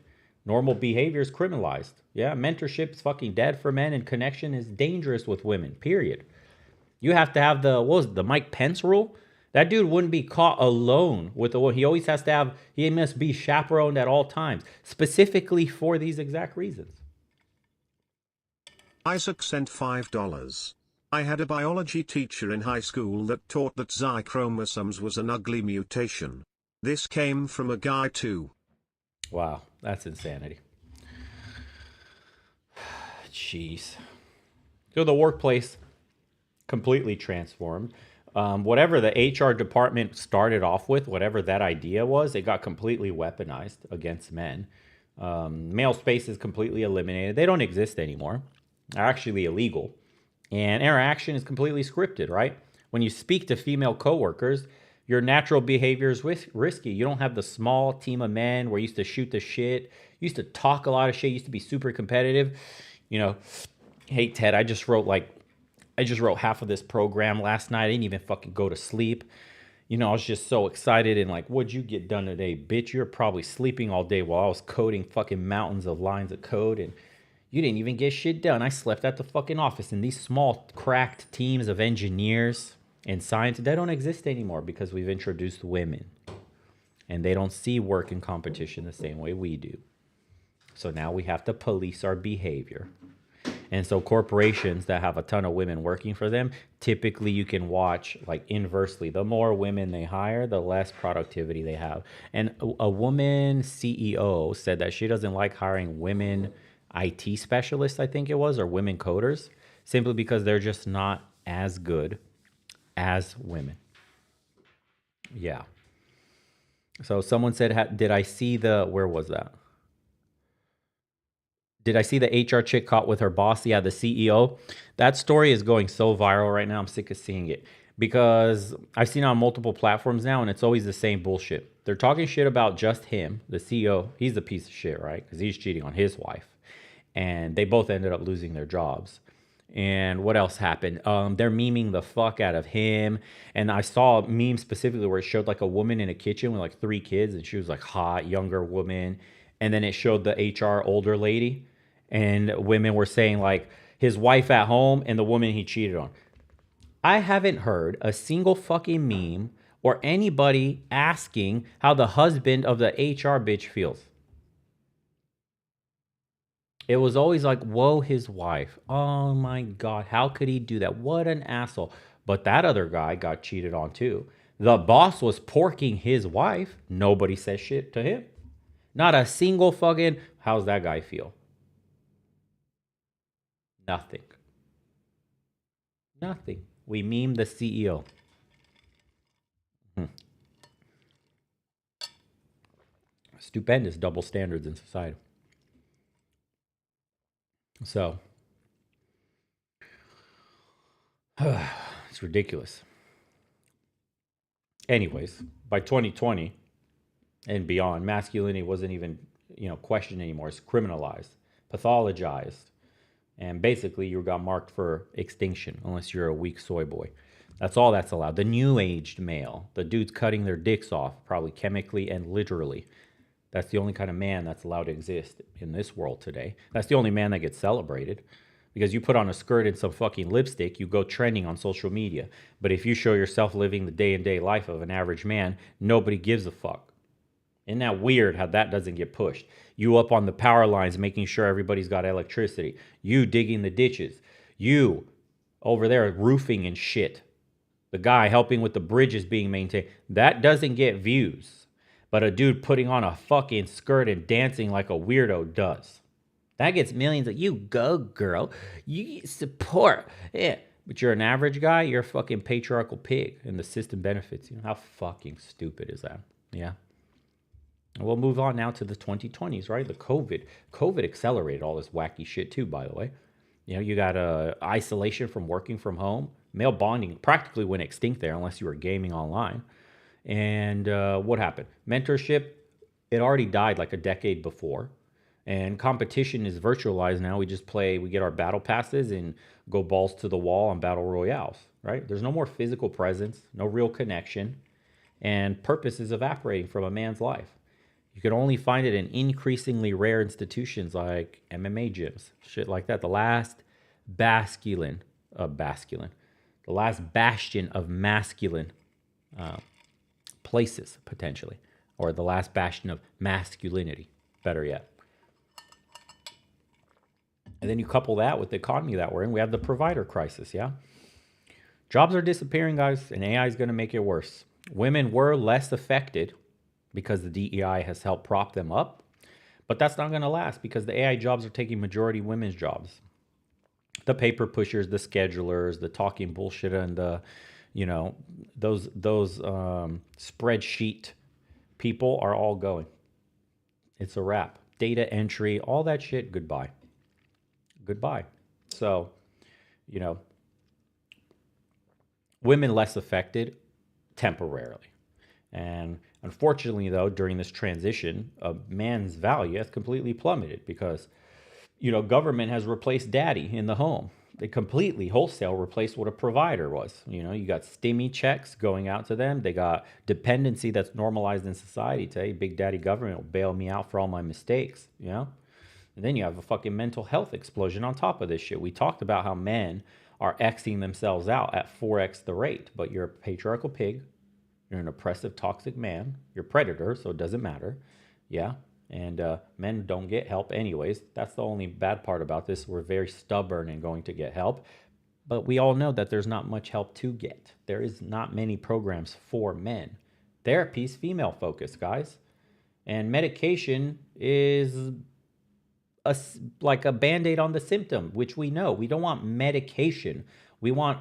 Normal behavior is criminalized. Yeah, mentorship is fucking dead for men, and connection is dangerous with women, period. You have to have the Mike Pence rule? That dude wouldn't be caught alone with a woman. He always has to have, he must be chaperoned at all times, specifically for these exact reasons. Isaac sent $5. I had a biology teacher in high school that taught that Y chromosomes was an ugly mutation. This came from a guy too. Wow, that's insanity. Jeez. So the workplace completely transformed. Whatever the HR department started off with, whatever that idea was, it got completely weaponized against men. Male space is completely eliminated. They don't exist anymore. They're actually illegal. And interaction is completely scripted, right? When you speak to female coworkers, your natural behavior is risky. You don't have the small team of men where you used to shoot the shit. You used to talk a lot of shit. You used to be super competitive. You know, hey, Ted, I just wrote half of this program last night. I didn't even fucking go to sleep. You know, I was just so excited and like, what'd you get done today, bitch? You're probably sleeping all day while I was coding fucking mountains of lines of code and you didn't even get shit done. I slept at the fucking office. And these small cracked teams of engineers and science, they don't exist anymore because we've introduced women. And they don't see work and competition the same way we do. So now we have to police our behavior. And so corporations that have a ton of women working for them, typically you can watch like inversely. The more women they hire, the less productivity they have. And a woman CEO said that she doesn't like hiring women IT specialists, I think it was, or women coders, simply because they're just not as good as women. Yeah. So someone said, did I see where was that? Did I see the HR chick caught with her boss? Yeah, the CEO. That story is going so viral right now. I'm sick of seeing it because I've seen it on multiple platforms now and it's always the same bullshit. They're talking shit about just him, the CEO. He's the piece of shit, right? Because he's cheating on his wife. And they both ended up losing their jobs. And what else happened? They're memeing the fuck out of him. And I saw a meme specifically where it showed like a woman in a kitchen with like 3 kids. And she was like hot, younger woman. And then it showed the HR older lady. And women were saying like his wife at home and the woman he cheated on. I haven't heard a single fucking meme or anybody asking how the husband of the HR bitch feels. It was always like, whoa, his wife. Oh my God, how could he do that? What an asshole. But that other guy got cheated on too. The boss was porking his wife. Nobody says shit to him. Not a single fucking, how's that guy feel? Nothing. Nothing. We meme the CEO. Stupendous double standards in society. So, it's ridiculous. Anyways, by 2020 and beyond, masculinity wasn't even, questioned anymore. It's criminalized, pathologized, and basically you got marked for extinction unless you're a weak soy boy. That's all that's allowed. The new aged male, the dudes cutting their dicks off, probably chemically and literally. That's the only kind of man that's allowed to exist in this world today. That's the only man that gets celebrated. Because you put on a skirt and some fucking lipstick, you go trending on social media. But if you show yourself living the day-to-day life of an average man, nobody gives a fuck. Isn't that weird how that doesn't get pushed? You up on the power lines making sure everybody's got electricity. You digging the ditches. You over there roofing and shit. The guy helping with the bridges being maintained. That doesn't get views. But a dude putting on a fucking skirt and dancing like a weirdo does. That gets millions of, you go, girl. You get support. Yeah. But you're an average guy, you're a fucking patriarchal pig, and the system benefits you. How fucking stupid is that? Yeah. And we'll move on now to the 2020s, right? The COVID. COVID accelerated all this wacky shit too, by the way. You know, you got isolation from working from home. Male bonding practically went extinct there unless you were gaming online. And what happened? Mentorship, it already died like a decade before. And competition is virtualized now. We just play, we get our battle passes and go balls to the wall on battle royales, right? There's no more physical presence, no real connection, and purpose is evaporating from a man's life. You can only find it in increasingly rare institutions like MMA gyms, shit like that. The last bastion of masculine places, potentially, or the last bastion of masculinity, better yet. And then you couple that with the economy that we're in, we have the provider crisis, yeah? Jobs are disappearing, guys, and AI is going to make it worse. Women were less affected because the DEI has helped prop them up, but that's not going to last because the AI jobs are taking majority women's jobs. The paper pushers, the schedulers, the talking bullshit, and the, you know, those spreadsheet people are all going. It's a wrap. Data entry, all that shit, goodbye. Goodbye. So, you know, women less affected temporarily. And unfortunately, though, during this transition, a man's value has completely plummeted because, you know, government has replaced daddy in the home. They completely wholesale replaced what a provider was. You know, you got stimmy checks going out to them. They got dependency that's normalized in society today. Big daddy government will bail me out for all my mistakes, you know? And then you have a fucking mental health explosion on top of this shit. We talked about how men are Xing themselves out at 4x the rate, but you're a patriarchal pig. You're an oppressive, toxic man. You're a predator, so it doesn't matter. Yeah. And men don't get help anyways. That's the only bad part about this. We're very stubborn and going to get help. But we all know that there's not much help to get. There is not many programs for men. Therapy's female focused, guys. And medication is like a Band-Aid on the symptom, which we know. We don't want medication. We want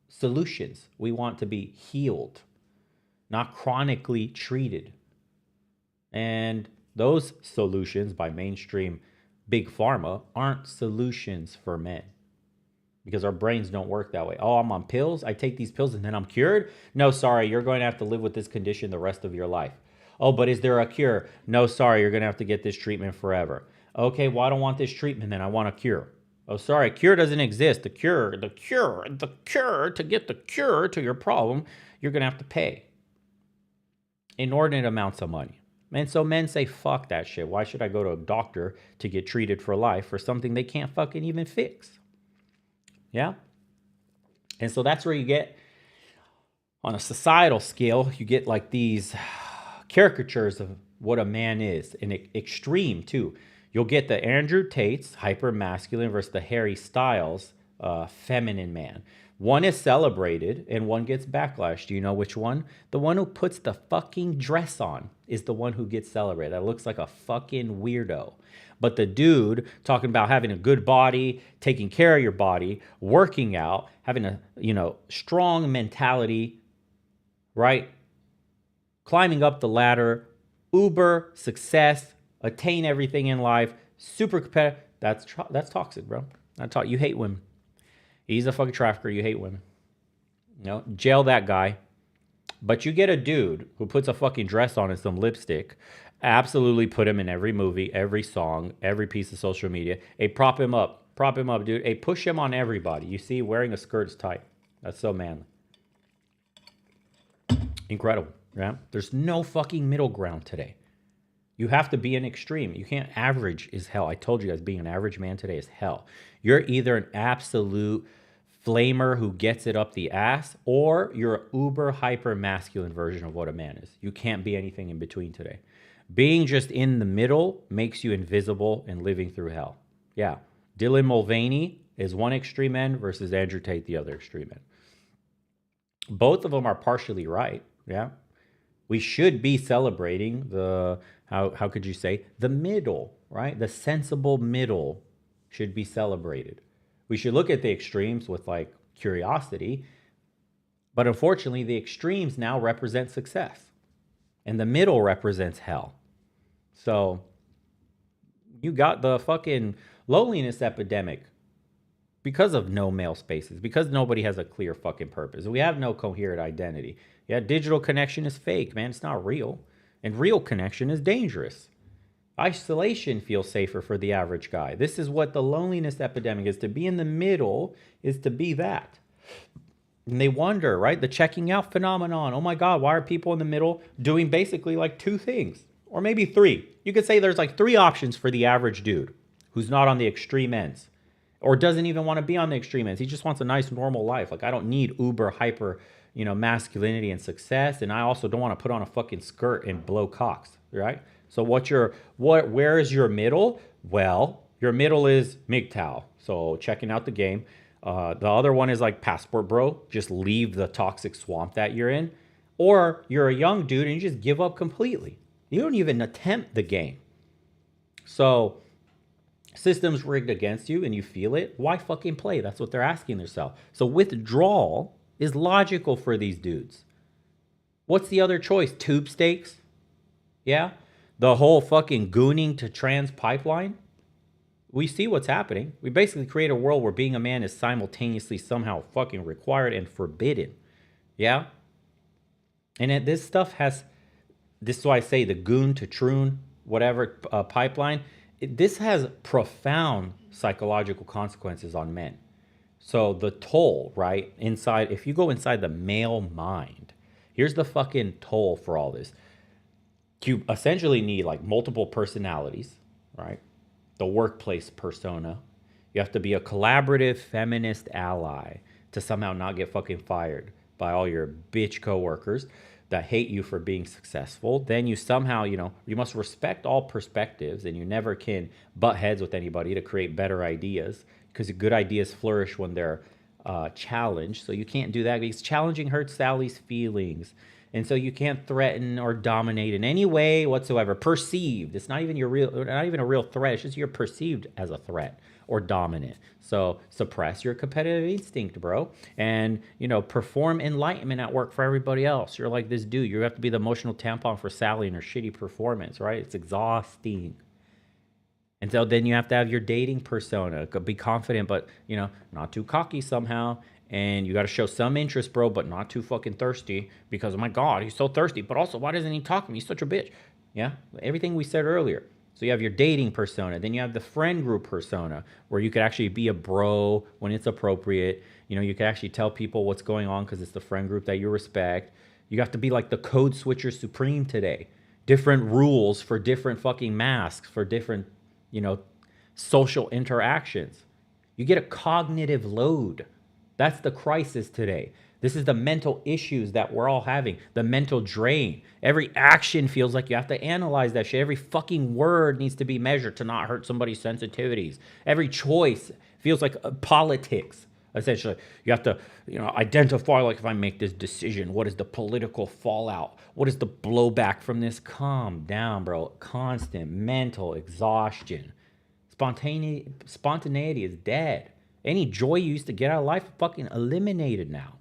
solutions. We want to be healed, not chronically treated. And those solutions by mainstream big pharma aren't solutions for men because our brains don't work that way. Oh, I'm on pills. I take these pills and then I'm cured. No, sorry. You're going to have to live with this condition the rest of your life. Oh, but is there a cure? No, sorry. You're going to have to get this treatment forever. Okay, well, I don't want this treatment then. I want a cure. Oh, sorry. Cure doesn't exist. To get the cure to your problem, you're going to have to pay inordinate amounts of money. And so men say, fuck that shit. Why should I go to a doctor to get treated for life for something they can't fucking even fix? Yeah? And so that's where you get, on a societal scale, you get like these caricatures of what a man is, and extreme too. You'll get the Andrew Tate's hyper masculine versus the Harry Styles feminine man. One is celebrated and one gets backlash. Do you know which one? The one who puts the fucking dress on is the one who gets celebrated. That looks like a fucking weirdo. But the dude talking about having a good body, taking care of your body, working out, having a, you know, strong mentality, right? Climbing up the ladder, uber success, attain everything in life, super competitive. That's toxic, bro. You hate women. He's a fucking trafficker. You hate women. You know, jail that guy. But you get a dude who puts a fucking dress on and some lipstick. Absolutely put him in every movie, every song, every piece of social media. Hey, prop him up. Prop him up, dude. Hey, push him on everybody. You see, wearing a skirt's tight. That's so manly. Incredible, yeah? There's no fucking middle ground today. You have to be an extreme. You can't average is hell. I told you guys, being an average man today is hell. You're either an absolute flamer who gets it up the ass, or you're an uber hyper masculine version of what a man is. You can't be anything in between today. Being just in the middle makes you invisible and living through hell. Yeah. Dylan Mulvaney, is one extreme end versus Andrew Tate, the other extreme end. Both of them are partially right. Yeah. We should be celebrating the, how could you say, the middle, right? The sensible middle should be celebrated. We should look at the extremes with like curiosity, but unfortunately the extremes now represent success and the middle represents hell. So you got the fucking loneliness epidemic because of no male spaces, because nobody has a clear fucking purpose. We have no coherent identity. Yeah, digital connection is fake, man. It's not real. And real connection is dangerous. Isolation feels safer for the average guy. This is what the loneliness epidemic is. To be in the middle is to be that. And they wonder, right? The checking out phenomenon. Oh my God, why are people in the middle doing basically like two things? Or maybe three. You could say there's like three options for the average dude who's not on the extreme ends or doesn't even want to be on the extreme ends. He just wants a nice normal life. Like I don't need uber hyper, masculinity and success. And I also don't want to put on a fucking skirt and blow cocks, right? So where is your middle? Well, your middle is MGTOW. So checking out the game. The other one is like passport bro. Just leave the toxic swamp that you're in. Or you're a young dude and you just give up completely. You don't even attempt the game. So system's rigged against you and you feel it. Why fucking play? That's what they're asking themselves. So withdrawal is logical for these dudes. What's the other choice? Tube stakes? Yeah? The whole fucking gooning to trans pipeline? We see what's happening. We basically create a world where being a man is simultaneously somehow fucking required and forbidden. Yeah? And this stuff has, this is why I say the goon to troon, whatever pipeline, this has profound psychological consequences on men. So the toll, right, inside, if you go inside the male mind, here's the fucking toll for all this. You essentially need like multiple personalities, right? The workplace persona. You have to be a collaborative feminist ally to somehow not get fucking fired by all your bitch coworkers that hate you for being successful. Then you somehow, you must respect all perspectives and you never can butt heads with anybody to create better ideas because good ideas flourish when they're challenged. So you can't do that because challenging hurts Sally's feelings. And so you can't threaten or dominate in any way whatsoever. Perceived. It's not even not even a real threat. It's just you're perceived as a threat or dominant. So suppress your competitive instinct, bro. And, perform enlightenment at work for everybody else. You're like this dude. You have to be the emotional tampon for Sally and her shitty performance, right? It's exhausting. And so then you have to have your dating persona. Be confident, but, not too cocky somehow. And you got to show some interest, bro, but not too fucking thirsty because, oh my God, he's so thirsty. But also, why doesn't he talk to me? He's such a bitch. Yeah, everything we said earlier. So you have your dating persona. Then you have the friend group persona where you could actually be a bro when it's appropriate. You can actually tell people what's going on because it's the friend group that you respect. You have to be like the code switcher supreme today. Different rules for different fucking masks, for different, social interactions. You get a cognitive load. That's the crisis today. This is the mental issues that we're all having, the mental drain. Every action feels like you have to analyze that shit. Every fucking word needs to be measured to not hurt somebody's sensitivities. Every choice feels like politics, essentially. You have to, identify, like, if I make this decision, what is the political fallout? What is the blowback from this? Calm down, bro. Constant mental exhaustion. Spontaneity is dead. Any joy you used to get out of life fucking eliminated now,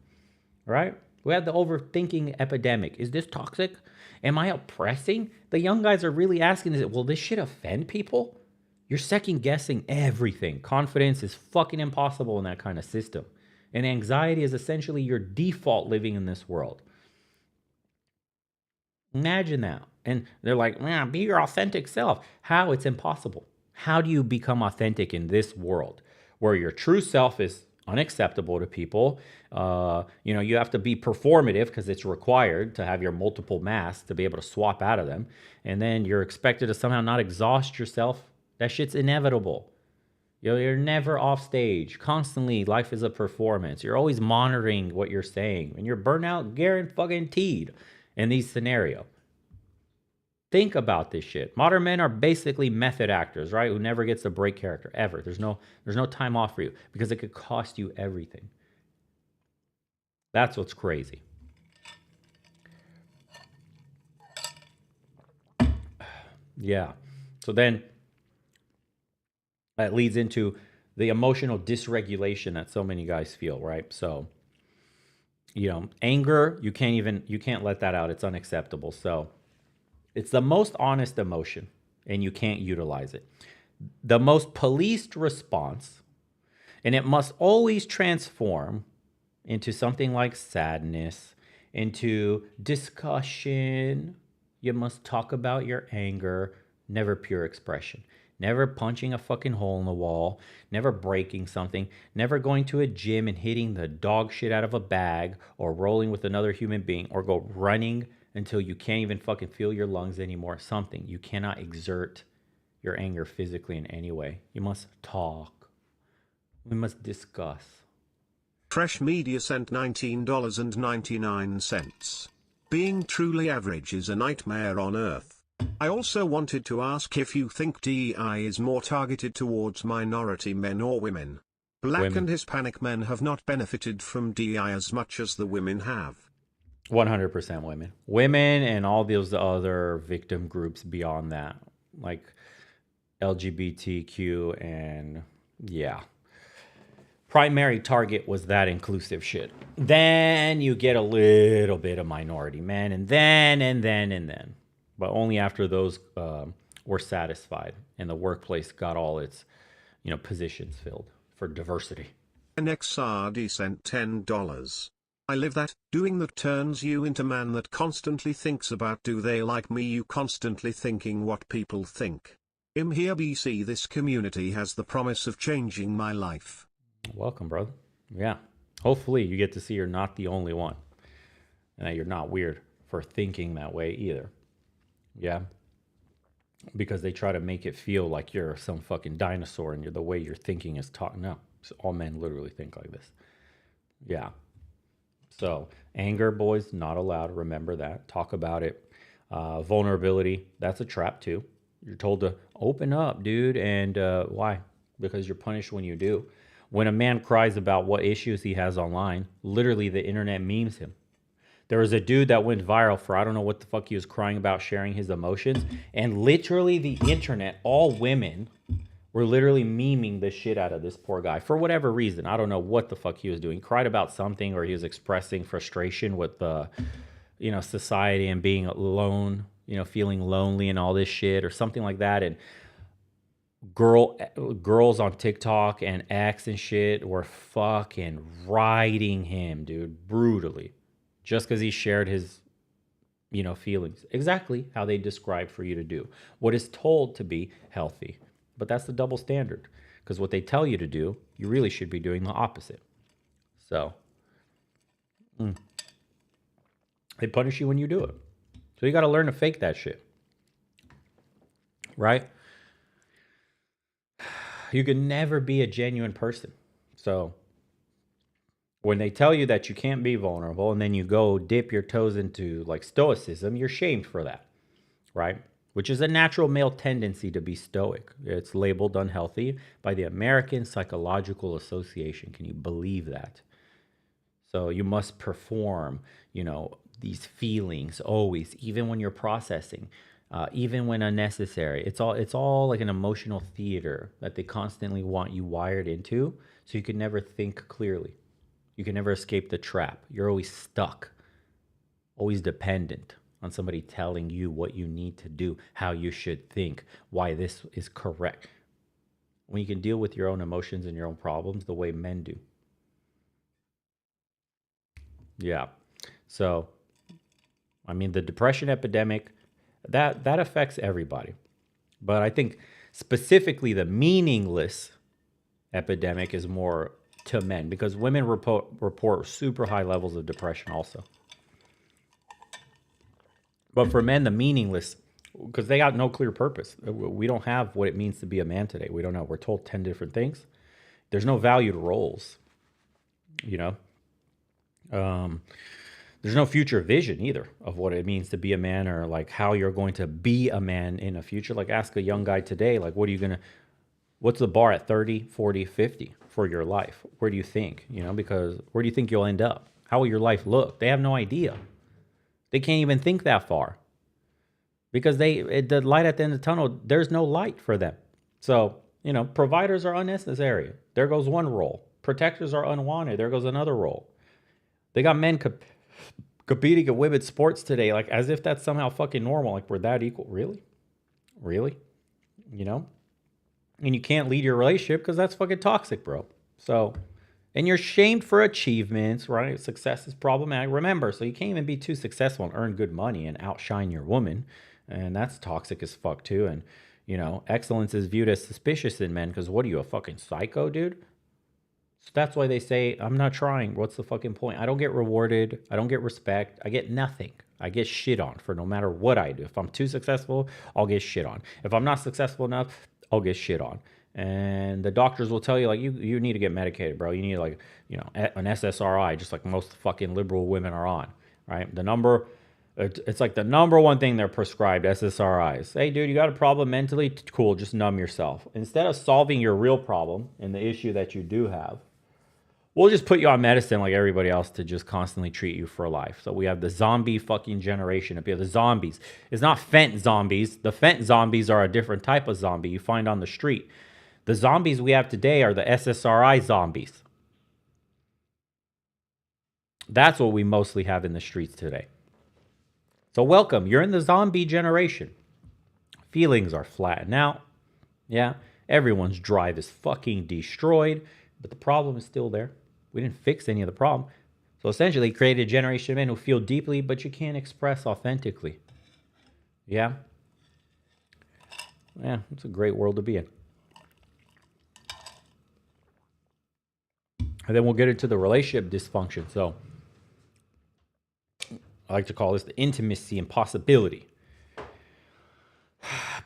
right? We have the overthinking epidemic. Is this toxic? Am I oppressing? The young guys are really asking, will this shit offend people? You're second guessing everything. Confidence is fucking impossible in that kind of system. And anxiety is essentially your default living in this world. Imagine that. And they're like, man, be your authentic self. How? It's impossible. How do you become authentic in this world? Where your true self is unacceptable to people. You have to be performative because it's required to have your multiple masks to be able to swap out of them. And then you're expected to somehow not exhaust yourself. That shit's inevitable. You're never off stage. Constantly, life is a performance. You're always monitoring what you're saying. And you're burnout guaranteed in these scenarios. Think about this shit. Modern men are basically method actors, right? Who never gets to break character ever. There's no time off for you because it could cost you everything. That's what's crazy. Yeah. So then that leads into the emotional dysregulation that so many guys feel, right? So, anger, you can't let that out. It's unacceptable. So it's the most honest emotion and you can't utilize it. The most policed response, and it must always transform into something like sadness, into discussion. You must talk about your anger, never pure expression. Never punching a fucking hole in the wall, never breaking something, never going to a gym and hitting the dog shit out of a bag or rolling with another human being or go running until you can't even fucking feel your lungs anymore. Something. You cannot exert your anger physically in any way. You must talk. We must discuss. Fresh Media sent $19.99. Being truly average is a nightmare on earth. I also wanted to ask if you think DEI is more targeted towards minority men or women. Black and Hispanic men have not benefited from DEI as much as the women have. 100% women. Women and all those other victim groups beyond that, like LGBTQ and yeah. Primary target was that inclusive shit. Then you get a little bit of minority men and then. But only after those were satisfied and the workplace got all its, positions filled for diversity. NXRD sent $10. I live that, doing that turns you into man that constantly thinks about do they like me, you constantly thinking what people think. I'm here BC, this community has the promise of changing my life. Welcome, brother. Yeah. Hopefully you get to see you're not the only one. And that you're not weird for thinking that way either. Yeah. Because they try to make it feel like you're some fucking dinosaur and the way you're thinking is taught. No. So all men literally think like this. Yeah. So anger, boys, not allowed. Remember that. Talk about it. Vulnerability, that's a trap too. You're told to open up, dude. And why? Because you're punished when you do. When a man cries about what issues he has online, literally the internet memes him. There was a dude that went viral for I don't know what the fuck he was crying about, sharing his emotions. And literally the internet, all women were literally memeing the shit out of this poor guy for whatever reason. I don't know what the fuck he was doing. He cried about something or he was expressing frustration with society and being alone, feeling lonely and all this shit or something like that. And girls on TikTok and X and shit were fucking riding him, dude, brutally. Just because he shared his, feelings. Exactly how they describe for you to do. What is told to be healthy. But that's the double standard. Because what they tell you to do, you really should be doing the opposite. So, they punish you when you do it. So you got to learn to fake that shit. Right? You can never be a genuine person. So when they tell you that you can't be vulnerable and then you go dip your toes into like stoicism, you're shamed for that, right? Which is a natural male tendency to be stoic. It's labeled unhealthy by the American Psychological Association. Can you believe that? So you must perform, these feelings always, even when you're processing, even when unnecessary. It's all like an emotional theater that they constantly want you wired into, so you can never think clearly. You can never escape the trap. You're always stuck, always dependent on somebody telling you what you need to do, how you should think, why this is correct. When you can deal with your own emotions and your own problems the way men do. Yeah. So, the depression epidemic, that affects everybody. But I think specifically the meaningless epidemic is more to men because women report super high levels of depression also. But for men, the meaningless, because they got no clear purpose. We don't have what it means to be a man today. We don't know. We're told 10 different things. There's no valued roles, There's There's no future vision either of what it means to be a man, or like how you're going to be a man in a future. Like ask a young guy today, like what's the bar at 30, 40, 50 for your life? Where do you think, because where do you think you'll end up? How will your life look? They have no idea. They can't even think that far because the light at the end of the tunnel, there's no light for them. So, providers are unnecessary. There goes one role. Protectors are unwanted. There goes another role. They got men competing at women's sports today, like as if that's somehow fucking normal. Like we're that equal. Really? Really? And you can't lead your relationship because that's fucking toxic, bro. So, and you're shamed for achievements, right? Success is problematic. Remember, so you can't even be too successful and earn good money and outshine your woman. And that's toxic as fuck too. And, excellence is viewed as suspicious in men because what are you, a fucking psycho, dude? So that's why they say, I'm not trying. What's the fucking point? I don't get rewarded. I don't get respect. I get nothing. I get shit on for no matter what I do. If I'm too successful, I'll get shit on. If I'm not successful enough, I'll get shit on. And the doctors will tell you, like, you need to get medicated, bro. You need, like, an SSRI, just like most fucking liberal women are on, right? It's like the number one thing they're prescribed, SSRIs. Hey, dude, you got a problem mentally? Cool, just numb yourself. Instead of solving your real problem and the issue that you do have, we'll just put you on medicine like everybody else to just constantly treat you for life. So we have the zombie fucking generation up here. The zombies. It's not fent zombies. The fent zombies are a different type of zombie you find on the street. The zombies we have today are the SSRI zombies. That's what we mostly have in the streets today. So welcome. You're in the zombie generation. Feelings are flattened out. Yeah. Everyone's drive is fucking destroyed. But the problem is still there. We didn't fix any of the problem. So essentially, created a generation of men who feel deeply, but you can't express authentically. Yeah? Yeah, it's a great world to be in. And then we'll get into the relationship dysfunction. So I like to call this the intimacy impossibility.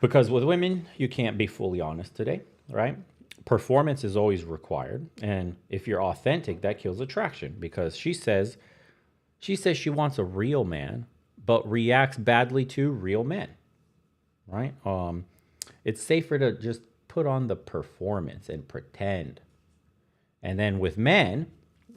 Because with women, you can't be fully honest today, right? Performance is always required. And if you're authentic, that kills attraction. Because she says she wants a real man, but reacts badly to real men, right? It's safer to just put on the performance and pretend. And then with men,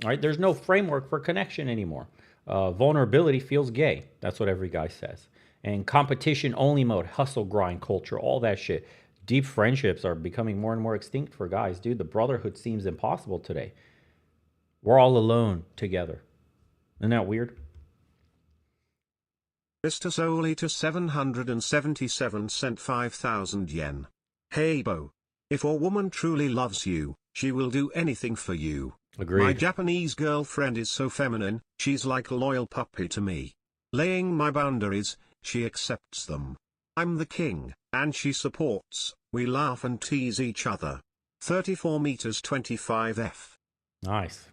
right, there's no framework for connection anymore. Vulnerability feels gay. That's what every guy says. And competition only mode, hustle grind culture, all that shit. Deep friendships are becoming more and more extinct for guys. Dude, the brotherhood seems impossible today. We're all alone together. Isn't that weird? Mr. Zoli to 777 sent 5,000 yen. Hey Bo. If a woman truly loves you, she will do anything for you. Agreed. My Japanese girlfriend is so feminine, she's like a loyal puppy to me. Laying my boundaries, she accepts them. I'm the king, and she supports. We laugh and tease each other. 34 meters 25 F. Nice.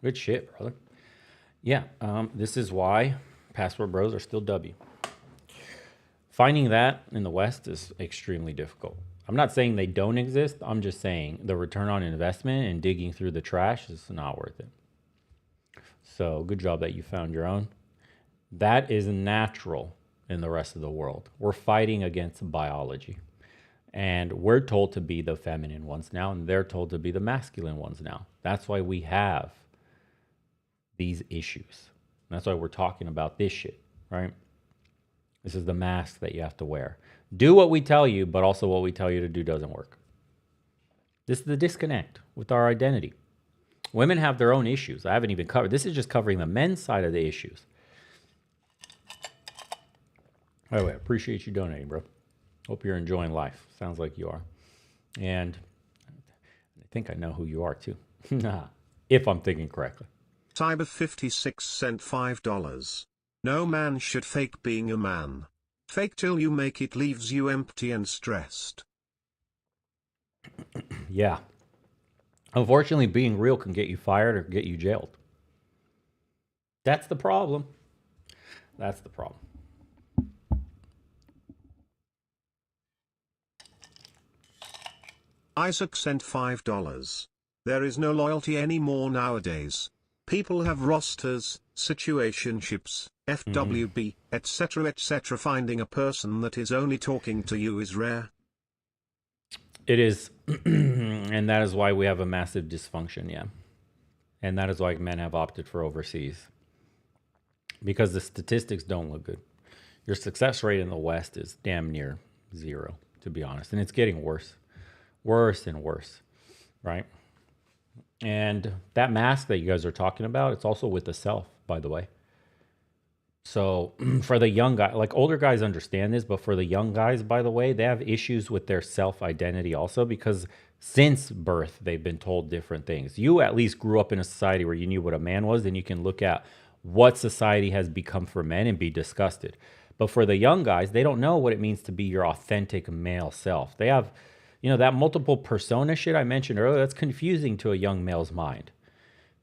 Good shit, brother. Yeah, this is why Passport Bros are still W. Finding that in the West is extremely difficult. I'm not saying they don't exist. I'm just saying the return on investment and digging through the trash is not worth it. So good job that you found your own. That is natural in the rest of the world. We're fighting against biology. And we're told to be the feminine ones now, and they're told to be the masculine ones now. That's why we have these issues. That's why we're talking about this shit, right? This is the mask that you have to wear. Do what we tell you, but also what we tell you to do doesn't work. This is the disconnect with our identity. Women have their own issues. I haven't even covered. This is just covering the men's side of the issues. By the way, I appreciate you donating, bro. Hope you're enjoying life. Sounds like you are. And I think I know who you are, too. If I'm thinking correctly. Cyber 56 sent $5. No man should fake being a man. Fake till you make it leaves you empty and stressed. Yeah. Unfortunately, being real can get you fired or get you jailed. That's the problem. That's the problem. Isaac sent $5. There is no loyalty anymore nowadays. People have rosters, situationships, FWB, etc. Finding a person that is only talking to you is rare. It is, and that is why we have a massive dysfunction, yeah. And that is why men have opted for overseas. Because the statistics don't look good. Your success rate in the West is damn near zero, to be honest. And it's getting worse. Worse and worse, right? And that mask that you guys are talking about, it's also with the self, by the way. So for the young guy, like older guys understand this, but for the young guys, by the way, they have issues with their self-identity also because since birth, they've been told different things. You at least grew up in a society where you knew what a man was, and you can look at what society has become for men and be disgusted. But for the young guys, they don't know what it means to be your authentic male self. They have, that multiple persona shit I mentioned earlier, that's confusing to a young male's mind.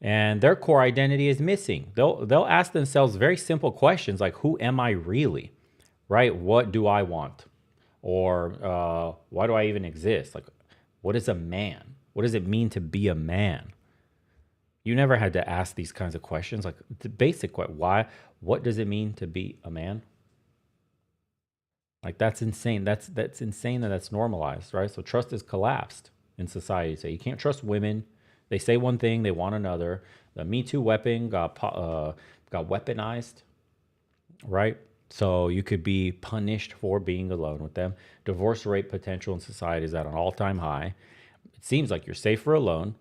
And their core identity is missing. They'll ask themselves very simple questions like, who am I really? Right? What do I want? Or why do I even exist? Like, what is a man? What does it mean to be a man? You never had to ask these kinds of questions. Like the basic question, what does it mean to be a man? Like that's insane. That's insane that that's normalized, right? So trust is collapsed in society. So you can't trust women. They say one thing, they want another. The Me Too weapon got weaponized, right? So you could be punished for being alone with them. Divorce rate potential in society is at an all-time high. It seems like you're safer alone.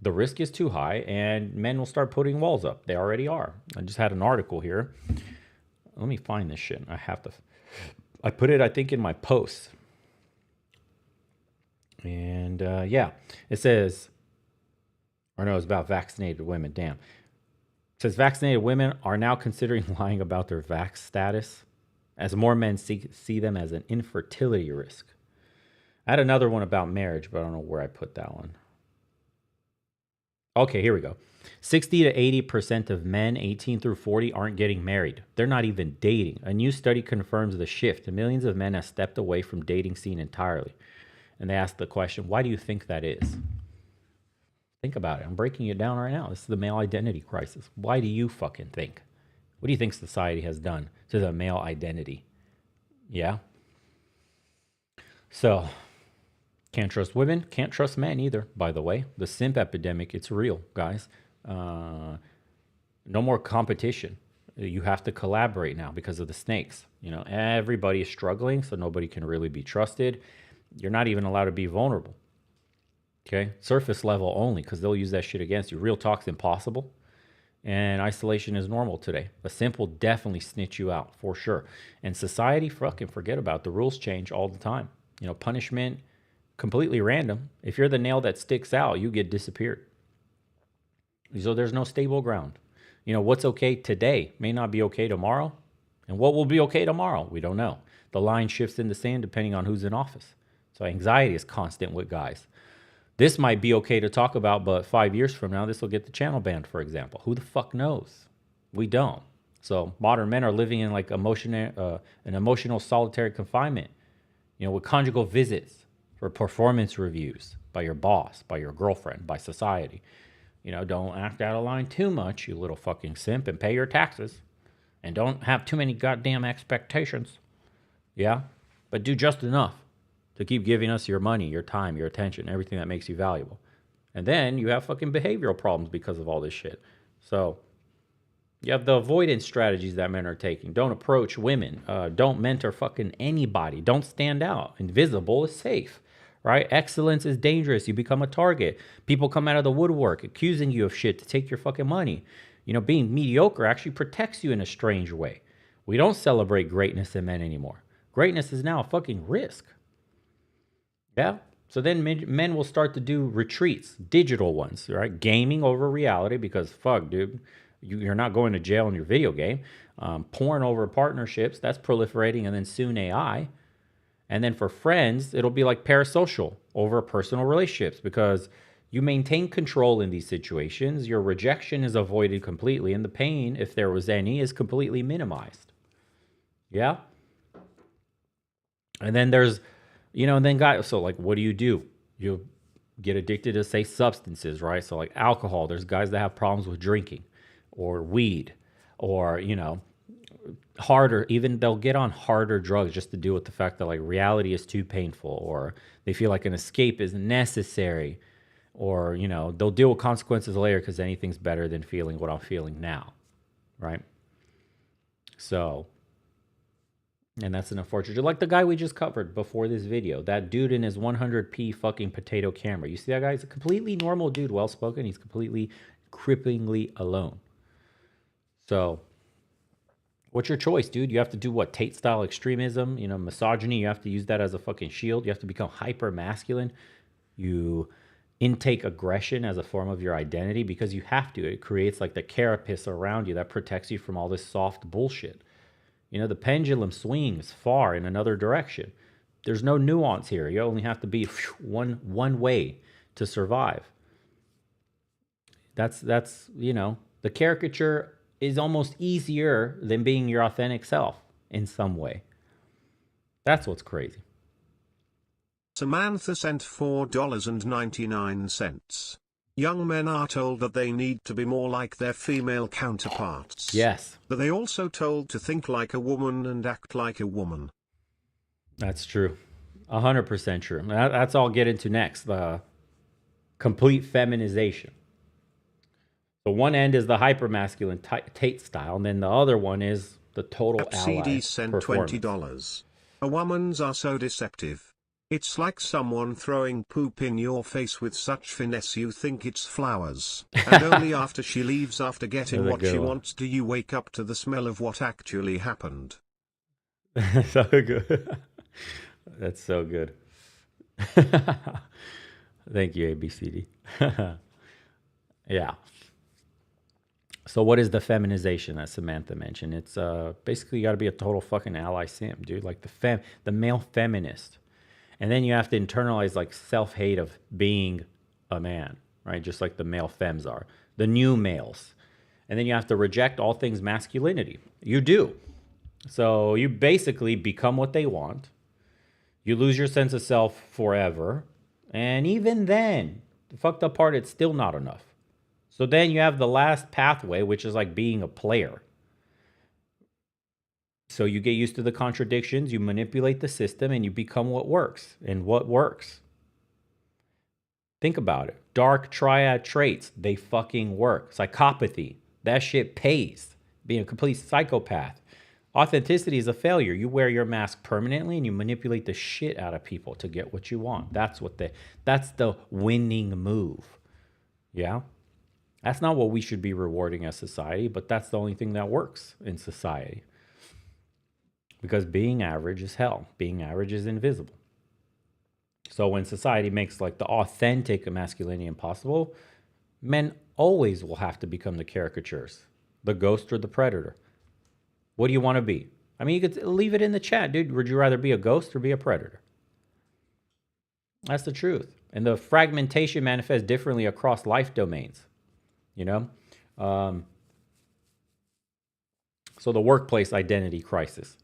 The risk is too high, and men will start putting walls up. They already are. I just had an article here. Let me find this shit. I put it, I think, in my post. And yeah, it says... Or no, it's about vaccinated women. Damn. It says vaccinated women are now considering lying about their vax status as more men see them as an infertility risk. I had another one about marriage, but I don't know where I put that one. Okay, here we go. 60 to 80% of men 18 through 40 aren't getting married. They're not even dating. A new study confirms the shift. Millions of men have stepped away from dating scene entirely. And they ask the question, why do you think that is? Think about it. I'm breaking it down right now. This is the male identity crisis. Why do you fucking think? What do you think society has done to the male identity? Yeah? So, can't trust women, can't trust men either, by the way. The simp epidemic, it's real, guys. No more competition. You have to collaborate now because of the snakes. Everybody is struggling, so nobody can really be trusted. You're not even allowed to be vulnerable. Okay, surface level only, because they'll use that shit against you. Real talk's impossible, and isolation is normal today. A simp will definitely snitch you out, for sure. And society, fucking forget about it. The rules change all the time. Punishment, completely random. If you're the nail that sticks out, you get disappeared. So there's no stable ground. What's okay today may not be okay tomorrow, and what will be okay tomorrow, we don't know. The line shifts in the sand depending on who's in office. So anxiety is constant with guys. This might be okay to talk about, but 5 years from now, this will get the channel banned, for example. Who the fuck knows? We don't. So modern men are living in like an emotional solitary confinement, with conjugal visits for performance reviews by your boss, by your girlfriend, by society. Don't act out of line too much, you little fucking simp, and pay your taxes. And don't have too many goddamn expectations. Yeah? But do just enough to keep giving us your money, your time, your attention, everything that makes you valuable. And then you have fucking behavioral problems because of all this shit. So you have the avoidance strategies that men are taking. Don't approach women. Don't mentor fucking anybody. Don't stand out. Invisible is safe, right? Excellence is dangerous. You become a target. People come out of the woodwork accusing you of shit to take your fucking money. Being mediocre actually protects you in a strange way. We don't celebrate greatness in men anymore. Greatness is now a fucking risk. Yeah. So then men will start to do retreats, digital ones, right? Gaming over reality because fuck, dude, you're not going to jail in your video game. Porn over partnerships, that's proliferating, and then soon AI. And then for friends, it'll be like parasocial over personal relationships because you maintain control in these situations. Your rejection is avoided completely, and the pain, if there was any, is completely minimized. Yeah. And then there's and then guys, so like, what do? You get addicted to, say, substances, right? So like alcohol, there's guys that have problems with drinking. or weed, or, you know, harder, even they'll get on harder drugs just to deal with the fact that like reality is too painful, or they feel like an escape is necessary, or, you know, they'll deal with consequences later because anything's better than feeling what I'm feeling now, right? So, and that's an unfortunate, like the guy we just covered before this video, that dude in his 100p fucking potato camera. You see that guy? He's a completely normal dude, well-spoken. He's completely cripplingly alone. So what's your choice, dude? You have to do what? Tate-style extremism, you know, misogyny. You have to use that as a fucking shield. You have to become hyper masculine. You intake aggression as a form of your identity because you have to. It creates like the carapace around you that protects you from all this soft bullshit. You know, the pendulum swings far in another direction. There's no nuance here. You only have to be one way to survive. That's you know, the caricature is almost easier than being your authentic self in some way. That's what's crazy. Samantha sent $4.99. Young men are told that they need to be more like their female counterparts. Yes. But they also told to think like a woman and act like a woman. That's true. 100% true. That's all I'll get into next. The complete feminization. So one end is the hypermasculine Tate style, and then the other one is the total ally FCD sent performance. $20. A woman's are so deceptive. It's like someone throwing poop in your face with such finesse you think it's flowers. And only after she leaves after getting what she wants do you wake up to the smell of what actually happened. So good. That's so good. Thank you, ABCD. Yeah. So what is the feminization that Samantha mentioned? It's basically you got to be a total fucking ally simp, dude. Like the male feminist. And then you have to internalize like self-hate of being a man, right? Just like the male femmes are, the new males. And then you have to reject all things masculinity. You do. So you basically become what they want. You lose your sense of self forever. And even then, the fucked up part, it's still not enough. So then you have the last pathway, which is like being a player. So you get used to the contradictions, you manipulate the system, and you become what works. And what works? Think about it. Dark triad traits, they fucking work. Psychopathy, that shit pays. Being a complete psychopath. Authenticity is a failure. You wear your mask permanently and you manipulate the shit out of people to get what you want. That's the winning move. Yeah? That's not what we should be rewarding as society, but that's the only thing that works in society. Because being average is hell. Being average is invisible. So when society makes like the authentic masculinity impossible, men always will have to become the caricatures, the ghost or the predator. What do you want to be? I mean, you could leave it in the chat, dude. Would you rather be a ghost or be a predator? That's the truth. And the fragmentation manifests differently across life domains, you know? So the workplace identity crisis.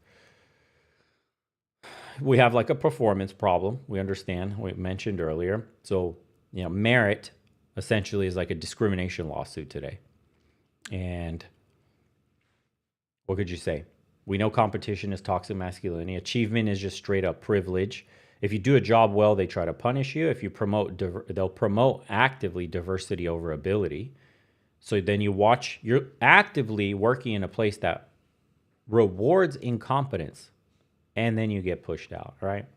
We have like a performance problem. We understand, we mentioned earlier. So, you know, merit essentially is like a discrimination lawsuit today. And what could you say? We know competition is toxic masculinity. Achievement is just straight up privilege. If you do a job well, they try to punish you. If you promote, they'll promote actively diversity over ability. So then you're actively working in a place that rewards incompetence. And then you get pushed out, right?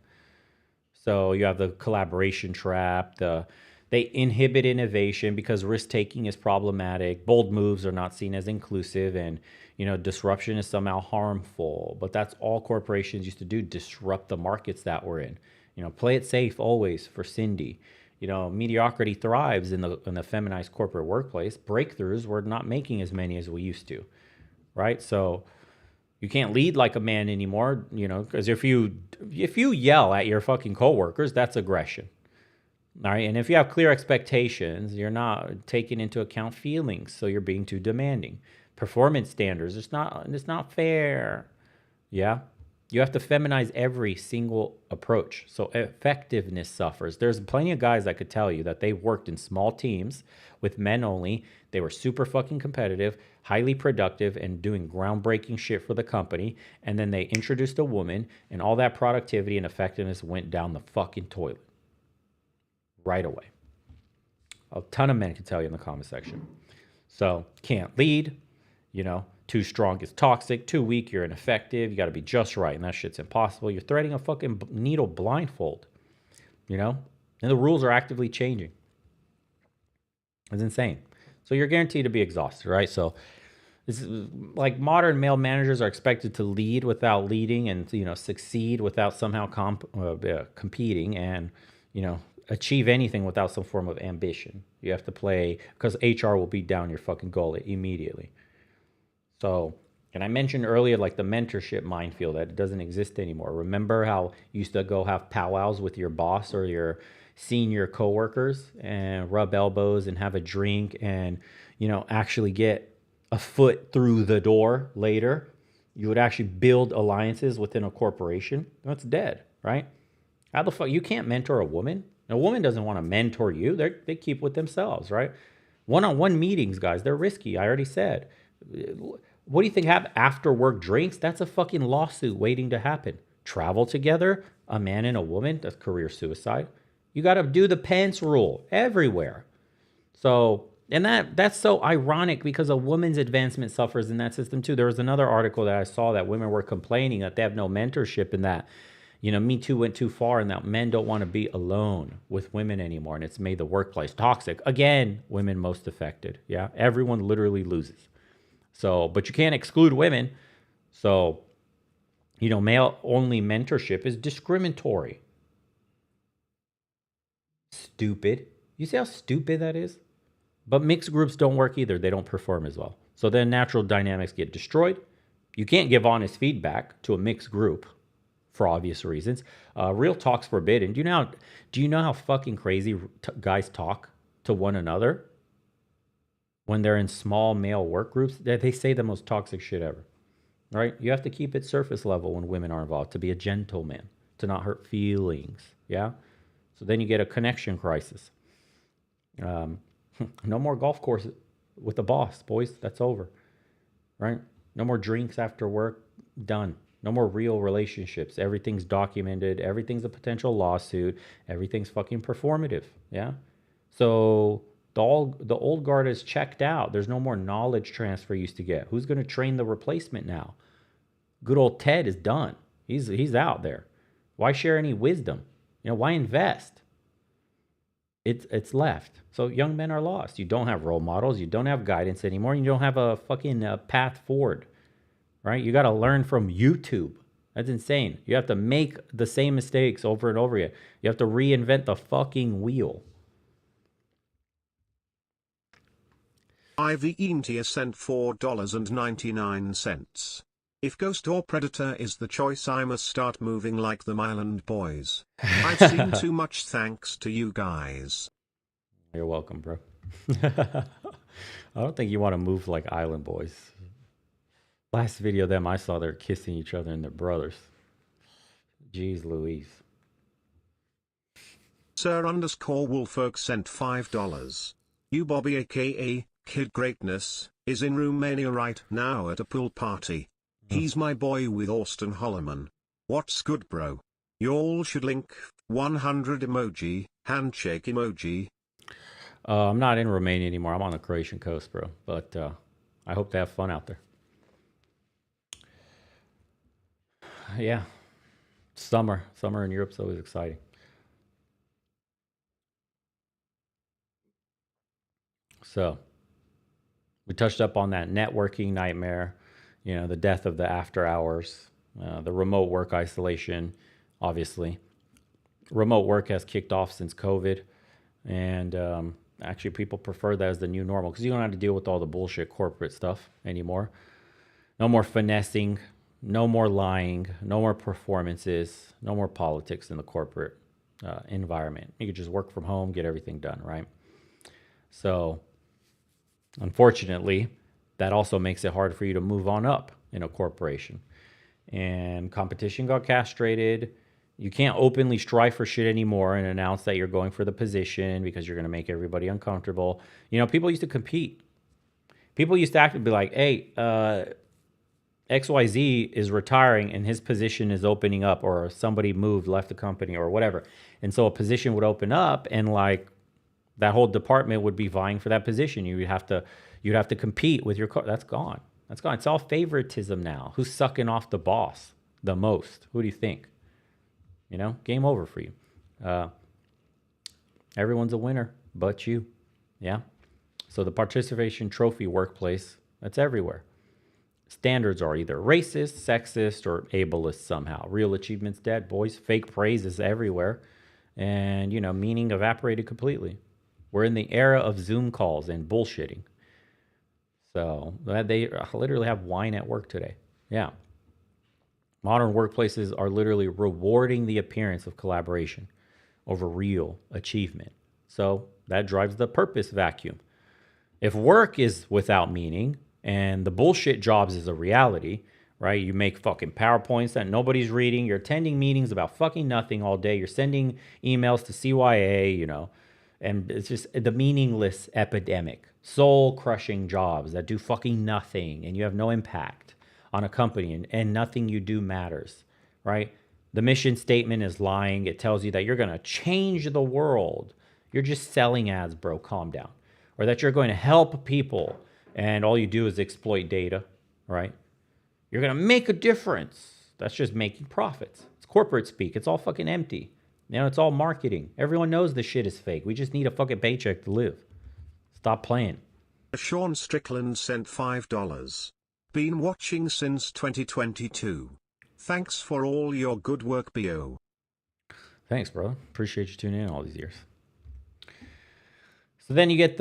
So you have the collaboration trap. They inhibit innovation because risk-taking is problematic. Bold moves are not seen as inclusive, and you know, disruption is somehow harmful. But that's all corporations used to do: disrupt the markets that we're in. You know, play it safe always for Cindy. You know, mediocrity thrives in the feminized corporate workplace. Breakthroughs, we're not making as many as we used to, right? So you can't lead like a man anymore, you know, because if you yell at your fucking coworkers, that's aggression. All right. And if you have clear expectations, you're not taking into account feelings. So you're being too demanding. Performance standards, it's not fair. Yeah. You have to feminize every single approach. So effectiveness suffers. There's plenty of guys that could tell you that they worked in small teams with men only. They were super fucking competitive, highly productive, and doing groundbreaking shit for the company. And then they introduced a woman, and all that productivity and effectiveness went down the fucking toilet right away. A ton of men can tell you in the comment section. So can't lead, too strong is toxic, too weak, you're ineffective, you got to be just right, and that shit's impossible. You're threading a fucking needle blindfold, and the rules are actively changing. It's insane. So you're guaranteed to be exhausted, right? So this is like modern male managers are expected to lead without leading, and succeed without somehow competing, and achieve anything without some form of ambition. You have to play, because HR will beat down your fucking goal immediately. So, and I mentioned earlier, like the mentorship minefield, that it doesn't exist anymore. Remember how you used to go have powwows with your boss or your senior coworkers and rub elbows and have a drink and, actually get a foot through the door later? You would actually build alliances within a corporation. That's dead, right? How the fuck? You can't mentor a woman. A woman doesn't want to mentor you. They keep with themselves, right? One-on-one meetings, guys, they're risky. I already said. What do you think happens after work drinks? That's a fucking lawsuit waiting to happen. Travel together, a man and a woman, that's career suicide. You got to do the Pence rule everywhere. So, and that's so ironic because a woman's advancement suffers in that system too. There was another article that I saw that women were complaining that they have no mentorship in that. Me Too went too far and that men don't want to be alone with women anymore. And it's made the workplace toxic. Again, women most affected. Yeah. Everyone literally loses. So, but you can't exclude women. So, male only mentorship is discriminatory. Stupid. You see how stupid that is? But mixed groups don't work either. They don't perform as well. So then natural dynamics get destroyed. You can't give honest feedback to a mixed group for obvious reasons. Real talk's forbidden. Do you know how fucking crazy guys talk to one another when they're in small male work groups? They say the most toxic shit ever, right? You have to keep it surface level when women are involved, to be a gentleman, to not hurt feelings, yeah? So then you get a connection crisis. No more golf course with the boss, boys. That's over, right? No more drinks after work. Done. No more real relationships. Everything's documented. Everything's a potential lawsuit. Everything's fucking performative. Yeah. So the old guard is checked out. There's no more knowledge transfer you used to get. Who's going to train the replacement now? Good old Ted is done. He's out there. Why share any wisdom? Why invest? It's left. So young men are lost. You don't have role models. You don't have guidance anymore. You don't have a fucking path forward. Right? You got to learn from YouTube. That's insane. You have to make the same mistakes over and over again. You have to reinvent the fucking wheel. Ivy Intia sent $4.99. If Ghost or Predator is the choice, I must start moving like the Island Boys. I've seen too much, thanks to you guys. You're welcome, bro. I don't think you want to move like Island Boys. Last video of them I saw, they're kissing each other and their brothers. Jeez Louise. Sir_Wolfolk sent $5. You Bobby aka Kid Greatness is in Romania right now at a pool party. He's my boy with Austin Holloman. What's good, bro? Y'all should link 100 emoji, handshake emoji. I'm not in Romania anymore. I'm on the Croatian coast, bro. But I hope to have fun out there. Yeah. Summer in Europe's always exciting. So we touched up on that networking nightmare, the death of the after hours, the remote work isolation, obviously. Remote work has kicked off since COVID, and actually people prefer that as the new normal because you don't have to deal with all the bullshit corporate stuff anymore. No more finessing. No more lying, no more performances, no more politics in the corporate environment. You could just work from home, get everything done, right? So, unfortunately, that also makes it hard for you to move on up in a corporation. and competition got castrated. You can't openly strive for shit anymore and announce that you're going for the position because you're going to make everybody uncomfortable. People used to compete. People used to actually be like, hey, XYZ is retiring and his position is opening up, or somebody left the company or whatever. And so a position would open up and like that whole department would be vying for that position. You'd have to compete with your that's gone. That's gone. It's all favoritism now. Who's sucking off the boss the most? Who do you think? Game over for you. Everyone's a winner but you. Yeah. So the participation trophy workplace, that's everywhere. Standards are either racist, sexist, or ableist somehow. Real achievements dead, boys. Fake praise is everywhere. And, meaning evaporated completely. We're in the era of Zoom calls and bullshitting. So they literally have wine at work today. Yeah. Modern workplaces are literally rewarding the appearance of collaboration over real achievement. So that drives the purpose vacuum. If work is without meaning and the bullshit jobs is a reality, right? You make fucking PowerPoints that nobody's reading. You're attending meetings about fucking nothing all day. You're sending emails to CYA, and it's just the meaningless epidemic. Soul-crushing jobs that do fucking nothing and you have no impact on a company and nothing you do matters, right? The mission statement is lying. It tells you that you're going to change the world. You're just selling ads, bro. Calm down. Or that you're going to help people and all you do is exploit data, right? You're going to make a difference. That's just making profits. It's corporate speak. It's all fucking empty. It's all marketing. Everyone knows this shit is fake. We just need a fucking paycheck to live. Stop playing. Sean Strickland sent $5. Been watching since 2022. Thanks for all your good work, BO. Thanks, bro. Appreciate you tuning in all these years. So then you get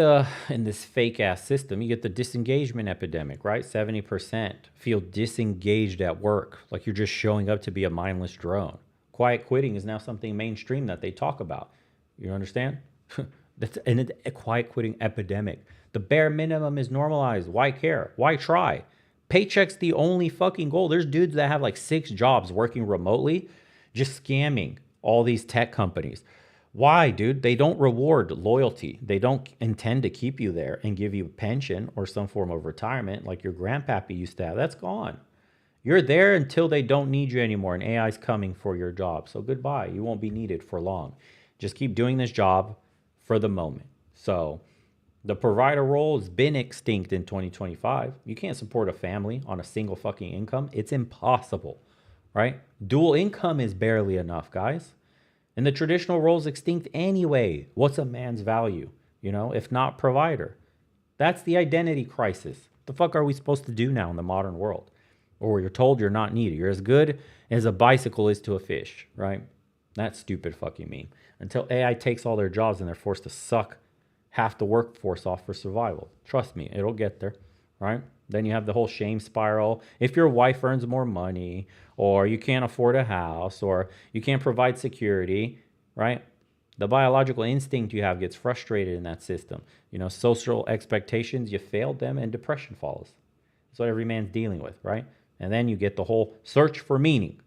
in this fake ass system, you get the disengagement epidemic, right? 70% feel disengaged at work, like you're just showing up to be a mindless drone. Quiet quitting is now something mainstream that they talk about. You understand? That's a quiet quitting epidemic. The bare minimum is normalized. Why care? Why try? Paycheck's the only fucking goal. There's dudes that have like 6 jobs working remotely, just scamming all these tech companies. Why, dude? They don't reward loyalty. They don't intend to keep you there and give you a pension or some form of retirement like your grandpappy used to have. That's gone. You're there until they don't need you anymore and AI's coming for your job. So goodbye. You won't be needed for long. Just keep doing this job for the moment. So the provider role has been extinct in 2025. You can't support a family on a single fucking income. It's impossible, right? Dual income is barely enough, guys. And the traditional role is extinct anyway. What's a man's value, if not provider? That's the identity crisis. What the fuck are we supposed to do now in the modern world? Or you're told you're not needed. You're as good as a bicycle is to a fish, right? That's stupid fucking meme. Until AI takes all their jobs and they're forced to suck half the workforce off for survival. Trust me, it'll get there, right? Then you have the whole shame spiral. If your wife earns more money, or you can't afford a house, or you can't provide security, right? The biological instinct you have gets frustrated in that system. Social expectations, you failed them and depression follows. That's what every man's dealing with, right? And then you get the whole search for meaning.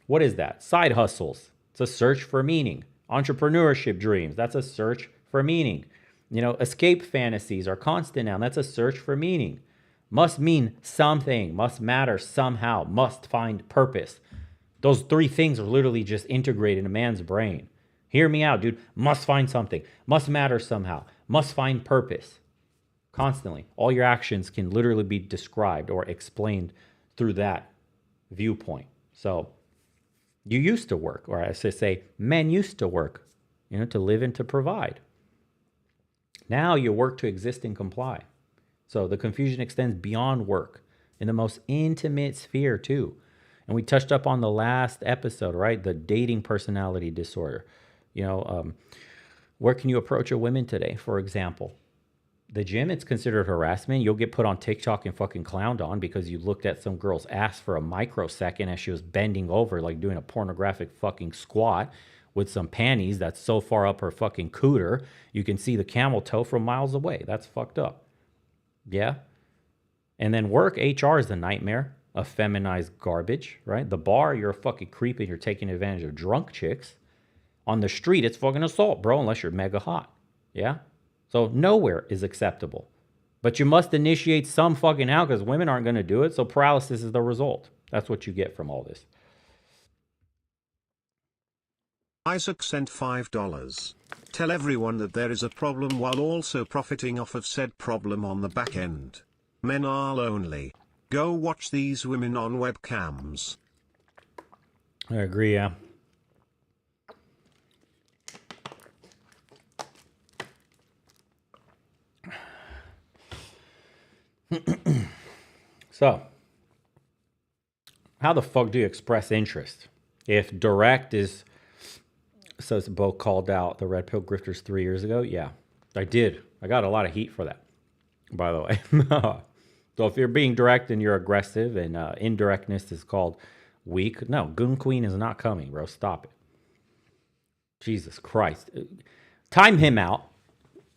What is that? Side hustles. It's a search for meaning. Entrepreneurship dreams. That's a search for meaning. Escape fantasies are constant now. That's a search for meaning. Must mean something, must matter somehow, must find purpose. Those 3 things are literally just integrated in a man's brain. Hear me out, dude. Must find something, must matter somehow, must find purpose. Constantly. All your actions can literally be described or explained through that viewpoint. So you used to work, or I should say men used to work, to live and to provide. Now you work to exist and comply. So the confusion extends beyond work in the most intimate sphere too. And we touched up on the last episode, right? The dating personality disorder. Where can you approach a woman today, for example? The gym, it's considered harassment. You'll get put on TikTok and fucking clowned on because you looked at some girl's ass for a microsecond as she was bending over, like doing a pornographic fucking squat with some panties that's so far up her fucking cooter, you can see the camel toe from miles away. That's fucked up. Yeah. And then work, HR is a nightmare. of feminized garbage, right? The bar, you're a fucking creep and you're taking advantage of drunk chicks. On the street, it's fucking assault, bro, unless you're mega hot. Yeah? So nowhere is acceptable. But you must initiate some fucking out because women aren't going to do it. So paralysis is the result. That's what you get from all this. Isaac sent $5. Tell everyone that there is a problem while also profiting off of said problem on the back end. Men are lonely. Go watch these women on webcams. I agree, yeah. So, how the fuck do you express interest? If direct is, so it's both called out the Red Pill Grifters 3 years ago. Yeah, I did. I got a lot of heat for that, by the way. So if you're being direct and you're aggressive and indirectness is called weak, no, Goon Queen is not coming, bro. Stop it. Jesus Christ. Time him out.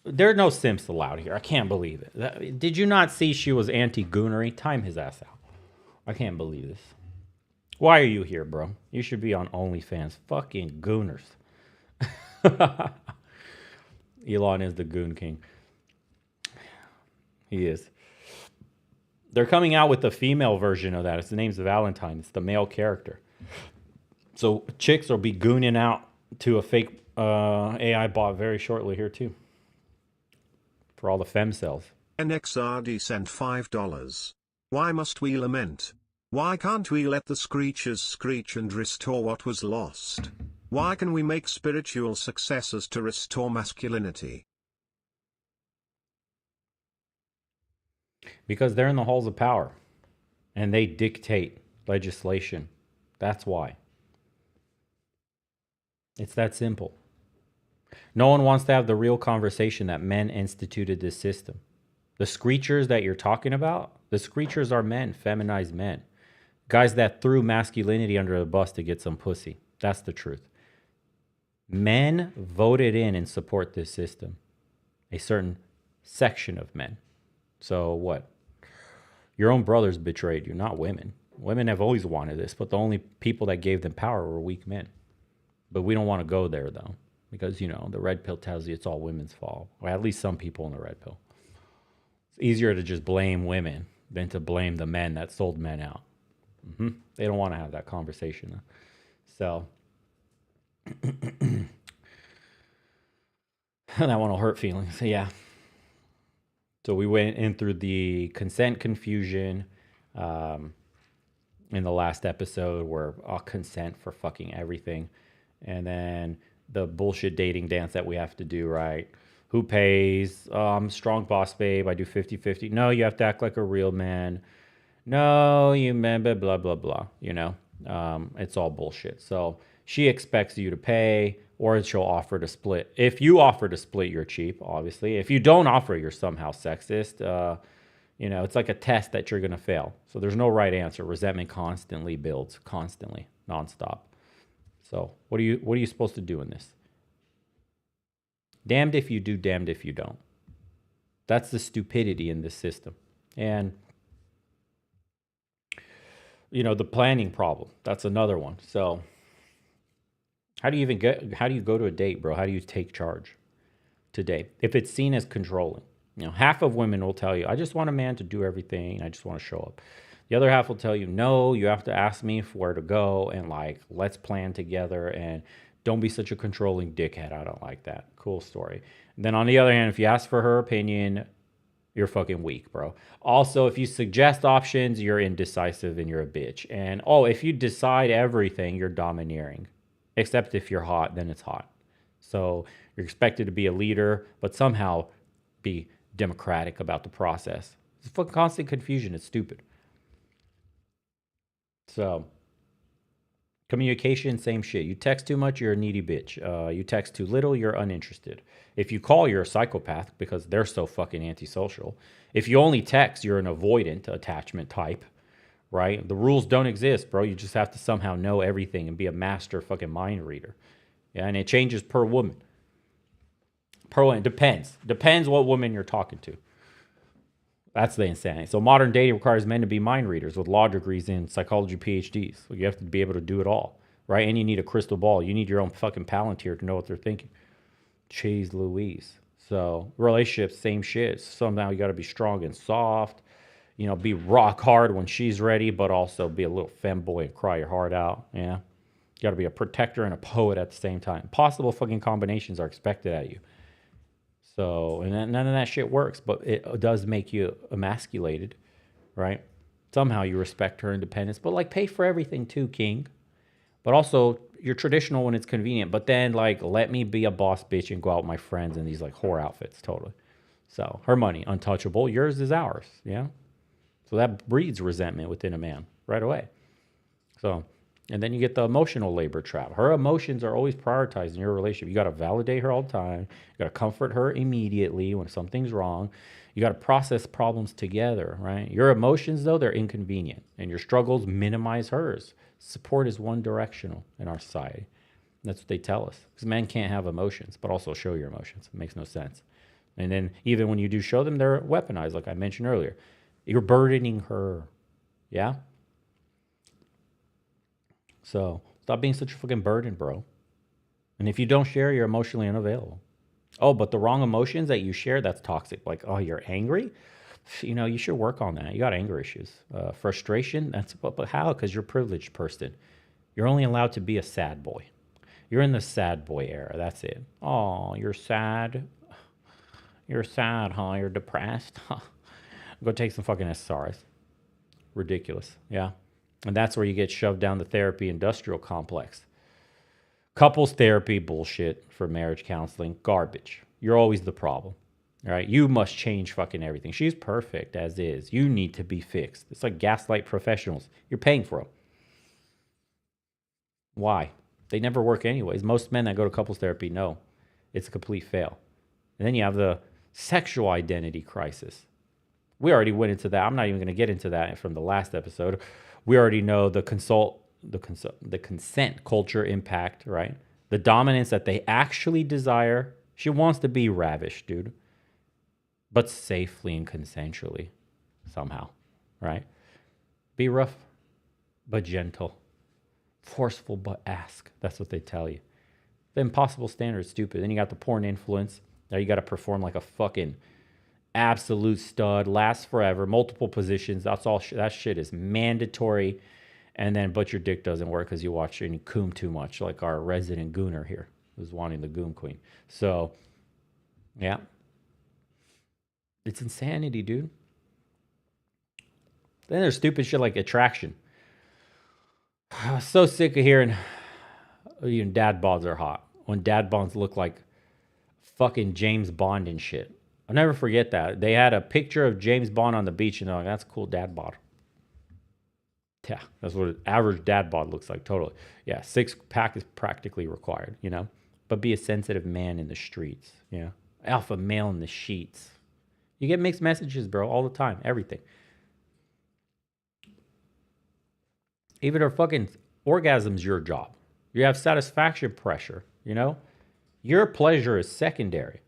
There are no simps allowed here. I can't believe it. Did you not see she was anti-goonery? Time his ass out. I can't believe this. Why are you here, bro? You should be on OnlyFans. Fucking gooners. Elon is the goon king. He is. They're coming out with the female version of that. Its name's Valentine. It's the male character. So chicks will be gooning out to a fake AI bot very shortly here too. For all the fem cells. NXRD sent $5. Why must we lament? Why can't we let the screechers screech and restore what was lost? Why can we make spiritual successors to restore masculinity? Because they're in the halls of power. And they dictate legislation. That's why. It's that simple. No one wants to have the real conversation that men instituted this system. The screechers that you're talking about, the screechers are men, feminized men. Guys that threw masculinity under the bus to get some pussy. That's the truth. Men voted in and support this system. A certain section of men. So what? Your own brothers betrayed you, not women. Women have always wanted this, but the only people that gave them power were weak men. But we don't want to go there, though. Because, you know, the red pill tells you it's all women's fault. Or at least some people in the red pill. It's easier to just blame women than to blame the men that sold men out. They don't want to have that conversation. So, that one will hurt feelings. So, yeah. So we went in through the consent confusion in the last episode where consent for fucking everything. And then the bullshit dating dance that we have to do, right? Who pays? I'm strong boss, babe. I do 50-50. No, you have to act like a real man. No, you man, blah, blah, blah. You know, it's all bullshit. So she expects you to pay or she'll offer to split. If you offer to split, you're cheap, obviously. If you don't offer, you're somehow sexist. You know, it's like a test that you're going to fail. So there's no right answer. Resentment constantly builds, constantly, nonstop. So what are you supposed to do in this? Damned if you do, damned if you don't. That's the stupidity in this system. And, you know, the planning problem, that's another one. So how do you go to a date, bro? How do you take charge today? If it's seen as controlling, you know, half of women will tell you, I just want a man to do everything. I just want to show up. The other half will tell you, no, you have to ask me where to go and like, let's plan together and don't be such a controlling dickhead. I don't like that. Cool story. And then on the other hand, if you ask for her opinion, you're fucking weak, bro. Also, if you suggest options, you're indecisive and you're a bitch. And if you decide everything, you're domineering. Except if you're hot, then it's hot. So you're expected to be a leader, but somehow be democratic about the process. It's fucking constant confusion. It's stupid. So, communication, same shit. You text too much, you're a needy bitch. You text too little, you're uninterested. If you call, you're a psychopath because they're so fucking antisocial. If you only text, you're an avoidant attachment type, right? The rules don't exist, bro. You just have to somehow know everything and be a master fucking mind reader. Yeah, and it changes per woman. Per woman, depends. Depends what woman you're talking to. That's the insanity. So modern dating requires men to be mind readers with law degrees and psychology PhDs. So you have to be able to do it all, right? And you need a crystal ball. You need your own fucking Palantir to know what they're thinking. Cheese Louise. So relationships, same shit. Somehow you got to be strong and soft. You know, be rock hard when she's ready, but also be a little femboy and cry your heart out. Yeah. You got to be a protector and a poet at the same time. Possible fucking combinations are expected at you. So, and none of that shit works, but it does make you emasculated, right? Somehow you respect her independence, but like pay for everything too, king. But also, you're traditional when it's convenient, but then like let me be a boss bitch and go out with my friends in these like whore outfits, totally. So, her money, untouchable. Yours is ours, yeah? So that breeds resentment within a man right away. So, and then you get the emotional labor trap. Her emotions are always prioritized in your relationship. You got to validate her all the time. You got to comfort her immediately when something's wrong. You got to process problems together, right? Your emotions, though, they're inconvenient, and your struggles minimize hers. Support is one directional in our society. That's what they tell us. Because men can't have emotions, but also show your emotions. It makes no sense. And then even when you do show them, they're weaponized, like I mentioned earlier. You're burdening her. Yeah? So stop being such a fucking burden, bro. And if you don't share, you're emotionally unavailable. Oh, but the wrong emotions that you share, that's toxic. Like, oh, you're angry? You know, you should work on that. You got anger issues. Frustration, that's but how? Because you're a privileged person. You're only allowed to be a sad boy. You're in the sad boy era. That's it. Oh, you're sad. You're sad, huh? You're depressed. Go take some fucking SSRIs. Ridiculous. Yeah. And that's where you get shoved down the therapy industrial complex. Couples therapy, bullshit for marriage counseling, garbage. You're always the problem. All right. You must change fucking everything. She's perfect as is. You need to be fixed. It's like gaslight professionals. You're paying for them. Why? They never work anyways. Most men that go to couples therapy know it's a complete fail. And then you have the sexual identity crisis. We already went into that. I'm not even going to get into that from the last episode. We already know the consent culture impact, right? The dominance that they actually desire. She wants to be ravished, dude. But safely and consensually, somehow, right? Be rough, but gentle. Forceful, but ask. That's what they tell you. The impossible standard is stupid. Then you got the porn influence. Now you got to perform like a fucking absolute stud, lasts forever, multiple positions. That's all. That shit is mandatory. And then, but your dick doesn't work because you watch and you coom too much, like our resident gooner here, who's wanting the goom queen. So, yeah. It's insanity, dude. Then there's stupid shit like attraction. So sick of hearing, you know, dad bods are hot. When dad bods look like fucking James Bond and shit. I'll never forget that. They had a picture of James Bond on the beach and they're like, that's a cool dad bod. Yeah, that's what an average dad bod looks like, totally. Yeah, 6-pack is practically required, you know? But be a sensitive man in the streets, you know? Alpha male in the sheets. You get mixed messages, bro, all the time, everything. Even our fucking orgasm's your job. You have satisfaction pressure, you know? Your pleasure is secondary.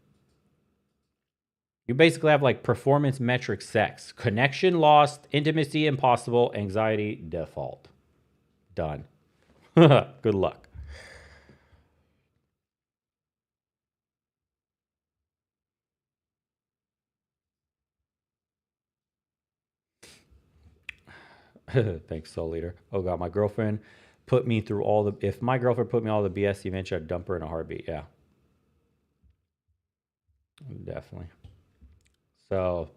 You basically have like performance metric sex. Connection lost, intimacy impossible, anxiety default. Done. Good luck. Thanks, Soul Leader. Oh God, my girlfriend put me through all the, if my girlfriend put me all the BS, eventually I'd dump her in a heartbeat. Yeah. Definitely. So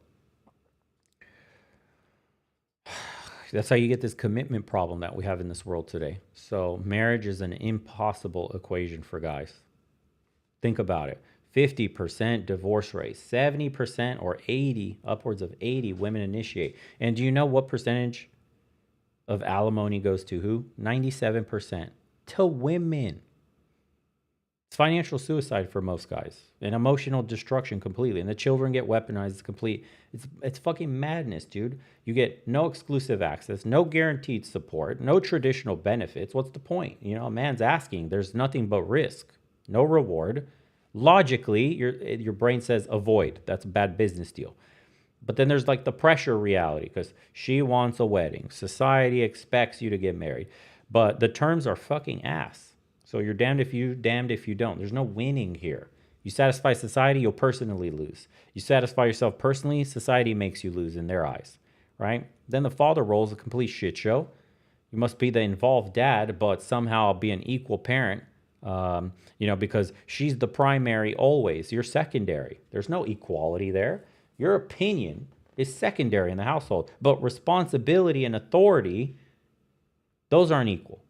that's how you get this commitment problem that we have in this world today. So marriage is an impossible equation for guys. Think about it. 50% divorce rate, 70% or 80, upwards of 80 women initiate. And do you know what percentage of alimony goes to who? 97% to women. It's financial suicide for most guys and emotional destruction completely. And the children get weaponized. It's complete. It's fucking madness, dude. You get no exclusive access, no guaranteed support, no traditional benefits. What's the point? You know, a man's asking. There's nothing but risk, no reward. Logically, your brain says avoid. That's a bad business deal. But then there's like the pressure reality because she wants a wedding. Society expects you to get married. But the terms are fucking ass. So you're damned if you don't. There's no winning here. You satisfy society, you'll personally lose. You satisfy yourself personally, society makes you lose in their eyes, right? Then the father role is a complete shit show. You must be the involved dad, but somehow be an equal parent, because she's the primary always. You're secondary. There's no equality there. Your opinion is secondary in the household, but responsibility and authority, those aren't equal.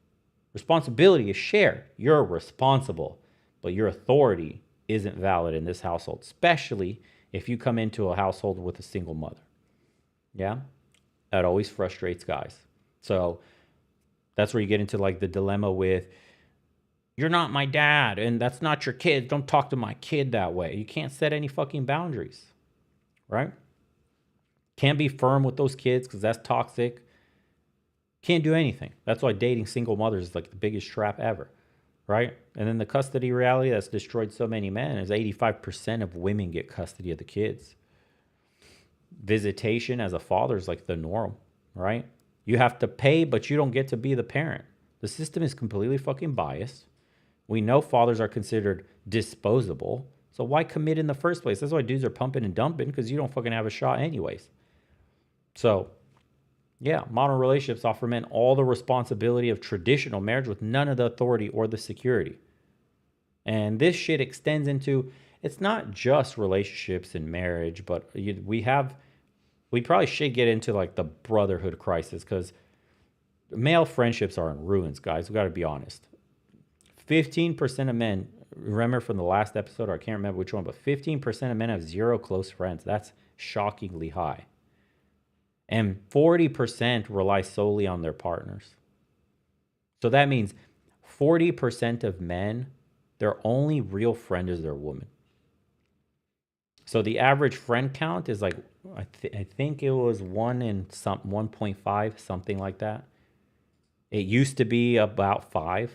Responsibility is shared. You're responsible, but your authority isn't valid in this household, especially if you come into a household with a single mother. Yeah? That always frustrates guys. So that's where you get into like the dilemma with, you're not my dad and that's not your kid. Don't talk to my kid that way. You can't set any fucking boundaries, right? Can't be firm with those kids because that's toxic. Can't do anything. That's why dating single mothers is like the biggest trap ever, right? And then the custody reality that's destroyed so many men is 85% of women get custody of the kids. Visitation as a father is like the norm, right? You have to pay, but you don't get to be the parent. The system is completely fucking biased. We know fathers are considered disposable. So why commit in the first place? That's why dudes are pumping and dumping, because you don't fucking have a shot anyways. So, yeah, modern relationships offer men all the responsibility of traditional marriage with none of the authority or the security. And this shit extends into, it's not just relationships and marriage, but we probably should get into like the brotherhood crisis, because male friendships are in ruins, guys. We got to be honest. 15% of men, remember from the last episode, or I can't remember which one, but 15% of men have zero close friends. That's shockingly high. And 40% rely solely on their partners. So that means 40% of men, their only real friend is their woman. So the average friend count is like, I think it was 1.5, something like that. It used to be about 5.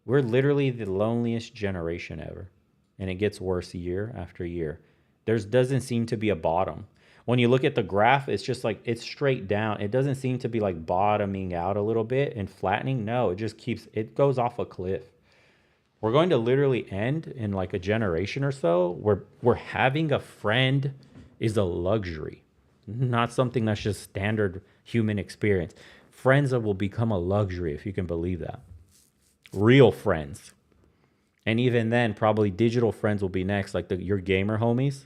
We're literally the loneliest generation ever. And it gets worse year after year. There doesn't seem to be a bottom. When you look at the graph, it's just like, it's straight down. It doesn't seem to be like bottoming out a little bit and flattening. No, it goes off a cliff. We're going to literally end in like a generation or so where having a friend is a luxury, not something that's just standard human experience. Friends will become a luxury, if you can believe that. Real friends. And even then, probably digital friends will be next, like your gamer homies.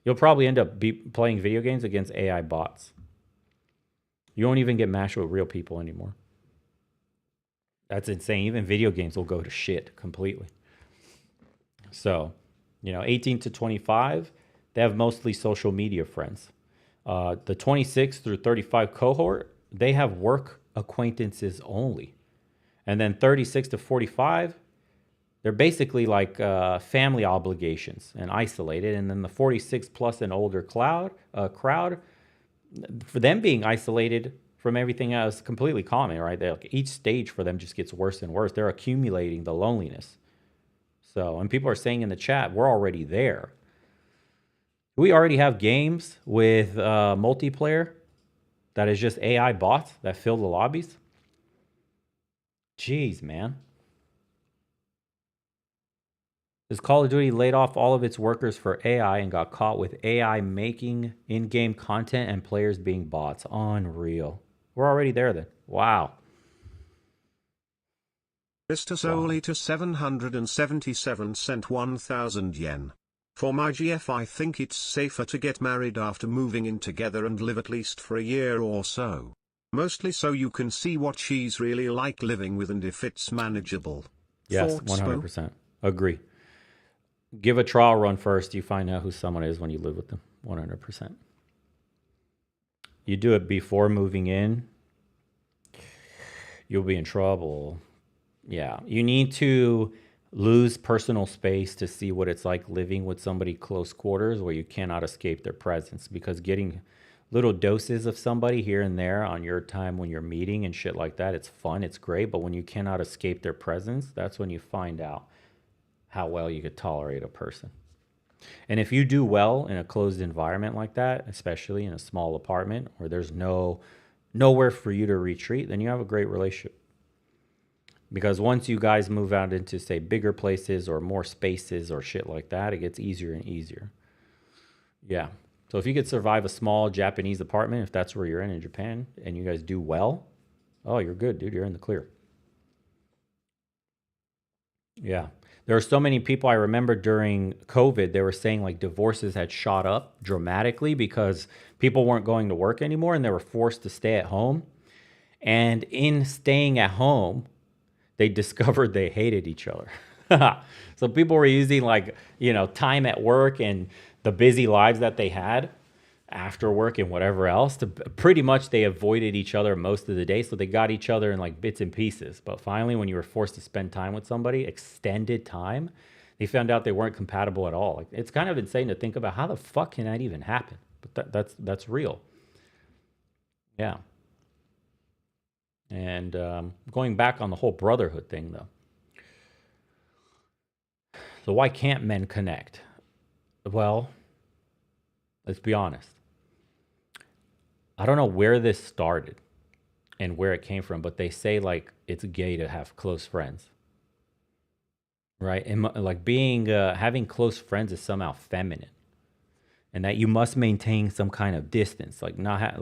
You'll probably end up playing video games against AI bots. You won't even get matched with real people anymore. That's insane. Even video games will go to shit completely. So, 18 to 25, they have mostly social media friends. The 26 through 35 cohort, they have work acquaintances only. And then 36 to 45, they're basically like family obligations and isolated. And then the 46 plus and older crowd, for them being isolated from everything else, completely common, right? Like each stage for them just gets worse and worse. They're accumulating the loneliness. So, and people are saying in the chat, we're already there. We already have games with multiplayer that is just AI bots that fill the lobbies. Jeez, man. As Call of Duty laid off all of its workers for AI and got caught with AI making in-game content and players being bots. Unreal. We're already there then. Wow. Mr. Solely to 777 sent 1,000 yen. For my GF, I think it's safer to get married after moving in together and live at least for a year or so. Mostly so you can see what she's really like living with and if it's manageable. Yes, Thoughts, 100%. Agree. Give a trial run first. You find out who someone is when you live with them. 100%. You do it before moving in, you'll be in trouble. Yeah. You need to lose personal space to see what it's like living with somebody close quarters where you cannot escape their presence, because getting little doses of somebody here and there on your time when you're meeting and shit like that, it's fun, it's great, but when you cannot escape their presence, that's when you find out how well you could tolerate a person. And if you do well in a closed environment like that, especially in a small apartment where there's nowhere for you to retreat, then you have a great relationship. Because once you guys move out into, say, bigger places or more spaces or shit like that, it gets easier and easier. Yeah. So if you could survive a small Japanese apartment, if that's where you're in Japan, and you guys do well, oh, you're good, dude. You're in the clear. Yeah. There are so many people I remember during COVID, they were saying like divorces had shot up dramatically because people weren't going to work anymore and they were forced to stay at home. And in staying at home, they discovered they hated each other. So people were using like, time at work and the busy lives that they had after work and whatever else to pretty much they avoided each other most of the day. So they got each other in like bits and pieces. But finally, when you were forced to spend time with somebody, extended time, they found out they weren't compatible at all. Like, it's kind of insane to think about how the fuck can that even happen? But that's real. Yeah. And going back on the whole brotherhood thing, though. So why can't men connect? Well, let's be honest. I don't know where this started and where it came from, but they say like it's gay to have close friends, right? And like having close friends is somehow feminine, and that you must maintain some kind of distance, like not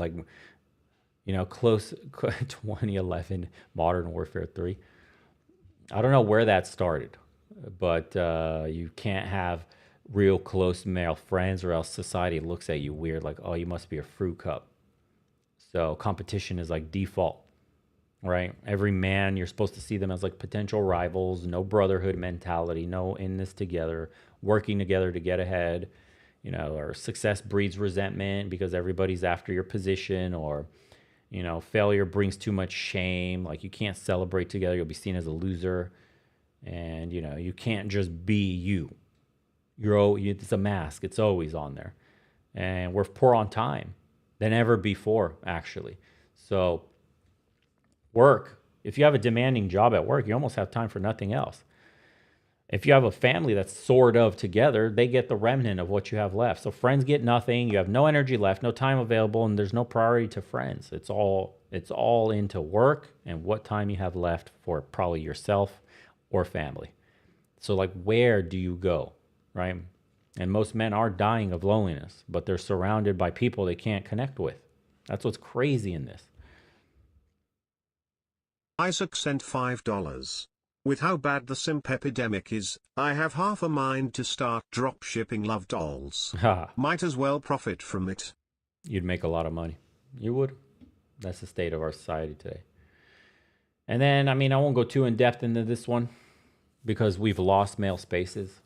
close 2011 Modern Warfare 3. I don't know where that started, but you can't have real close male friends or else society looks at you weird, like, oh, you must be a fruit cup. So competition is like default, right? Every man, you're supposed to see them as like potential rivals, no brotherhood mentality, no in this together, working together to get ahead, or success breeds resentment because everybody's after your position, or failure brings too much shame. Like you can't celebrate together. You'll be seen as a loser. And, you can't just be you. It's a mask. It's always on there. And we're poor on time than ever before, actually. So work. If you have a demanding job at work, you almost have time for nothing else. If you have a family that's sort of together, they get the remnant of what you have left. So friends get nothing. You have no energy left, no time available, and there's no priority to friends. It's all into work and what time you have left for probably yourself or family. So like, where do you go, right? And most men are dying of loneliness, but they're surrounded by people they can't connect with. That's what's crazy in this. Isaac sent $5. With how bad the simp epidemic is, I have half a mind to start drop shipping love dolls. Might as well profit from it. You'd make a lot of money. You would. That's the state of our society today. And then, I won't go too in depth into this one because we've lost male spaces.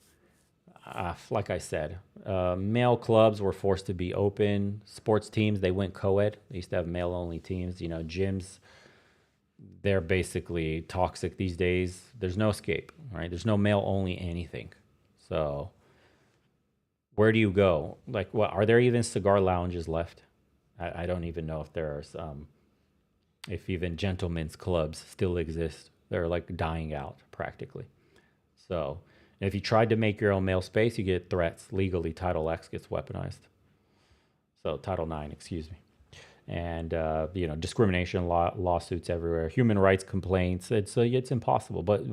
Like I said, male clubs were forced to be open. Sports teams, they went co-ed. They used to have male-only teams. Gyms, they're basically toxic these days. There's no escape, right? There's no male-only anything. So where do you go? Like, what are there even cigar lounges left? I don't even know if there are some. If even gentlemen's clubs still exist. They're like dying out practically. So if you tried to make your own male space, you get threats. Legally, Title X gets weaponized. So Title IX, excuse me. And, discrimination lawsuits everywhere. Human rights complaints. It's impossible. But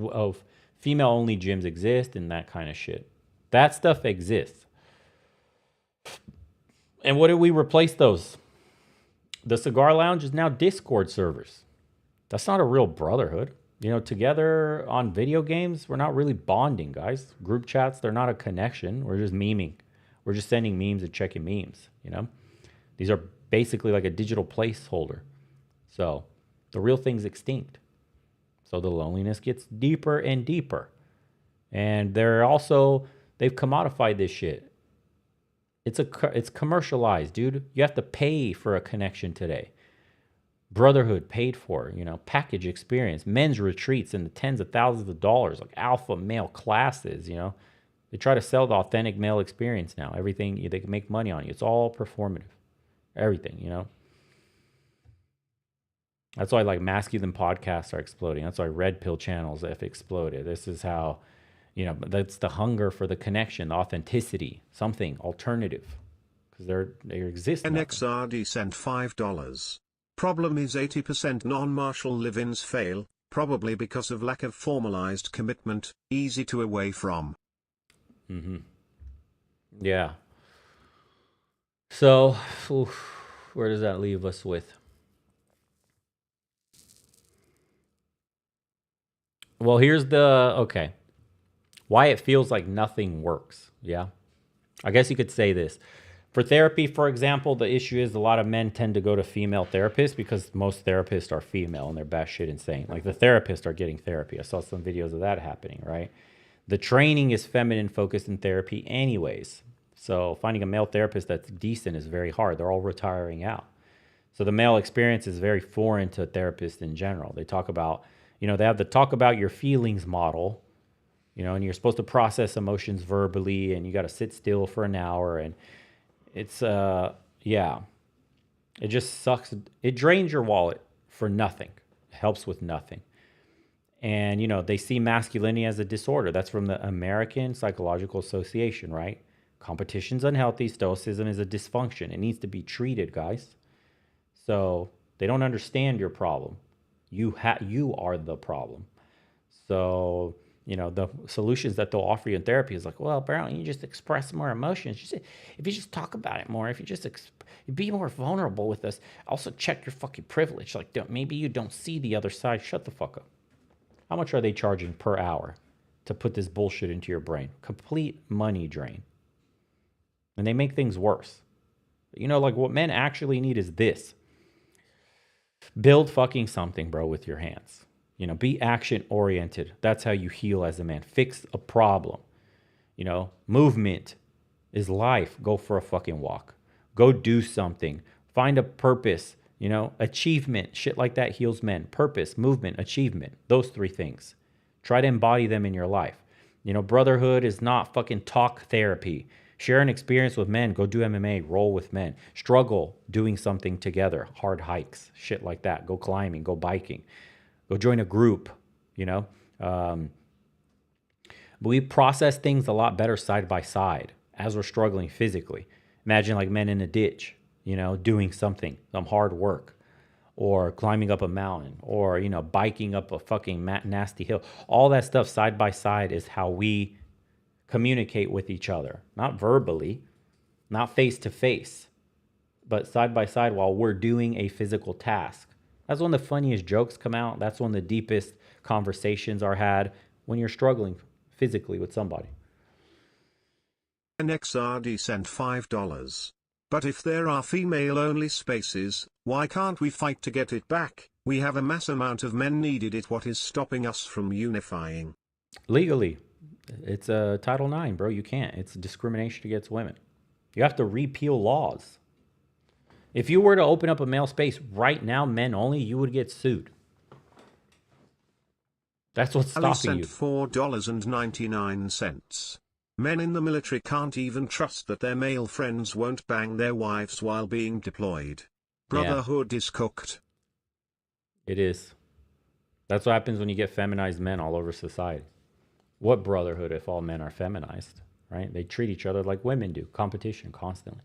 female-only gyms exist and that kind of shit. That stuff exists. And what did we replace those? The cigar lounge is now Discord servers. That's not a real brotherhood. Together on video games, we're not really bonding, guys. Group chats, they're not a connection. We're just memeing. We're just sending memes and checking memes, These are basically like a digital placeholder. So the real thing's extinct. So the loneliness gets deeper and deeper. And they've commodified this shit. It's commercialized, dude. You have to pay for a connection today. Brotherhood paid for, package experience, men's retreats in the tens of thousands of dollars, like alpha male classes, They try to sell the authentic male experience now. Everything, they can make money on you. It's all performative. Everything, That's why like masculine podcasts are exploding. That's why red pill channels have exploded. This is how, You know, but that's the hunger for the connection, the authenticity, something alternative, because they exist. Nothing. NXRD sent $5. Problem is 80% non-martial live-ins fail, probably because of lack of formalized commitment, easy to away from. Yeah. So, where does that leave us with? Well, here's okay. Why it feels like nothing works. Yeah. I guess you could say this. For therapy, for example, the issue is a lot of men tend to go to female therapists because most therapists are female and they're batshit insane. Like the therapists are getting therapy. I saw some videos of that happening, right? The training is feminine focused in therapy anyways. So finding a male therapist that's decent is very hard. They're all retiring out. So the male experience is very foreign to therapists in general. They talk about, they have the talk about your feelings model, and you're supposed to process emotions verbally and you got to sit still for an hour. And it's, it just sucks. It drains your wallet for nothing. It helps with nothing. And, they see masculinity as a disorder. That's from the American Psychological Association, right? Competition's unhealthy. Stoicism is a dysfunction. It needs to be treated, guys. So they don't understand your problem. You are the problem. So, the solutions that they'll offer you in therapy is like, well, apparently you just express more emotions. If you just talk about it more, if you just be more vulnerable with us, also check your fucking privilege. Like, maybe you don't see the other side. Shut the fuck up. How much are they charging per hour to put this bullshit into your brain? Complete money drain. And they make things worse. Like what men actually need is this. Build fucking something, bro, with your hands. Be action oriented. That's how you heal as a man. Fix a problem. Movement is life. Go for a fucking walk. Go do something. Find a purpose. Achievement, shit like that heals men. Purpose, movement, achievement. Those three things. Try to embody them in your life. Brotherhood is not fucking talk therapy. Share an experience with men. Go do MMA. Roll with men. Struggle doing something together. Hard hikes. Shit like that. Go climbing. Go biking. Go join a group. But we process things a lot better side by side as we're struggling physically. Imagine like men in a ditch, doing something, some hard work, or climbing up a mountain, or, biking up a fucking nasty hill. All that stuff side by side is how we communicate with each other, not verbally, not face to face, but side by side while we're doing a physical task. That's when the funniest jokes come out. That's when the deepest conversations are had, when you're struggling physically with somebody. NXRD sent $5. But if there are female-only spaces, why can't we fight to get it back? We have a mass amount of men needed it. What is stopping us from unifying? Legally. It's Title IX, bro. You can't. It's discrimination against women. You have to repeal laws. If you were to open up a male space right now, men only, you would get sued. That's what's stopping you. $4.99. Men in the military can't even trust that their male friends won't bang their wives while being deployed. Brotherhood is cooked. It is. That's what happens when you get feminized men all over society. What brotherhood if all men are feminized, right? They treat each other like women do. Competition constantly.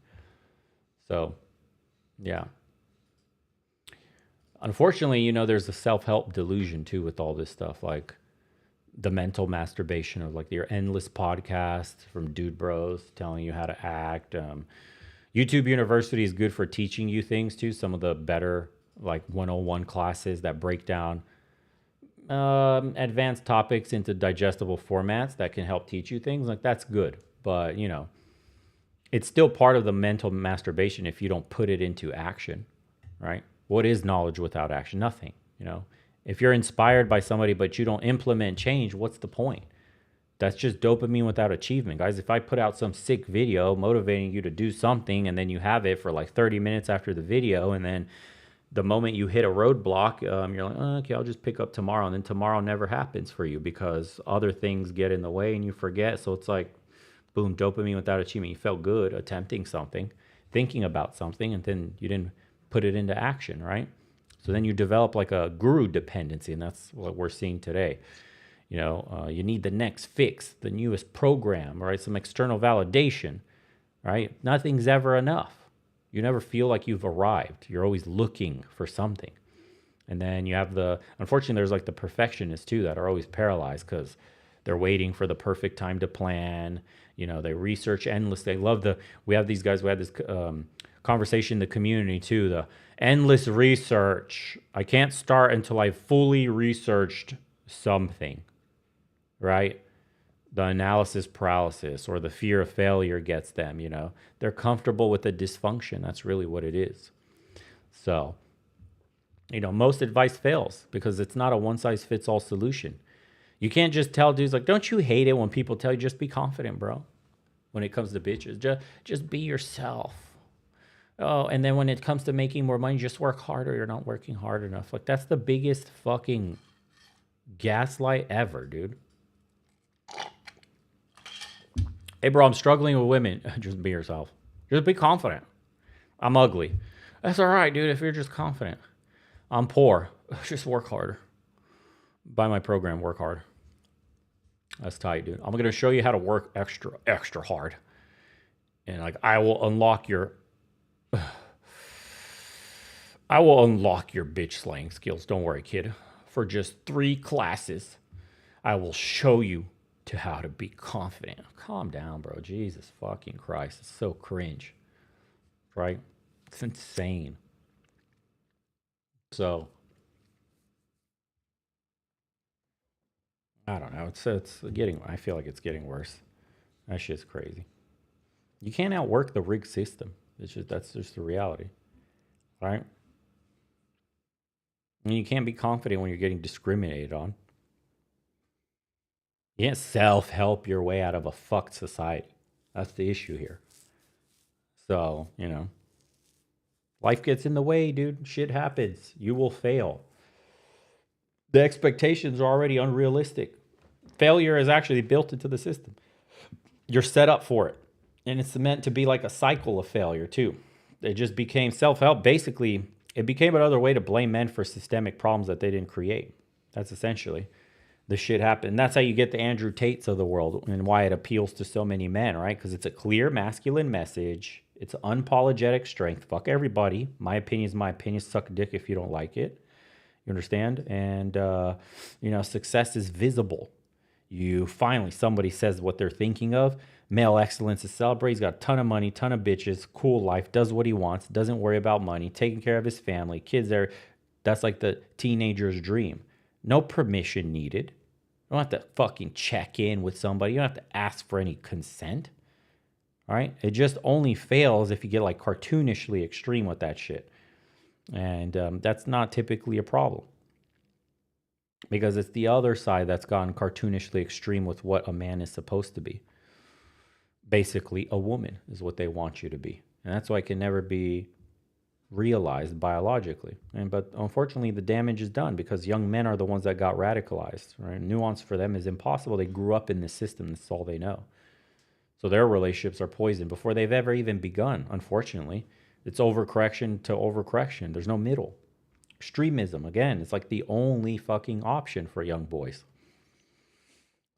So, yeah. Unfortunately, there's a self-help delusion too with all this stuff. Like the mental masturbation of like your endless podcasts from dude bros telling you how to act. YouTube University is good for teaching you things too. Some of the better like 101 classes that break down advanced topics into digestible formats that can help teach you things. Like that's good. But, it's still part of the mental masturbation if you don't put it into action, right? What is knowledge without action? Nothing, If you're inspired by somebody but you don't implement change, what's the point? That's just dopamine without achievement. Guys, if I put out some sick video motivating you to do something and then you have it for like 30 minutes after the video and then the moment you hit a roadblock, you're like, oh, okay, I'll just pick up tomorrow. And then tomorrow never happens for you because other things get in the way and you forget. So it's like, boom, dopamine without achievement. You felt good attempting something, thinking about something, and then you didn't put it into action, right? So then you develop like a guru dependency, and that's what we're seeing today. You need the next fix, the newest program, right? Some external validation, right? Nothing's ever enough. You never feel like you've arrived. You're always looking for something. And then you have unfortunately, there's like the perfectionists too that are always paralyzed because they're waiting for the perfect time to plan. They research endless. We have these guys, we had this conversation in the community too, the endless research. I can't start until I've fully researched something, right? The analysis paralysis or the fear of failure gets them, They're comfortable with the dysfunction. That's really what it is. So, most advice fails because it's not a one-size-fits-all solution. You can't just tell dudes like, don't you hate it when people tell you just be confident, bro? When it comes to bitches, just be yourself. Oh, and then when it comes to making more money, just work harder. You're not working hard enough. Like, that's the biggest fucking gaslight ever, dude. Hey, bro, I'm struggling with women. Just be yourself. Just be confident. I'm ugly. That's all right, dude, if you're just confident. I'm poor. Just work harder. Buy my program, work hard. That's tight, dude. I'm going to show you how to work extra, extra hard. And I will unlock your bitch slaying skills. Don't worry, kid. For just 3 classes, I will show you to how to be confident. Calm down, bro. Jesus fucking Christ. It's so cringe. Right? It's insane. So, I don't know. I feel like it's getting worse. That shit's crazy. You can't outwork the rigged system. That's just the reality. Right? And you can't be confident when you're getting discriminated on. You can't self-help your way out of a fucked society. That's the issue here. So, life gets in the way, dude. Shit happens. You will fail. The expectations are already unrealistic. Failure is actually built into the system. You're set up for it. And it's meant to be like a cycle of failure, too. It just became self-help. Basically, it became another way to blame men for systemic problems that they didn't create. That's essentially the shit happened. And that's how you get the Andrew Tates of the world and why it appeals to so many men, right? Because it's a clear masculine message. It's unapologetic strength. Fuck everybody. My opinion is my opinion. Suck a dick if you don't like it. You understand? And, success is visible. Somebody says what they're thinking of. Male excellence is celebrated. He's got a ton of money, ton of bitches, cool life, does what he wants, doesn't worry about money, taking care of his family, kids there. That's like the teenager's dream. No permission needed. You don't have to fucking check in with somebody. You don't have to ask for any consent. All right? It just only fails if you get like cartoonishly extreme with that shit. And that's not typically a problem. Because it's the other side that's gone cartoonishly extreme with what a man is supposed to be. Basically, a woman is what they want you to be. And that's why it can never be realized biologically. But unfortunately, the damage is done because young men are the ones that got radicalized. Right? Nuance for them is impossible. They grew up in this system. That's all they know. So their relationships are poisoned before they've ever even begun, unfortunately. It's overcorrection to overcorrection. There's no middle. Extremism, again, it's like the only fucking option for young boys.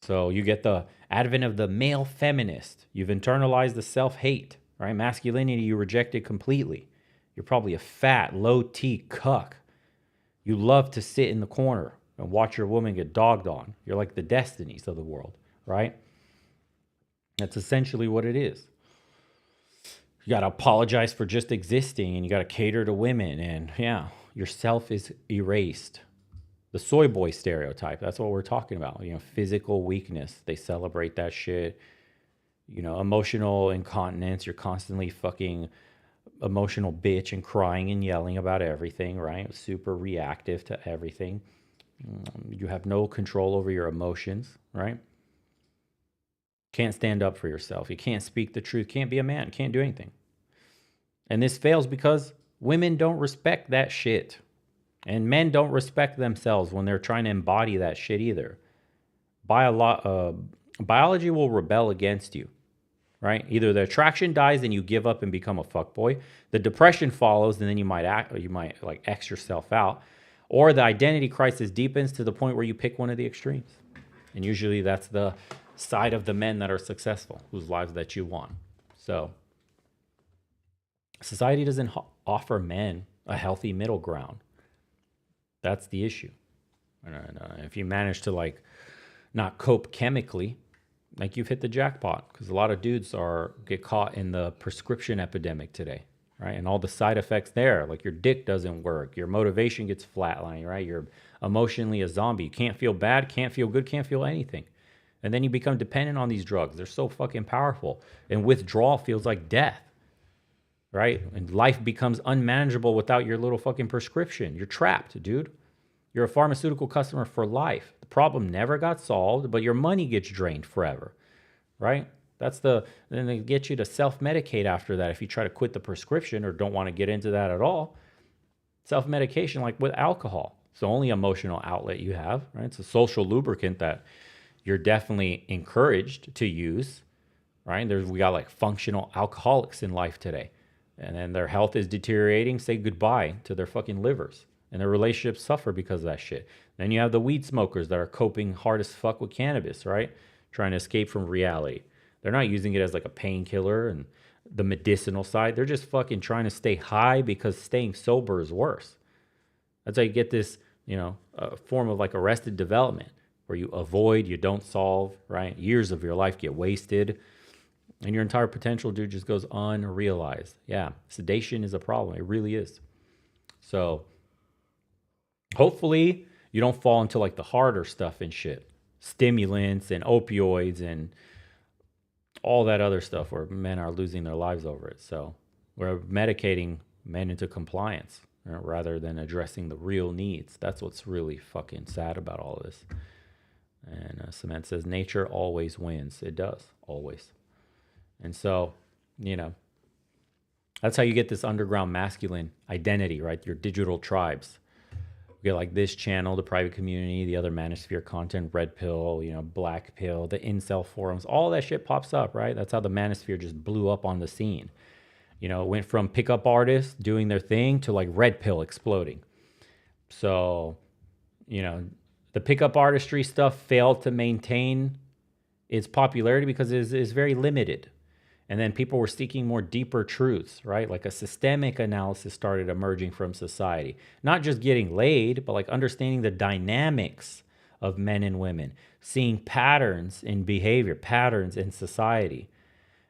So you get the advent of the male feminist. You've internalized the self-hate, right? Masculinity you rejected completely. You're probably a fat, low-T cuck. You love to sit in the corner and watch your woman get dogged on. You're like the Destinies of the world, right? That's essentially what it is. You got to apologize for just existing, and you got to cater to women, and yourself is erased. The soy boy stereotype, that's what we're talking about. Physical weakness. They celebrate that shit. Emotional incontinence. You're constantly fucking emotional bitch and crying and yelling about everything, right? Super reactive to everything. You have no control over your emotions, right? Can't stand up for yourself. You can't speak the truth. Can't be a man. Can't do anything. And this fails because women don't respect that shit. And men don't respect themselves when they're trying to embody that shit either. Biology will rebel against you, right? Either the attraction dies and you give up and become a fuckboy. The depression follows and then you might like X yourself out. Or the identity crisis deepens to the point where you pick one of the extremes. And usually that's the side of the men that are successful, whose lives that you want. So society doesn't offer men a healthy middle ground. That's the issue. And if you manage to like not cope chemically, like you've hit the jackpot, because a lot of dudes get caught in the prescription epidemic today, right? And all the side effects there, like your dick doesn't work, your motivation gets flatlined, right? You're emotionally a zombie. You can't feel bad, can't feel good, can't feel anything. And then you become dependent on these drugs. They're so fucking powerful. And withdrawal feels like death, right? And life becomes unmanageable without your little fucking prescription. You're trapped, dude. You're a pharmaceutical customer for life. The problem never got solved, but your money gets drained forever, right? Then they get you to self-medicate after that if you try to quit the prescription or don't want to get into that at all. Self-medication, like with alcohol, it's the only emotional outlet you have, right? It's a social lubricant that you're definitely encouraged to use, right? We got like functional alcoholics in life today, and then their health is deteriorating. Say goodbye to their fucking livers, and their relationships suffer because of that shit. Then you have the weed smokers that are coping hard as fuck with cannabis, right? Trying to escape from reality. They're not using it as like a painkiller and the medicinal side. They're just fucking trying to stay high because staying sober is worse. That's how you get this, form of like arrested development where you avoid, you don't solve, right? Years of your life get wasted and your entire potential, dude, just goes unrealized. Yeah, sedation is a problem. It really is. So hopefully you don't fall into like the harder stuff and shit. Stimulants and opioids and all that other stuff where men are losing their lives over it. So we're medicating men into compliance rather than addressing the real needs. That's what's really fucking sad about all of this. And Cement says, nature always wins. It does, always. And so, that's how you get this underground masculine identity, right? Your digital tribes. You get like this channel, the private community, the other manosphere content, red pill, black pill, the incel forums, all that shit pops up, right? That's how the manosphere just blew up on the scene. It went from pickup artists doing their thing to like red pill exploding. So, the pickup artistry stuff failed to maintain its popularity because it is very limited. And then people were seeking more deeper truths, right? Like a systemic analysis started emerging from society. Not just getting laid, but like understanding the dynamics of men and women, seeing patterns in behavior, patterns in society.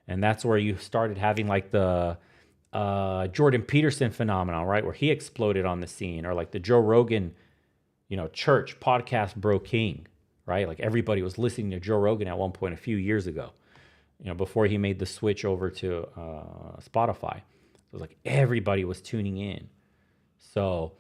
And that's where you started having like the Jordan Peterson phenomenon, right? Where he exploded on the scene, or like the Joe Rogan, church podcast bro king, right? Like everybody was listening to Joe Rogan at one point a few years ago, before he made the switch over to Spotify. It was like everybody was tuning in. So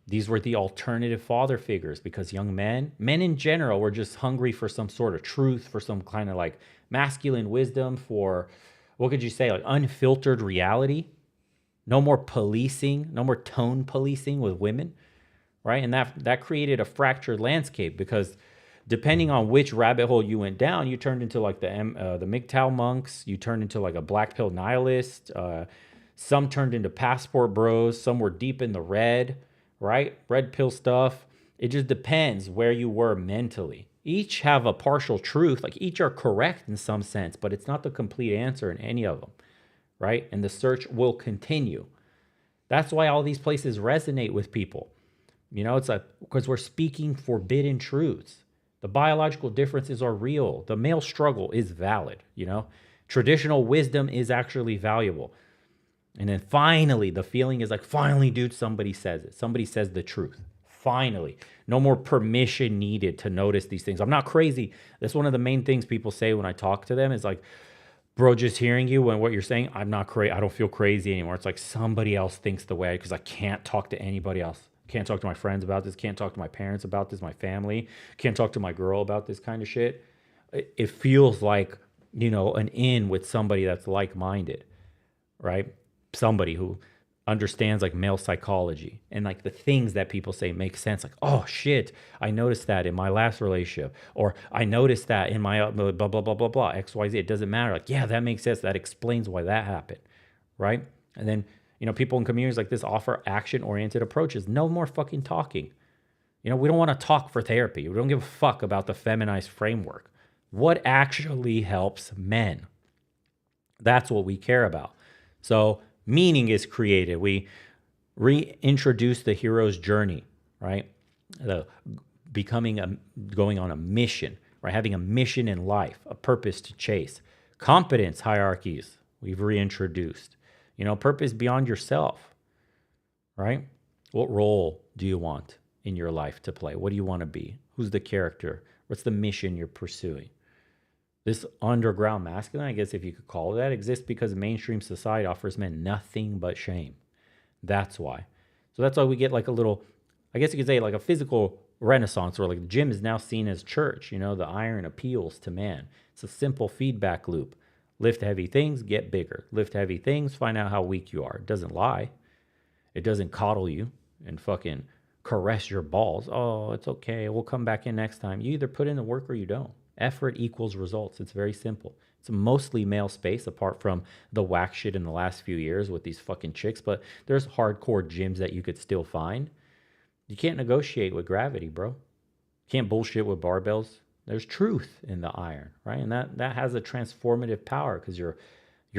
these were the alternative father figures because young men in general, were just hungry for some sort of truth, for some kind of like masculine wisdom, for, what could you say, like unfiltered reality. No more policing, no more tone policing with women, right? And that created a fractured landscape because depending on which rabbit hole you went down, you turned into like the MGTOW monks, you turned into like a black pill nihilist, some turned into passport bros, some were deep in the red, right? Red pill stuff. It just depends where you were mentally. Each have a partial truth, like each are correct in some sense, but it's not the complete answer in any of them, right? And the search will continue. That's why all these places resonate with people. It's like, because we're speaking forbidden truths. The biological differences are real. The male struggle is valid, Traditional wisdom is actually valuable. And then finally, the feeling is like, finally, dude, somebody says it. Somebody says the truth. Finally. No more permission needed to notice these things. I'm not crazy. That's one of the main things people say when I talk to them is like, bro, just hearing you and what you're saying, I'm not crazy. I don't feel crazy anymore. It's like somebody else thinks the way, because I can't talk to anybody else. Can't talk to my friends about this. Can't talk to my parents about this, my family. Can't talk to my girl about this kind of shit. It feels like, an in with somebody that's like-minded, right? Somebody who understands like male psychology and like the things that people say make sense. Like, oh shit, I noticed that in my last relationship, or I noticed that in my blah, blah, blah, blah, blah, XYZ. It doesn't matter. Like, yeah, that makes sense. That explains why that happened, right? And then, people in communities like this offer action-oriented approaches. No more fucking talking. We don't want to talk for therapy. We don't give a fuck about the feminized framework. What actually helps men? That's what we care about. So meaning is created. We reintroduce the hero's journey, right? Going on a mission, right? Having a mission in life, a purpose to chase. Competence hierarchies, we've reintroduced. Purpose beyond yourself, right? What role do you want in your life to play? What do you want to be? Who's the character? What's the mission you're pursuing? This underground masculine, I guess if you could call it that, exists because mainstream society offers men nothing but shame. That's why. So that's why we get like a little, I guess you could say like a physical renaissance, where like the gym is now seen as church. The iron appeals to man. It's a simple feedback loop. Lift heavy things, get bigger. Lift heavy things, find out how weak you are. It doesn't lie. It doesn't coddle you and fucking caress your balls. Oh, it's okay. We'll come back in next time. You either put in the work or you don't. Effort equals results. It's very simple. It's a mostly male space, apart from the whack shit in the last few years with these fucking chicks. But there's hardcore gyms that you could still find. You can't negotiate with gravity, bro. You can't bullshit with barbells. There's truth in the iron, right? And that has a transformative power, because your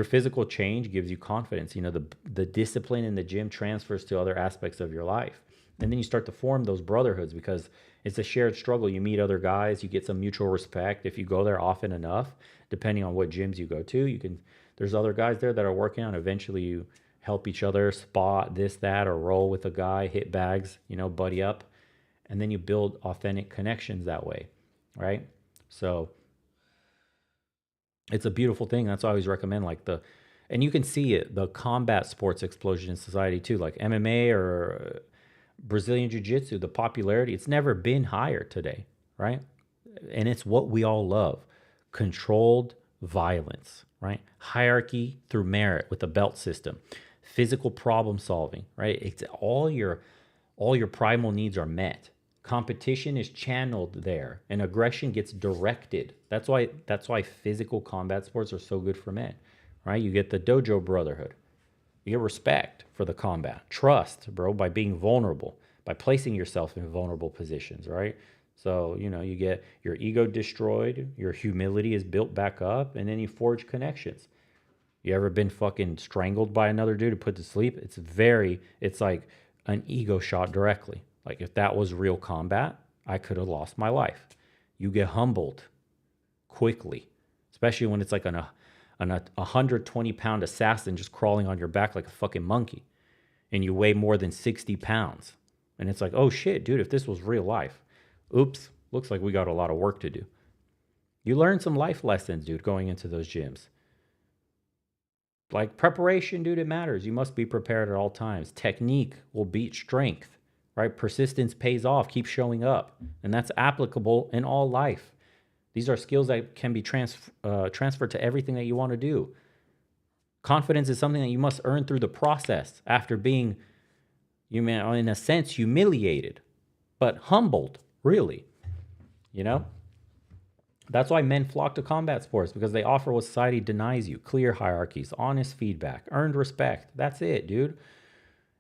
physical change gives you confidence. The discipline in the gym transfers to other aspects of your life. And then you start to form those brotherhoods, because it's a shared struggle. You meet other guys, you get some mutual respect. If you go there often enough, depending on what gyms you go to, there's other guys there that are working on. Eventually you help each other spot this, that, or roll with a guy, hit bags, buddy up. And then you build authentic connections that way, right? So it's a beautiful thing. That's why I always recommend and you can see it, the combat sports explosion in society too, like MMA or Brazilian Jiu-Jitsu, the popularity, it's never been higher today, right? And it's what we all love. Controlled violence, right? Hierarchy through merit with a belt system. Physical problem solving, right? It's all your primal needs are met. Competition is channeled there, and aggression gets directed. That's why physical combat sports are so good for men, right? You get the dojo brotherhood. You get respect for the combat. Trust, bro, by being vulnerable, by placing yourself in vulnerable positions, right? So, you get your ego destroyed, your humility is built back up, and then you forge connections. You ever been fucking strangled by another dude to put to sleep? It's like an ego shot directly. Like if that was real combat, I could have lost my life. You get humbled quickly, especially when it's like a 120-pound assassin just crawling on your back like a fucking monkey, and you weigh more than 60 pounds. And it's like, oh shit, dude, if this was real life, oops, looks like we got a lot of work to do. You learn some life lessons, dude, going into those gyms. Like preparation, dude, it matters. You must be prepared at all times. Technique will beat strength, right? Persistence pays off. Keep showing up. And that's applicable in all life. These are skills that can be transferred to everything that you want to do. Confidence is something that you must earn through the process after being, in a sense, humiliated, but humbled, really. That's why men flock to combat sports, because they offer what society denies you. Clear hierarchies, honest feedback, earned respect. That's it, dude.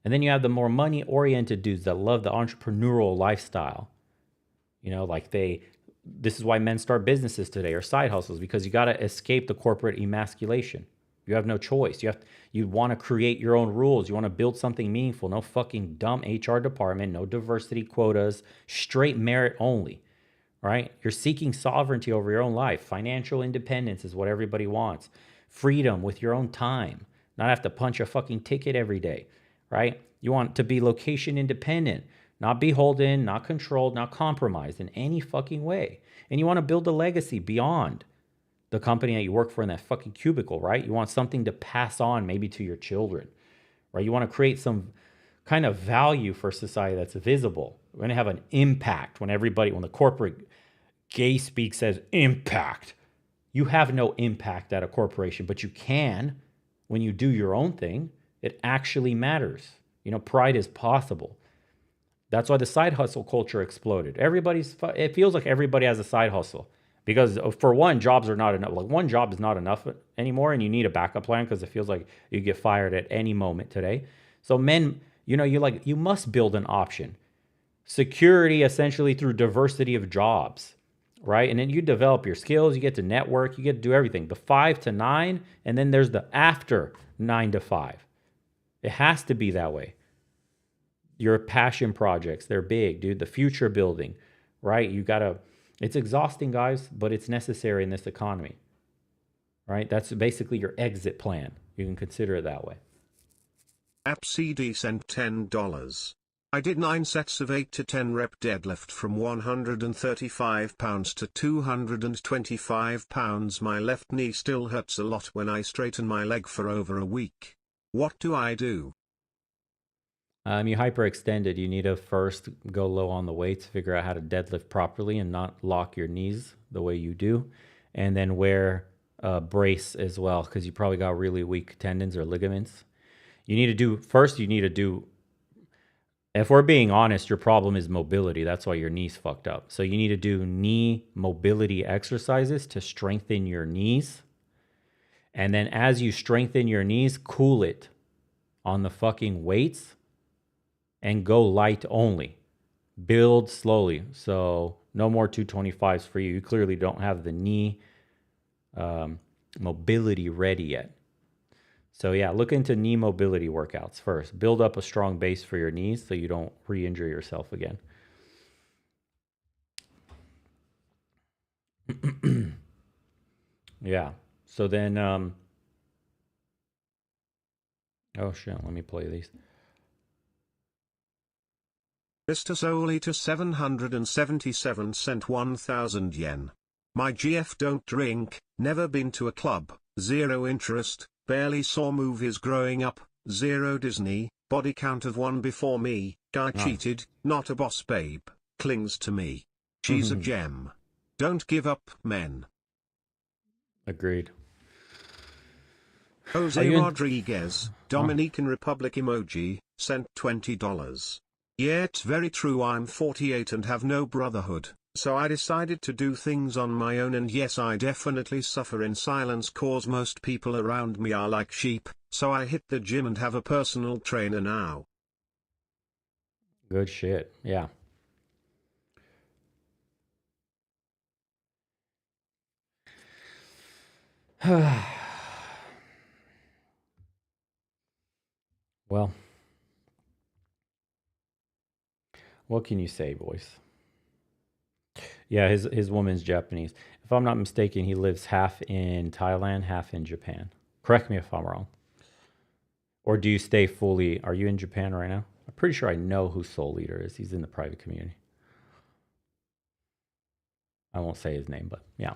And then you have the more money-oriented dudes that love the entrepreneurial lifestyle. This is why men start businesses today or side hustles, because you got to escape the corporate emasculation. You have no choice. You want to create your own rules. You want to build something meaningful. No fucking dumb HR department, no diversity quotas, straight merit only, right? You're seeking sovereignty over your own life. Financial independence is what everybody wants. Freedom with your own time, not have to punch a fucking ticket every day, right? You want to be location independent, not beholden, not controlled, not compromised in any fucking way. And you want to build a legacy beyond the company that you work for in that fucking cubicle, right? You want something to pass on maybe to your children, right? You want to create some kind of value for society that's visible. We're going to have an impact when the corporate gay speak says impact. You have no impact at a corporation, but you can when you do your own thing. It actually matters. Pride is possible. That's why the side hustle culture exploded. It feels like everybody has a side hustle. Because for one, jobs are not enough. Like one job is not enough anymore, and you need a backup plan because it feels like you get fired at any moment today. So men, you must build an option. security essentially through diversity of jobs, right? And then you develop your skills, you get to network, you get to do everything. The 5 to 9, and then there's the after 9 to 5. It has to be that way. Your passion projects, they're big, dude. The future building, right? It's exhausting, guys, but it's necessary in this economy, right? That's basically your exit plan. You can consider it that way. AppCD sent $10. I did 9 sets of 8 to 10 rep deadlift from 135 pounds to 225 pounds. My left knee still hurts a lot when I straighten my leg for over a week. What do I do? You hyperextended. You need to first go low on the weights, figure out how to deadlift properly and not lock your knees the way you do. And then wear a brace as well, because you probably got really weak tendons or ligaments. If we're being honest, your problem is mobility. That's why your knee's fucked up. So you need to do knee mobility exercises to strengthen your knees. And then as you strengthen your knees, cool it on the fucking weights and go light only. Build slowly. So no more 225s for you. You clearly don't have the knee mobility ready yet. So yeah, look into knee mobility workouts first. Build up a strong base for your knees so you don't re-injure yourself again. Yeah. So then, oh shit, let me play these. Mr. Zoli to 777 sent 1,000 yen. My GF don't drink, never been to a club, zero interest, barely saw movies growing up, zero Disney, body count of 1 before me, guy cheated, not a boss babe, clings to me. She's a gem. Don't give up, men. Agreed. Jose Rodriguez, Dominican Republic emoji, sent $20. Yeah, it's very true. I'm 48 and have no brotherhood, so I decided to do things on my own, and yes, I definitely suffer in silence cause most people around me are like sheep, so I hit the gym and have a personal trainer now. Good shit. Yeah. Well, what can you say, boys? Yeah, his woman's Japanese. If I'm not mistaken, he lives half in Thailand, half in Japan. Correct me if I'm wrong. Or do you stay fully? Are you in Japan right now? I'm pretty sure I know who Soul Leader is. He's in the private community. I won't say his name, but yeah.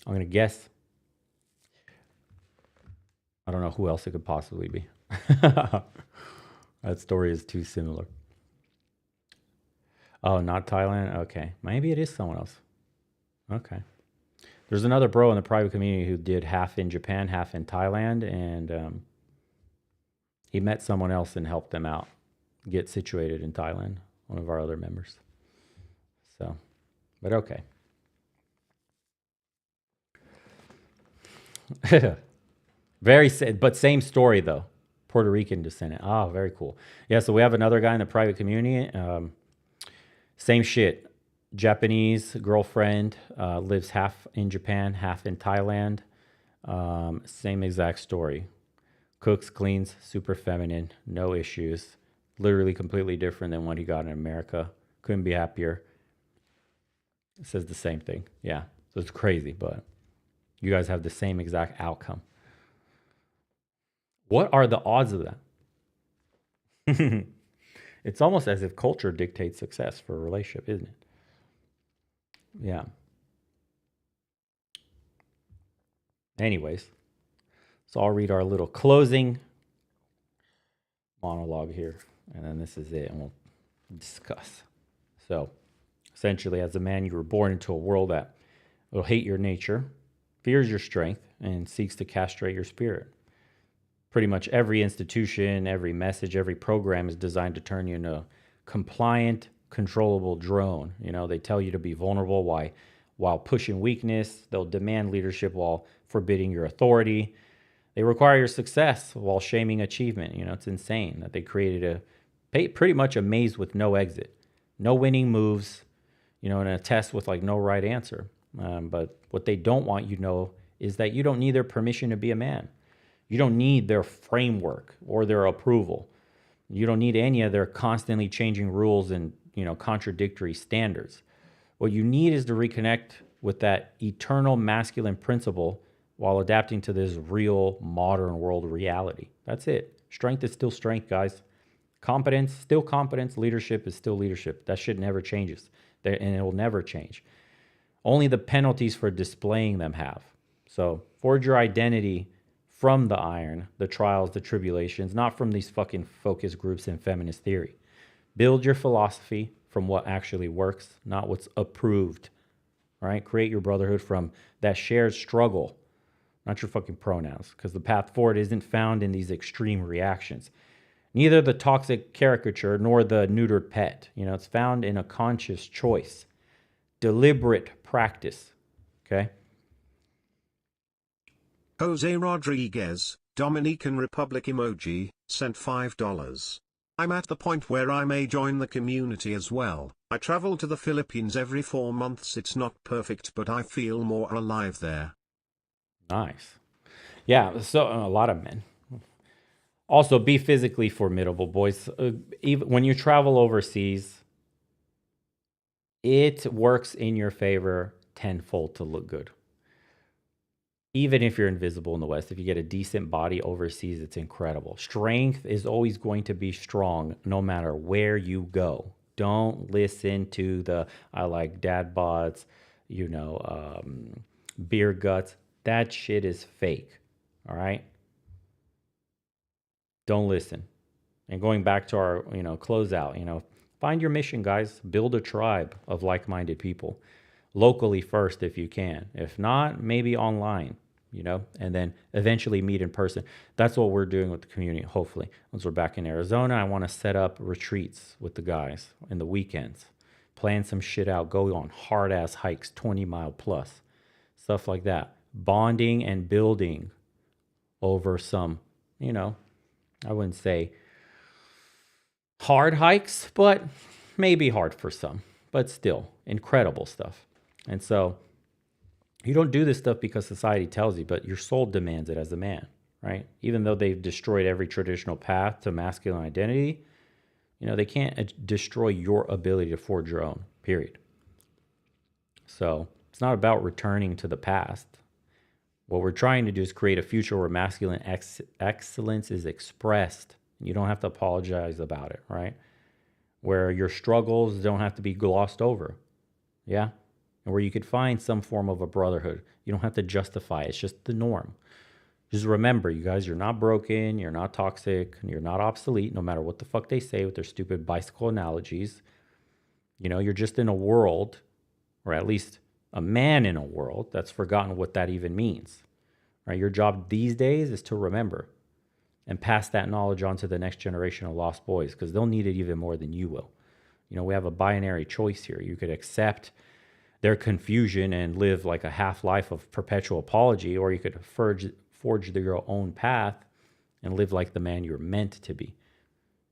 I'm going to guess. I don't know who else it could possibly be. That story is too similar. Oh, not Thailand? Okay. Maybe it is someone else. Okay. There's another bro in the private community who did half in Japan, half in Thailand, and he met someone else and helped them out get situated in Thailand, one of our other members. So, but okay. Very sad, but same story though. Puerto Rican descendant. Oh, very cool. Yeah, so we have another guy in the private community. Same shit. Japanese girlfriend, lives half in Japan, half in Thailand. Same exact story. Cooks, cleans, super feminine, no issues. Literally completely different than what he got in America. Couldn't be happier. It says the same thing. Yeah, so it's crazy, but you guys have the same exact outcome. What are the odds of that? It's almost as if culture dictates success for a relationship, isn't it? Yeah. Anyways, so I'll read our little closing monologue here, and then this is it, and we'll discuss. So, essentially, as a man, you were born into a world that will hate your nature, fears your strength, and seeks to castrate your spirit. Pretty much every institution, every message, every program is designed to turn you into a compliant, controllable drone. You know, they tell you to be vulnerable while pushing weakness. They'll demand leadership while forbidding your authority. They require your success while shaming achievement. You know, it's insane that they created a Pretty much a maze with no exit, no winning moves, you know, in a test with like no right answer. But what they don't want you to know is that you don't need their permission to be a man. You don't need their framework or their approval. You don't need any of their constantly changing rules and, you know, contradictory standards. What you need is to reconnect with that eternal masculine principle while adapting to this real modern world reality. That's it. Strength is still strength, guys. Competence, still competence. Leadership is still leadership. That shit never changes, and it will never change. Only the penalties for displaying them have. So forge your identity from the iron, the trials, the tribulations, not from these fucking focus groups and feminist theory. Build your philosophy from what actually works, not what's approved. All right? Create your brotherhood from that shared struggle, not your fucking pronouns, because the path forward isn't found in these extreme reactions. Neither the toxic caricature nor the neutered pet. You know, it's found in a conscious choice, deliberate practice. Okay? Jose Rodriguez, Dominican Republic emoji, sent $5. I'm at the point where I may join the community as well. I travel to the Philippines every 4 months. It's not perfect, but I feel more alive there. Nice. Yeah, so a lot of men. Also, be physically formidable, boys. Even when you travel overseas, it works in your favor tenfold to look good. Even if you're invisible in the West, if you get a decent body overseas, it's incredible. Strength is always going to be strong no matter where you go. Don't listen to the, I like dad bods, you know, beer guts. That shit is fake. All right? Don't listen. And going back to our, you know, closeout, you know, find your mission, guys. Build a tribe of like-minded people. Locally first if you can. If not, maybe online, you know, and then eventually meet in person. That's what we're doing with the community, hopefully. Once we're back in Arizona, I want to set up retreats with the guys in the weekends. Plan some shit out. Go on hard-ass hikes, 20-mile plus. Stuff like that. Bonding and building over some, you know, I wouldn't say hard hikes, but maybe hard for some, but still incredible stuff. And so you don't do this stuff because society tells you, but your soul demands it as a man, right? Even though they've destroyed every traditional path to masculine identity, you know, they can't destroy your ability to forge your own, period. So it's not about returning to the past. What we're trying to do is create a future where masculine excellence is expressed. You don't have to apologize about it, right? Where your struggles don't have to be glossed over. Yeah? And where you could find some form of a brotherhood. You don't have to justify it. It's just the norm. Just remember, you guys, you're not broken, you're not toxic, and you're not obsolete, no matter what the fuck they say with their stupid bicycle analogies. You know, you're just in a world, or at least a man in a world, that's forgotten what that even means. Right? Your job these days is to remember and pass that knowledge on to the next generation of lost boys, because they'll need it even more than you will. You know, we have a binary choice here. You could accept their confusion and live like a half-life of perpetual apology, or you could forge your own path and live like the man you're meant to be.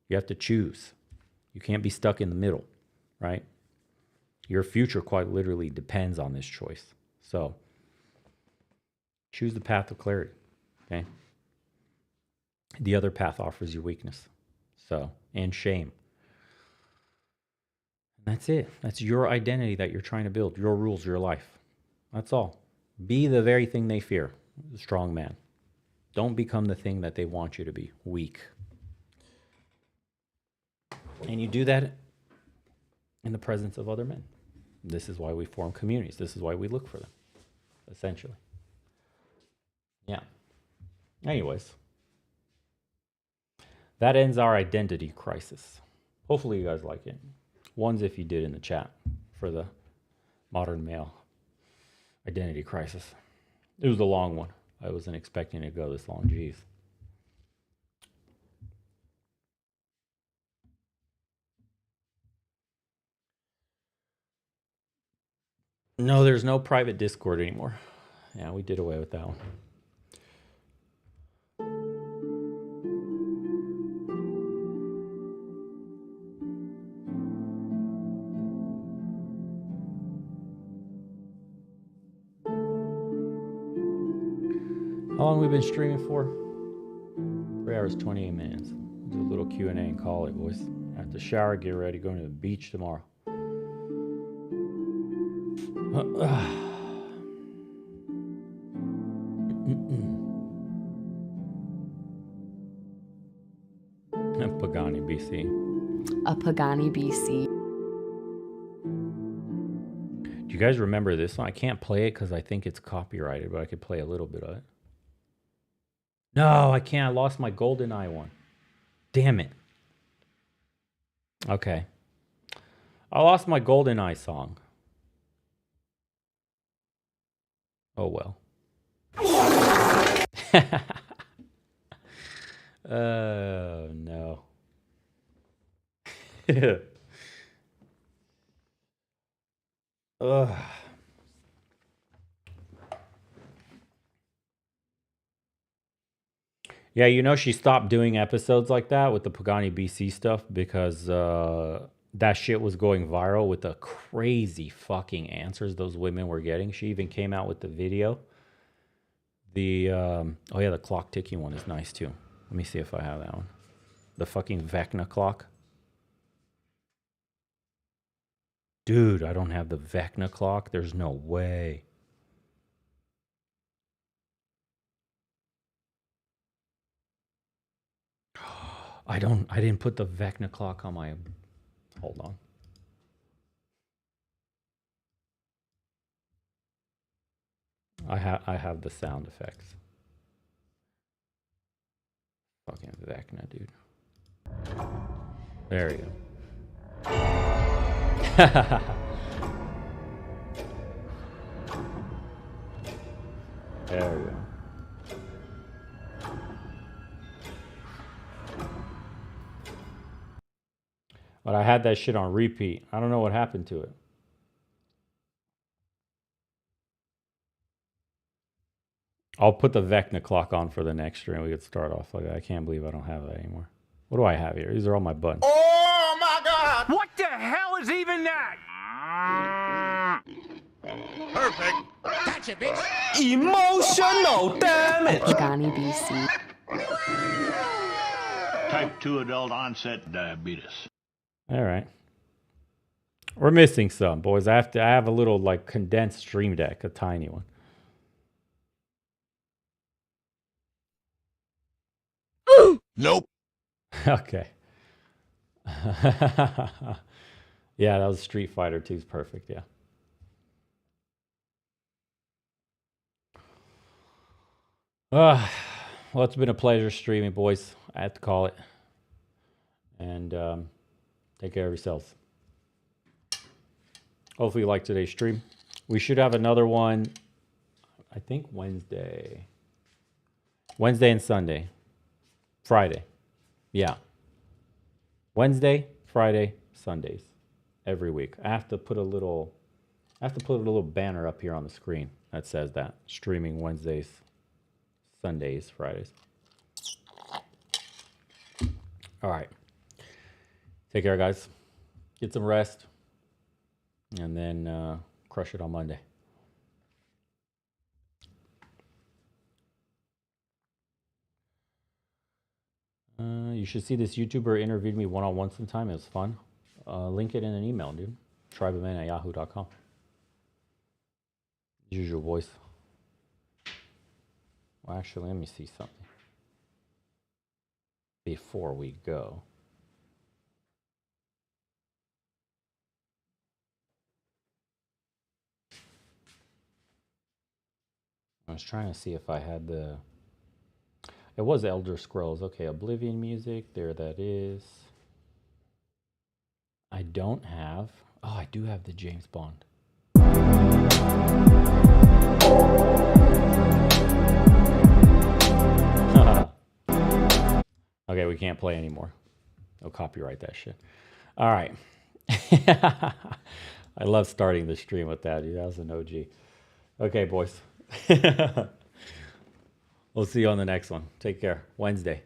You have to choose. You can't be stuck in the middle, right? Your future quite literally depends on this choice. So choose the path of clarity, okay? The other path offers you weakness, so, and shame. And that's it. That's your identity that you're trying to build, your rules, your life. That's all. Be the very thing they fear, a strong man. Don't become the thing that they want you to be, weak. And you do that in the presence of other men. This is why we form communities. This is why we look for them, essentially. Yeah. Anyways. That ends our identity crisis. Hopefully you guys like it. Ones if you did in the chat for the modern male identity crisis. It was a long one. I wasn't expecting it to go this long. Jeez. No, there's no private Discord anymore. Yeah, we did away with that one. How long we been streaming for? 3 hours, 28 minutes. Do a little Q&A and call it, boys. After shower, get ready, going to the beach tomorrow. Pagani, BC. A Pagani, BC. Do you guys remember this one? I can't play it because I think it's copyrighted, but I could play a little bit of it. No, I can't. I lost my GoldenEye one. Damn it. Okay. I lost my GoldenEye song. Oh well. Oh no. Ugh. Yeah, you know, she stopped doing episodes like that with the Pagani BC stuff because that shit was going viral with the crazy fucking answers those women were getting. She even came out with the video. The oh yeah, the clock ticking one is nice too. Let me see if I have that one. The fucking Vecna clock. Dude, I don't have the Vecna clock. There's no way. I didn't put the Vecna clock on my, hold on. I have the sound effects. Fucking Vecna, dude. There you go. There we go. But I had that shit on repeat. I don't know what happened to it. I'll put the Vecna clock on for the next stream. We could start off like that. I can't believe I don't have that anymore. What do I have here? These are all my buttons. Oh my God! What the hell is even that? Perfect. Gotcha, bitch. Emotional damage. Pagani, BC. Type 2 adult onset diabetes. All right. We're missing some, boys. I have a little like condensed stream deck, a tiny one. Nope. Okay. Yeah, that was Street Fighter 2's perfect, yeah. Well, it's been a pleasure streaming, boys. I have to call it. And take care of yourselves. Hopefully you liked today's stream. We should have another one, I think Wednesday. Wednesday and Sunday. Friday. Yeah. Wednesday, Friday, Sundays. Every week. I have to put a little banner up here on the screen that says that. Streaming Wednesdays, Sundays, Fridays. All right. Take care, guys. Get some rest. And then crush it on Monday. You should see this YouTuber interviewed me one-on-one sometime. It was fun. Link it in an email, dude. tribeofmen@yahoo.com. Use your voice. Well, actually, let me see something. Before we go. I was trying to see if I had the... It was Elder Scrolls. Okay, Oblivion music. There that is. I don't have... Oh, I do have the James Bond. Okay, we can't play anymore. No copyright that shit. All right. I love starting the stream with that, dude. That was an OG. Okay, boys. We'll see you on the next one. Take care. Wednesday.